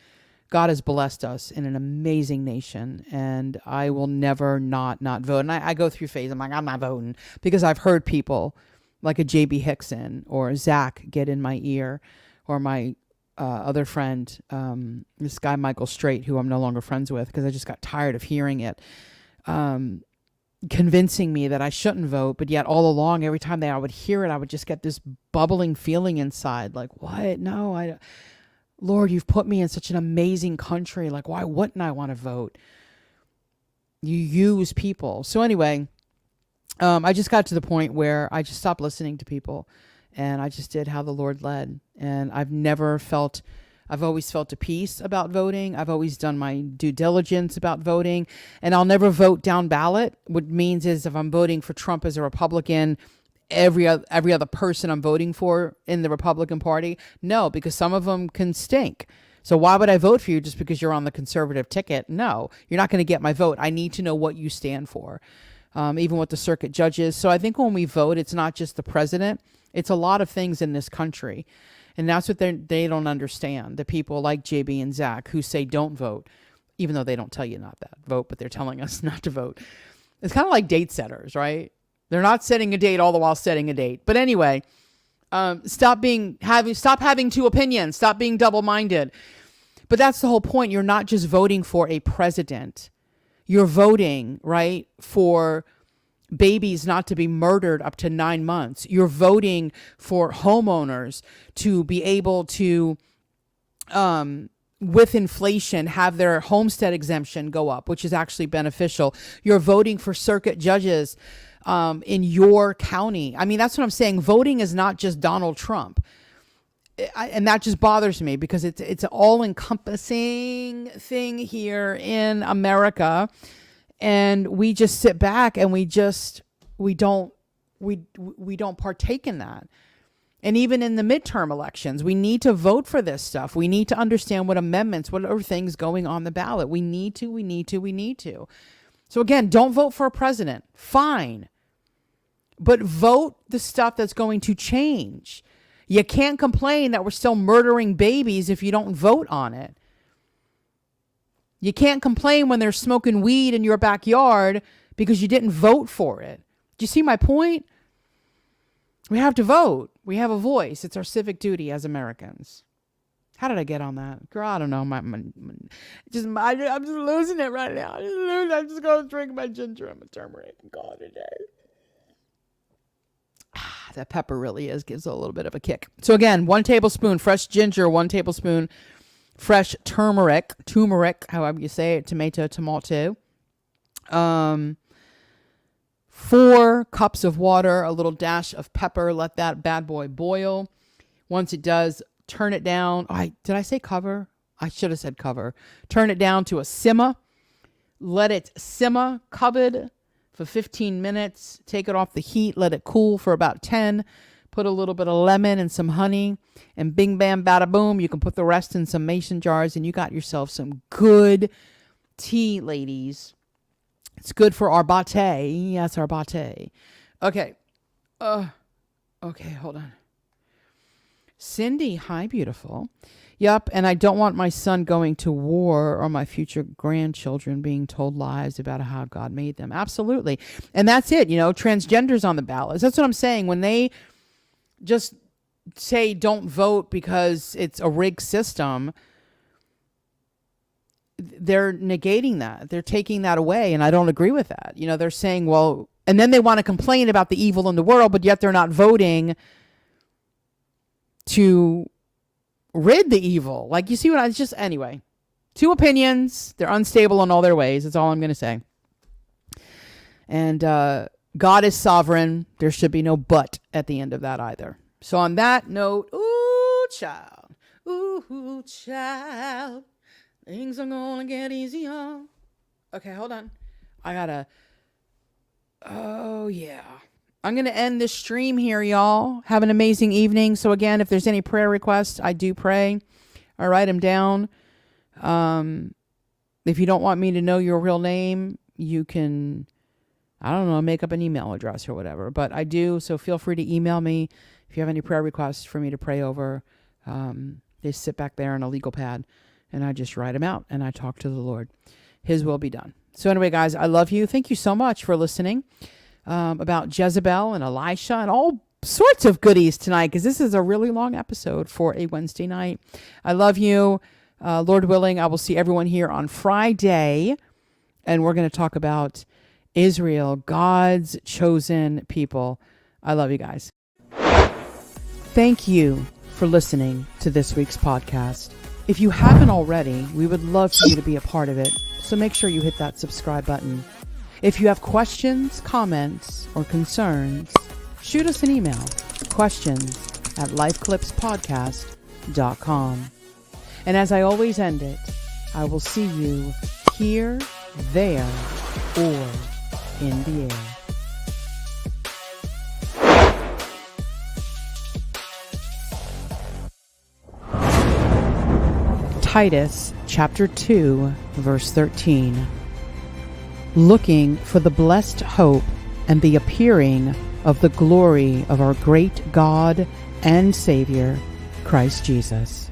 God has blessed us in an amazing nation, and I will never not vote. And I go through phases. I'm like, I'm not voting, because I've heard people like a J.B. Hickson or Zach get in my ear, or my other friend, this guy Michael Straight, who I'm no longer friends with because I just got tired of hearing it, convincing me that I shouldn't vote. But yet all along, every time I would hear it, I would just get this bubbling feeling inside, like, what? No, Lord, you've put me in such an amazing country. Like, why wouldn't I want to vote? You use people. So anyway, I just got to the point where I just stopped listening to people, and I just did how the Lord led. And I've always felt a peace about voting. I've always done my due diligence about voting, and I'll never vote down ballot. What it means is, if I'm voting for Trump as a Republican, every other person I'm voting for in the Republican Party, no, because some of them can stink. So why would I vote for you just because you're on the conservative ticket? No, you're not going to get my vote. I need to know what you stand for, even with the circuit judges. So I think when we vote, it's not just the president. It's a lot of things in this country. And that's what they don't understand. The people like JB and Zach who say don't vote, even though they don't tell you not to vote, but they're telling us not to vote. It's kind of like date setters, right? They're not setting a date all the while setting a date. But anyway, stop having two opinions. Stop being double-minded. But that's the whole point. You're not just voting for a president. You're voting, right, for babies not to be murdered up to 9 months. You're voting for homeowners to be able to, with inflation, have their homestead exemption go up, which is actually beneficial. You're voting for circuit judges in your county. I mean, that's what I'm saying. Voting is not just Donald Trump. And that just bothers me, because it's an all-encompassing thing here in America. And we just sit back and we don't partake in that. And even in the midterm elections, we need to vote for this stuff. We need to understand what are things going on the ballot. We need to. So again, don't vote for a president. Fine. But vote the stuff that's going to change. You can't complain that we're still murdering babies if you don't vote on it. You can't complain when they're smoking weed in your backyard because you didn't vote for it. Do you see my point? We have to vote. We have a voice. It's our civic duty as Americans. How did I get on that? Girl, I don't know. I'm just losing it right now. I'm just going to drink my ginger and my turmeric and call it a day. That pepper really gives a little bit of a kick. So again, 1 tablespoon fresh ginger, 1 tablespoon fresh turmeric, however you say it, tomato. 4 cups of water, a little dash of pepper. Let that bad boy boil. Once it does, turn it down. Did I say cover? I should have said cover. Turn it down to a simmer. Let it simmer covered for 15 minutes. Take it off the heat. Let it cool for about 10. Put a little bit of lemon and some honey, and bing, bam, bada, boom. You can put the rest in some mason jars, and you got yourself some good tea, ladies. It's good for our bate. Yes, our bate. Okay. Okay, hold on. Cindy, hi, beautiful. Yep, and I don't want my son going to war or my future grandchildren being told lies about how God made them. Absolutely. And that's it, transgenders on the ballots. That's what I'm saying. When they just say don't vote because it's a rigged system, they're negating that. They're taking that away, and I don't agree with that. They're saying, well, And then they want to complain about the evil in the world, but yet they're not voting to rid the evil. Like, you see what it's just, anyway. Two opinions. They're unstable in all their ways. That's all I'm going to say. And God is sovereign. There should be no but at the end of that either. So on that note, ooh, child. Ooh, child. Things are going to get easier. Okay, hold on. Oh, yeah. I'm going to end this stream here, y'all. Have an amazing evening. So again, if there's any prayer requests, I do pray. I write them down. If you don't want me to know your real name, you can, I don't know, make up an email address or whatever. But I do, so feel free to email me if you have any prayer requests for me to pray over. They sit back there on a legal pad, and I just write them out, and I talk to the Lord. His will be done. So anyway, guys, I love you. Thank you so much for listening about Jezebel and Elisha and all sorts of goodies tonight, because this is a really long episode for a Wednesday night. I love you. Lord willing, I will see everyone here on Friday, and we're going to talk about Israel, God's chosen people. I love you guys. Thank you for listening to this week's podcast. If you haven't already, we would love for you to be a part of it. So make sure you hit that subscribe button. If you have questions, comments, or concerns, shoot us an email, questions@lifeclipspodcast.com. And as I always end it, I will see you here, there, or in the air. Titus chapter 2, verse 13. Looking for the blessed hope and the appearing of the glory of our great God and Savior, Christ Jesus.